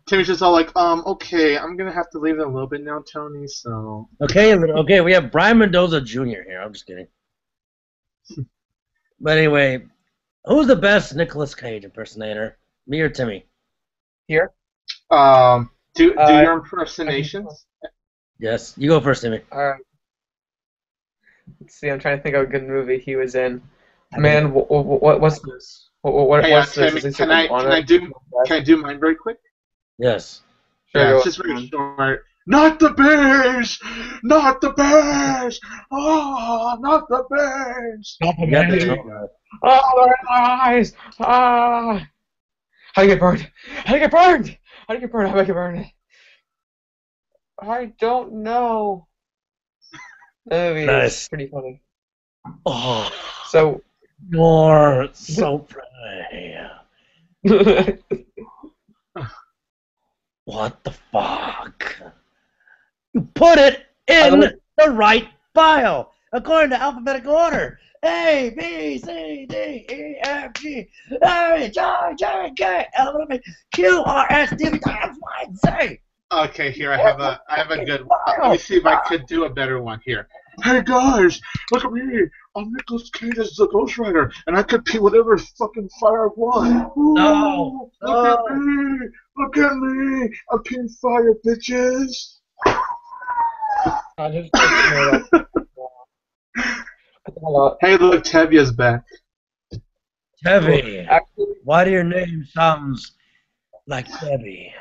like, okay, I'm gonna have to leave it a little bit now, Tony. So okay, we have Brian Mendoza Jr. here. I'm just kidding. But anyway, who's the best Nicolas Cage impersonator? Me or Timmy? Here. Do your impersonations. Yes, you go first, Timmy. Alright. Let's see, I'm trying to think of a good movie he was in. Man, what's this? What's Timmy, this? Can I do mine very quick? Yes. Sure, yeah, it's just very short. Not the bears! Not the bears! Oh, not the bears! Not the bears! Oh, their eyes! Ah! How do you get burned? How do you get burned? How do you get burned? How do I get burned? I don't know. The movie is pretty funny. Oh, so you're so pretty. What the fuck? You put it in the right file according to alphabetical order. A, B, C, D, E, F, G, H, I, J, K, L, M, N, Q, R, S, T, V, X, Y, Z. Okay, here I have a good one. Let me see if I could do a better one here. Hey guys, look at me. I'm Nicolas Cage as the Ghost Rider, and I could pee whatever fucking fire I want. Ooh, No. Look at me. Look at me. I'm peeing fire, bitches. Hey, look, Tevya's back. Tevy. Why do your name sounds like Tevy?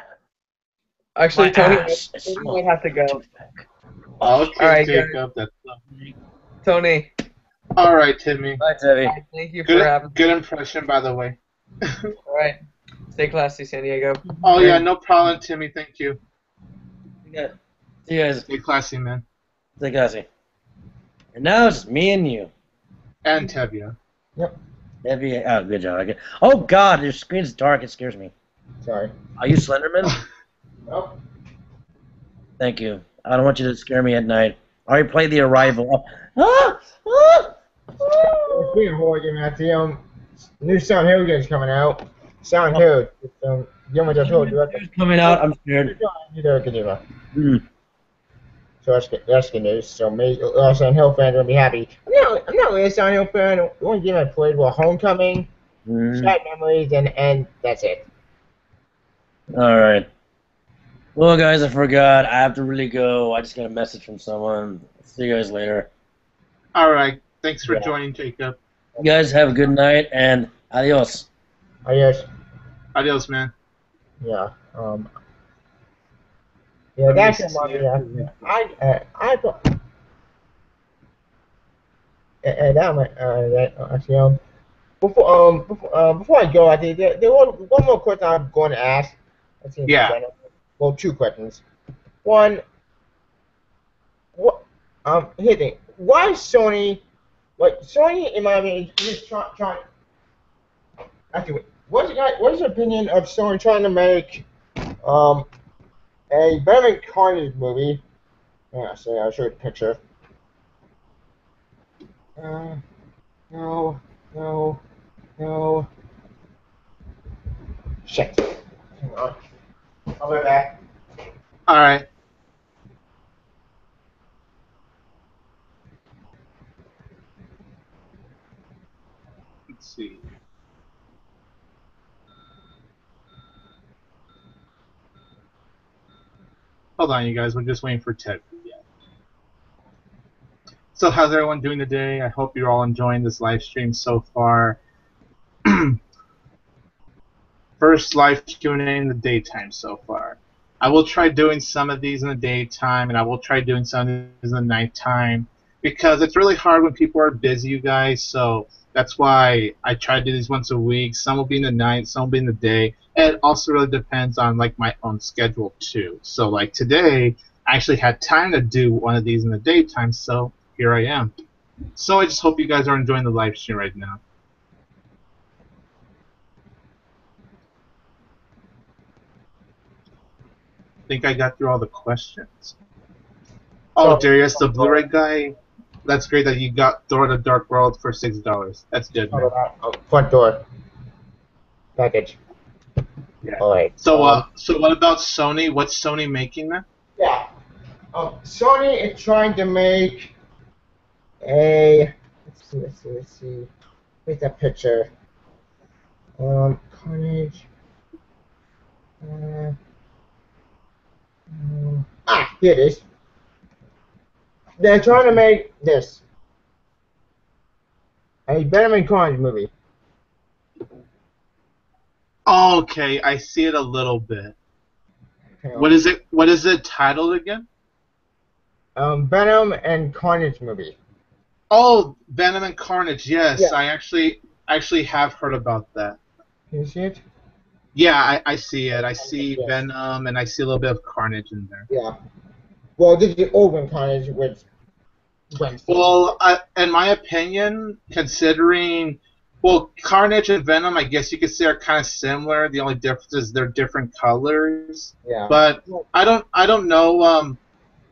Actually, Tony might have to go. Okay, all right, Jacob, that's lovely. Tony. All right, Timmy. Bye, Tevy. Thank you for having me. Good impression, by the way. All right. Stay classy, San Diego. Oh, yeah, no problem, Timmy. Thank you. Yeah. See you guys. Stay classy, man. Stay classy. And now it's just me and you. And Tevya. Yep. Tevya. Oh, good job. Oh, God, your screen's dark. It scares me. Sorry. Are you Slenderman? Nope. Thank you. I don't want you to scare me at night. I already played The Arrival. It's being a horror game at the new Silent Hill game's coming out. Silent Hill. It's Guillermo del Toro director. Coming out. I'm scared. So that's good news. So maybe Silent Hill fans are gonna be happy. I'm not really a Silent Hill fan. The only game I played was Homecoming, Sad Memories, and that's it. All right. Well, guys, I forgot. I have to really go. I just got a message from someone. See you guys later. All right. Thanks for joining, Jacob. You guys have a good night, and adios. Adios. Adios, man. Yeah. Yeah, that's I actually before I go, I think there was one more question I'm going to ask. Yeah. Well, 2 questions. One, here thing. Why Sony? Like Sony, in my opinion, is trying. Actually, what's your opinion of Sony trying to make a Batman Carnage movie? Yeah, so I'll show you the picture. No, no, no. Shit. Hang on. I'll be back. All right. Let's see. Hold on, you guys. We're just waiting for Ted. So how's everyone doing today? I hope you're all enjoying this live stream so far. First live Q&A in the daytime so far. I will try doing some of these in the daytime, and I will try doing some of these in the nighttime, because it's really hard when people are busy, you guys, so that's why I try to do these once a week. Some will be in the night, some will be in the day, and it also really depends on like my own schedule too. So like today, I actually had time to do one of these in the daytime, so here I am. So I just hope you guys are enjoying the live stream right now. I think I got through all the questions. Oh, Darius, the Blu-ray guy. That's great that you got Thor: The Dark World for $6. That's good, man. Front door. Package. Yeah. Alright. So, so what about Sony? What's Sony making, man? Yeah. Sony is trying to make a. Let's see. Where's that picture? Carnage. Here it is. They're trying to make this. A Venom and Carnage movie. Okay, I see it a little bit. What is it? What is it titled again? Venom and Carnage movie. Oh, Venom and Carnage. Yes, Yeah. I actually have heard about that. Can you see it? Yeah, I see it. I see Yes. Venom, and I see a little bit of Carnage in there. Yeah. Well, this is the old one, Carnage, which went. Well, in my opinion, considering, well, Carnage and Venom, I guess you could say are kind of similar. The only difference is they're different colors. Yeah. But I don't know.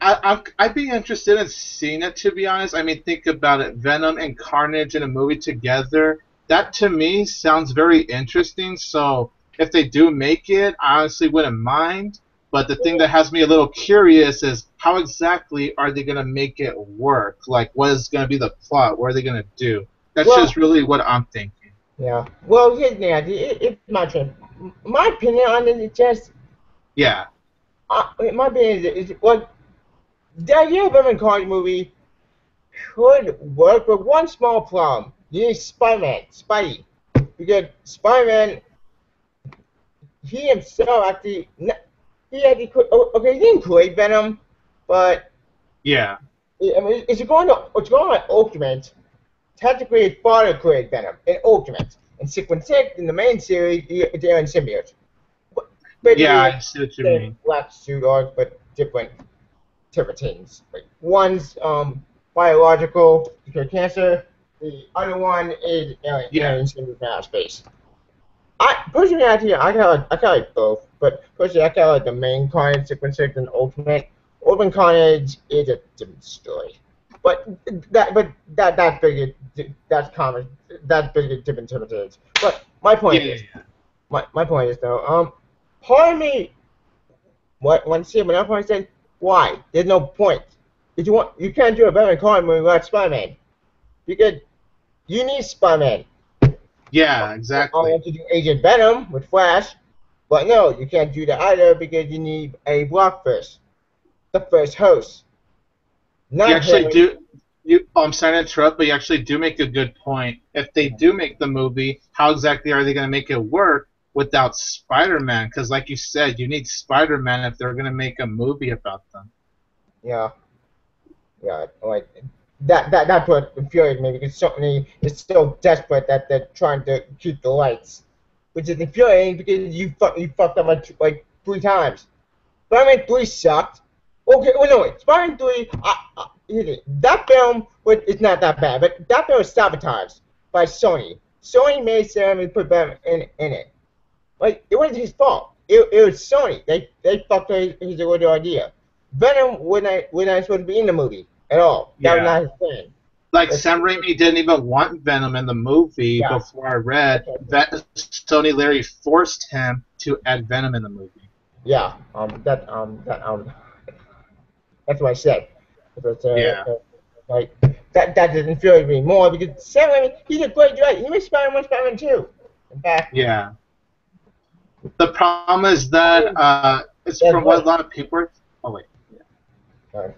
I'd be interested in seeing it, to be honest. I mean, think about it. Venom and Carnage in a movie together. That to me sounds very interesting. So if they do make it, I honestly wouldn't mind. But the thing that has me a little curious is how exactly are they going to make it work? Like, what is going to be the plot? What are they going to do? That's just really what I'm thinking. Yeah. Well, here's the idea. It's my turn. My opinion on it is just. Yeah. My opinion is well, the idea of a Carnage movie could work, but one small problem. You need Spidey. Because Spider-Man, he himself actually. He didn't create Venom, but yeah, I mean, it's going on Ultimate. Technically, his father created Venom in Ultimate. In Sequence 6, in the main series, they're in symbiote. But yeah, I see what you mean. Black suit arc, but different things. Like one's biological, because cancer. The other one is aliens in outer space. Personally, I kind of like both, but personally, I kind of like the main Carnage, Sequence 6, and Ultimate. Ultimate Carnage is a different story, that's bigger. That's common. That's bigger different interpretations. But my point is, my point is though, part of me, when I said why there's no point. If you can't do a Batman Carnage movie without Spider-Man, because you need Spider-Man. Yeah, exactly. I want to do Agent Venom with Flash, but no, you can't do that either because you need a block first, the first host. Not you actually do. I'm sorry to interrupt, but you actually do make a good point. If they do make the movie, how exactly are they going to make it work without Spider-Man? Because, like you said, you need Spider-Man if they're going to make a movie about them. Yeah, like. That's what infuriates me because Sony is so desperate that they're trying to keep the lights, which is infuriating because you fucked up like 3 times. Spider-Man 3 sucked. Okay, well no wait, Spider-Man 3, that film it's not that bad, but that film was sabotaged by Sony. Sony made Sam and put Batman in it. Like it wasn't his fault. It was Sony. They fucked his original idea. Venom wasn't supposed to be in the movie at all. That was not his plan. Like, Sam Raimi didn't even want Venom in the movie before I read that Sony literally forced him to add Venom in the movie. Yeah, that's what I said. Like, that doesn't feel me more because Sam Raimi, he's a great director. He made Spider-Man 2. In fact, yeah. The problem is that it's from what a lot of people are. Oh wait. Sorry.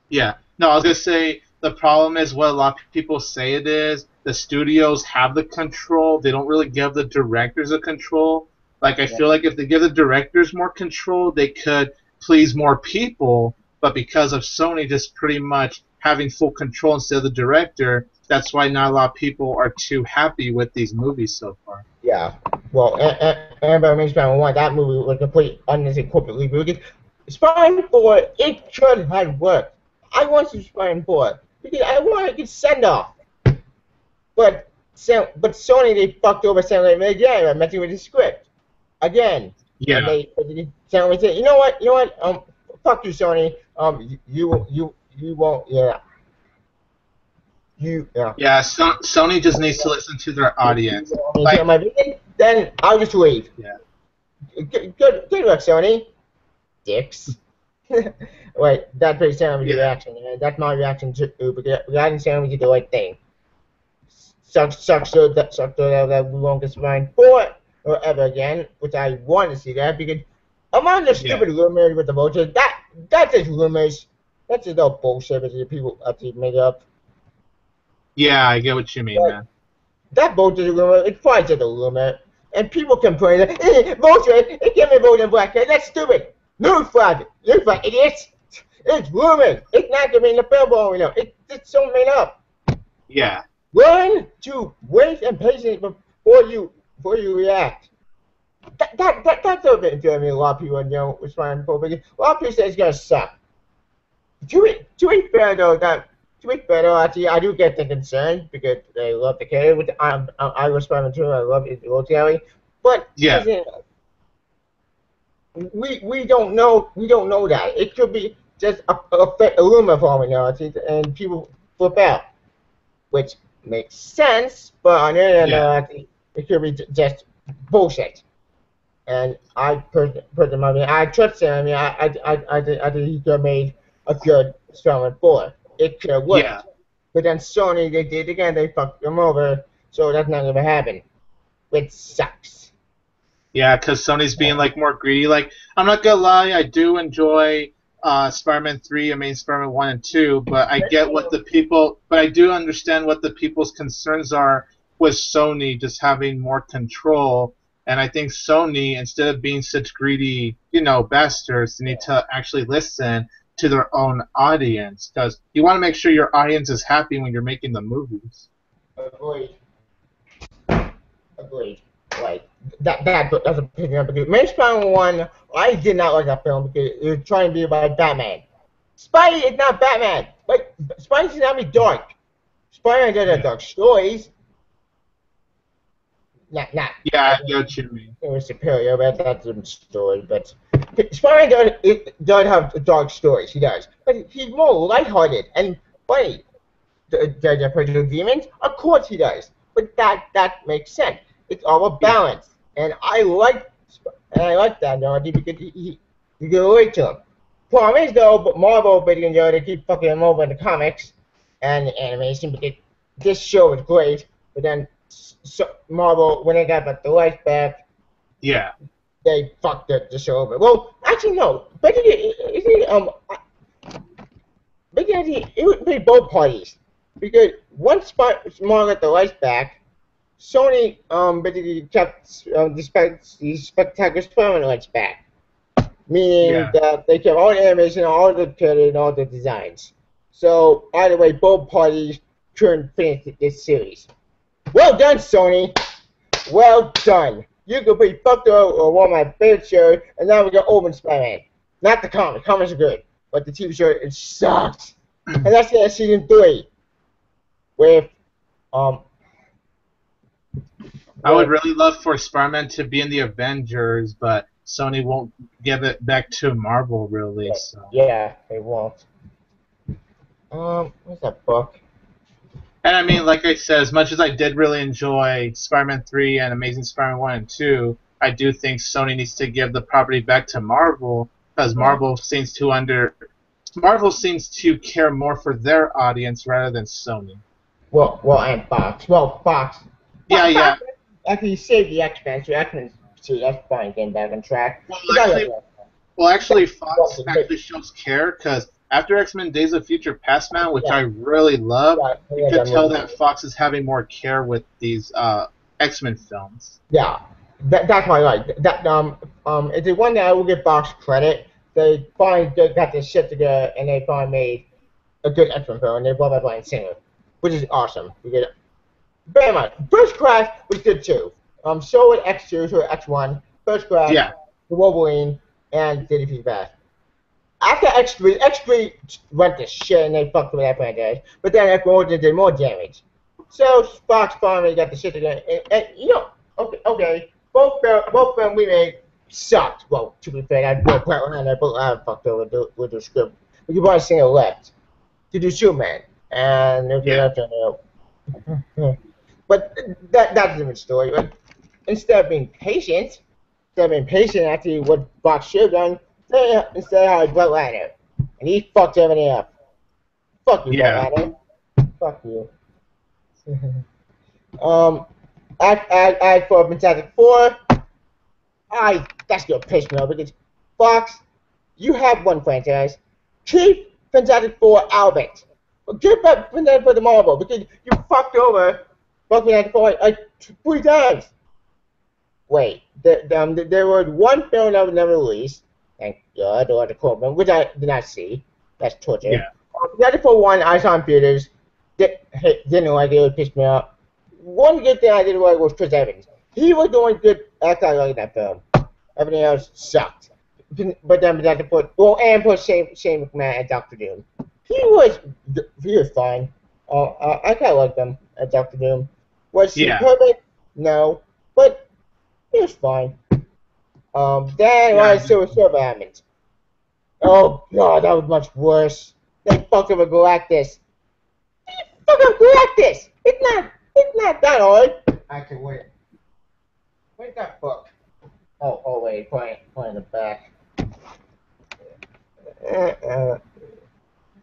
Yeah. No, I was gonna say the problem is what a lot of people say it is. The studios have the control. They don't really give the directors the control. Like, I feel like if they give the directors more control, they could please more people. But because of Sony just pretty much having full control instead of the director, that's why not a lot of people are too happy with these movies so far. Yeah. Well, Amber makes Spider-Man 1, that movie was a complete unnecessary corporate reboot. Spider-Man 4, it should have worked. I want to Spider-Man 4 because I want to get send off. But Sony, they fucked over Sam Raimi again by messing with the script. Again. Yeah. And Sam Raimi said, you know what? Fuck you, Sony. You won't. Yeah. Yeah. Sony just needs to listen to their audience. Then I'll just leave. Yeah. Good work, Sony. Dicks. Wait, that's pretty Sammy's reaction. That's my reaction to regarding Sammy did the right thing. Sucks so that we won't get Spider-Man 4 or ever again, which I want to see that because among the stupid rumors with the vultures, that's just rumors. That's just all bullshit that the people actually make up. Yeah, I get what you mean, man. That vulture rumor, it's probably just a rumor. And people complain that, vulture, it can't be voted in black. That's stupid. Newsflash, idiots. It's rumors. It's not going to be in the billboard, you know. It's so made up. Yeah. Learn to wait and patience before you react. That's a bit to me. A lot of people respond for because a lot of people say it's gonna suck. To be fair though, actually, I do get the concern because I love the character. I respond to. I love it, Terry. But we don't know that. It could be just a rumor forming, and people flip out, which makes sense, but on the other hand, it could be just bullshit. And I personally, I trust him. I think he could have made a good Spider-Man 4. It could have worked. Yeah. But then Sony, they did it again. They fucked them over. So that's not gonna happen. Which sucks. Yeah, because Sony's being like more greedy. Like, I'm not gonna lie, I do enjoy Spider-Man 3, I mean Spider-Man 1 and 2, but I get what the people, but I do understand what the people's concerns are with Sony just having more control, and I think Sony, instead of being such greedy, bastards, they need to actually listen to their own audience, because you want to make sure your audience is happy when you're making the movies. Agreed. Like, that's a picking up because Main Spider-Man 1, I did not like that film because it was trying to be about Batman. Spidey is not Batman. Like, Spidey should not be dark. Spider-Man does have dark stories. Not. Yeah, I get what you mean. It was superior, but that's a story. But Spider-Man does have dark stories. He does. But he's more lighthearted and funny. Does he have demons? Of course he does. But that makes sense. It's all a balance, and I like that, because you can relate to him. Problem is though, but Marvel, they keep fucking him over in the comics and the animation because this show is great, but then Marvel, when they got the rights back, they fucked the show over. Well, actually no, it would be both parties because once Marvel got the rights back, Sony basically kept the Spectacular Spider-Man rights back, meaning that they kept all the animation, all the credit, and all the designs. So either way, both parties couldn't finish this series. Well done, Sony. Well done. You could be fucked over one of my favorite shows, and now we got Open Spider-Man. Not the comics. Comics are good, but the TV show, it sucks. And that's season 3 with I would really love for Spider-Man to be in the Avengers, but Sony won't give it back to Marvel, really. So. Yeah, they won't. What's that book? And I mean, like I said, as much as I did really enjoy Spider-Man 3 and Amazing Spider-Man 1 and 2, I do think Sony needs to give the property back to Marvel, because Marvel seems to care more for their audience rather than Sony. Well, and Fox. Well, Fox. Yeah. Actually, saved the X-Men, so X-Men, see, that's fine, getting back on track. Well, actually, Fox actually shows care, because after X-Men Days of Future Past, man, which I really love, you could tell that Fox is having more care with these X-Men films. Yeah, that's what I like. It's the one that I will give Fox credit. They finally got this shit together, and they finally made a good X-Men film, and they brought back Brian Singer, which is awesome. You get it. Very much. First Class was good too. So with X2, so with X1, First Class, the Wolverine, and Daily Feedback. After X3 went to shit and they fucked with that franchise, but then X1 did more damage. So Fox finally got the shit together, and you know, okay, both films we made sucked. Well, to be fair, I fucked over with the script. But you brought a single left to do Superman, and if you left, but that's a different story. But instead of being patient after what Fox should have done, instead I hired Brett Ratner, and he fucked everything up. Fuck you, Brett Ratner. Fuck you. For Fantastic Four, that's gonna piss me off because Fox, you have one franchise. Keep Fantastic Four out of it. Get back Fantastic Four to Marvel because you fucked over Fantastic Four like 3 times. Wait, there was one film that was never released. Thank God, or the Corbin, which I did not see. That's torture. Yeah. Fantastic Four 1, I saw in theaters. Didn't like it. It pissed me off. One good thing I did like was Chris Evans. He was doing good acting like that film. Everything else sucked. But then Fantastic Four, and put Shane McMahon and Doctor Doom. He was fine. I kind of liked him as Doctor Doom. Was he perfect? No, but he was fine. Then I saw Silver happened. Oh God, that was much worse. They fucked up with Galactus. Fuck up Galactus. It's not that hard. I can wait. Where's that book? Oh wait, point in the back.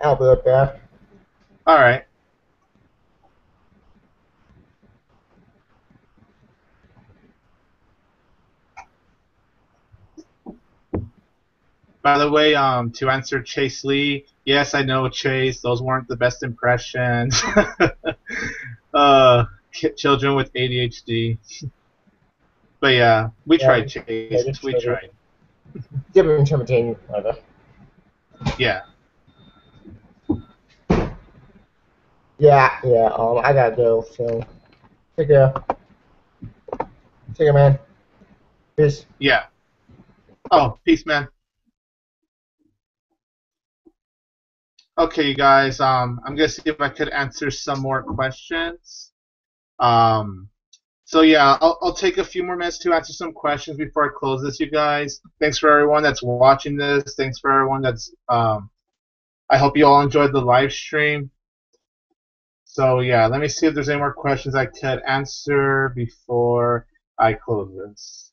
I'll be right back. All right. By the way, to answer Chase Lee, yes, I know Chase. Those weren't the best impressions. Children with ADHD. But yeah, we tried, Chase. We tried. Different interpretation, whatever. Yeah. Yeah. I gotta go. So, take care. Take care, man. Peace. Yeah. Oh, peace, man. Okay, you guys. I'm gonna see if I could answer some more questions. So yeah, I'll take a few more minutes to answer some questions before I close this, you guys. Thanks for everyone that's watching this. Thanks for everyone that's. I hope you all enjoyed the live stream. So yeah, let me see if there's any more questions I could answer before I close this.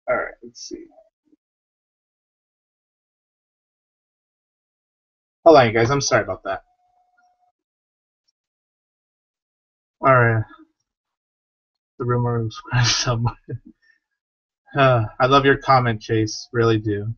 All right, let's see. Hold on, you guys. I'm sorry about that. All right. The rumor was someone. I love your comment, Chase. Really do.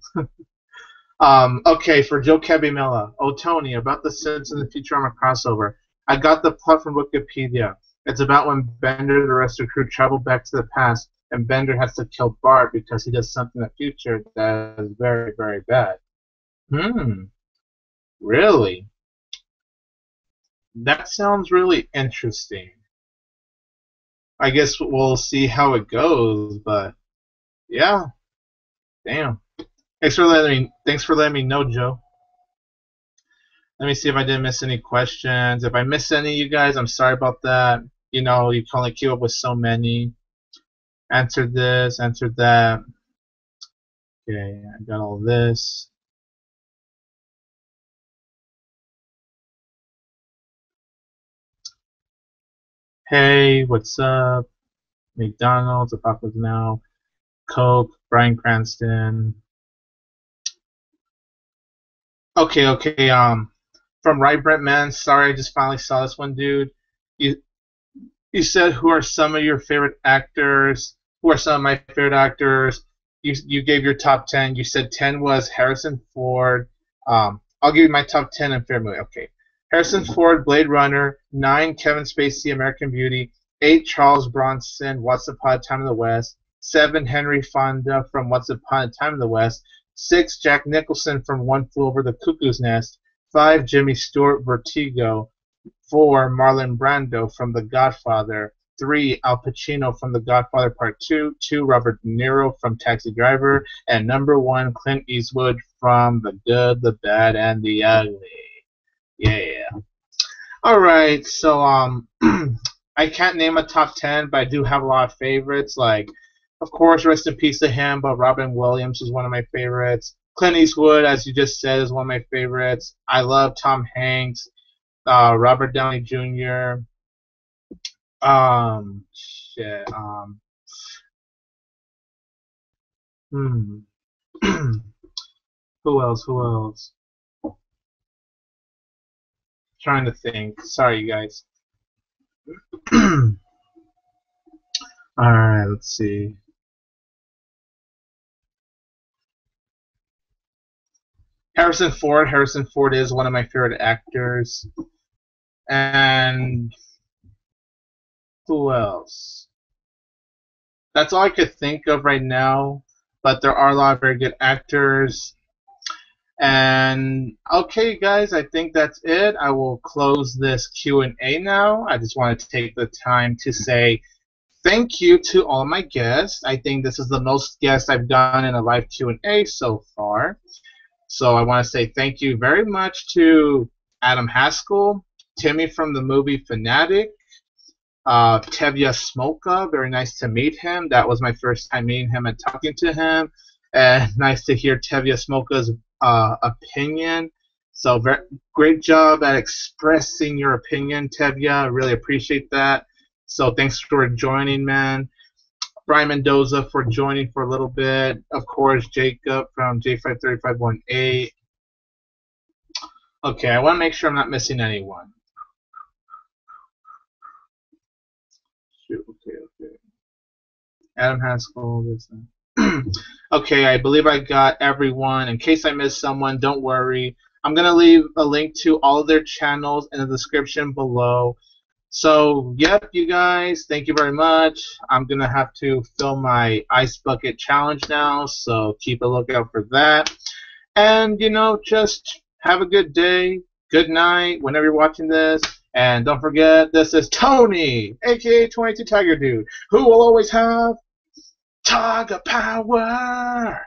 Okay, for Joe Cabimella. Oh, Tony, about the Simpsons and Futurama crossover. I got the plot from Wikipedia. It's about when Bender and the rest of the crew travel back to the past, and Bender has to kill Bart because he does something in the future that is very, very bad. Really? That sounds really interesting. I guess we'll see how it goes, but yeah. Damn. Thanks for letting me know, Joe. Let me see if I didn't miss any questions. If I missed any, you guys, I'm sorry about that. You know, you can only keep up with so many. Answered this, answered that. Okay, I got all this. Hey, what's up? McDonald's, Apocalypse Now, Coke, Bryan Cranston. Okay. From Right Brent Man. Sorry, I just finally saw this one, dude. You you said who are some of your favorite actors? Who are some of my favorite actors? You gave your top 10. You said 10 was Harrison Ford. I'll give you my top 10 in favorite movie. Okay. Harrison Ford, Blade Runner. 9, Kevin Spacey, American Beauty. 8, Charles Bronson, Once Upon a Time in the West. 7, Henry Fonda from Once Upon a Time in the West. 6, Jack Nicholson from One Flew Over the Cuckoo's Nest. 5, Jimmy Stewart, Vertigo. 4, Marlon Brando from The Godfather. 3, Al Pacino from The Godfather Part 2. 2, Robert De Niro from Taxi Driver. And number 1, Clint Eastwood from The Good, the Bad, and the Ugly. Yeah. Alright, so I can't name a top 10, but I do have a lot of favorites. Like, of course, rest in peace to him, but Robin Williams is one of my favorites. Clint Eastwood, as you just said, is one of my favorites. I love Tom Hanks. Robert Downey Jr. Shit. Who else? Trying to think. Sorry, you guys. Alright, let's see. Harrison Ford. Harrison Ford is one of my favorite actors. And who else? That's all I could think of right now. But there are a lot of very good actors. And okay, guys, I think that's it. I will close this Q&A now. I just wanted to take the time to say thank you to all my guests. I think this is the most guests I've done in a live Q&A so far. So I want to say thank you very much to Adam Haskell, Timmy from TheMoviephanatic, Tevya Smolka. Very nice to meet him. That was my first time meeting him and talking to him. And nice to hear Tevya Smolka's opinion. So great job at expressing your opinion, Tevya. I really appreciate that. So thanks for joining, man. Brian Mendoza for joining for a little bit. Of course, Jacob from J53518. Okay, I want to make sure I'm not missing anyone. Shoot, okay. Adam Haskell. Okay, I believe I got everyone. In case I missed someone, don't worry. I'm going to leave a link to all of their channels in the description below. So, yep, you guys, thank you very much. I'm going to have to film my Ice Bucket challenge now, so keep a lookout for that. And, just have a good day, good night, whenever you're watching this. And don't forget, this is Tony, a.k.a. 22 Tiger Dude, who will always have Tiger Power.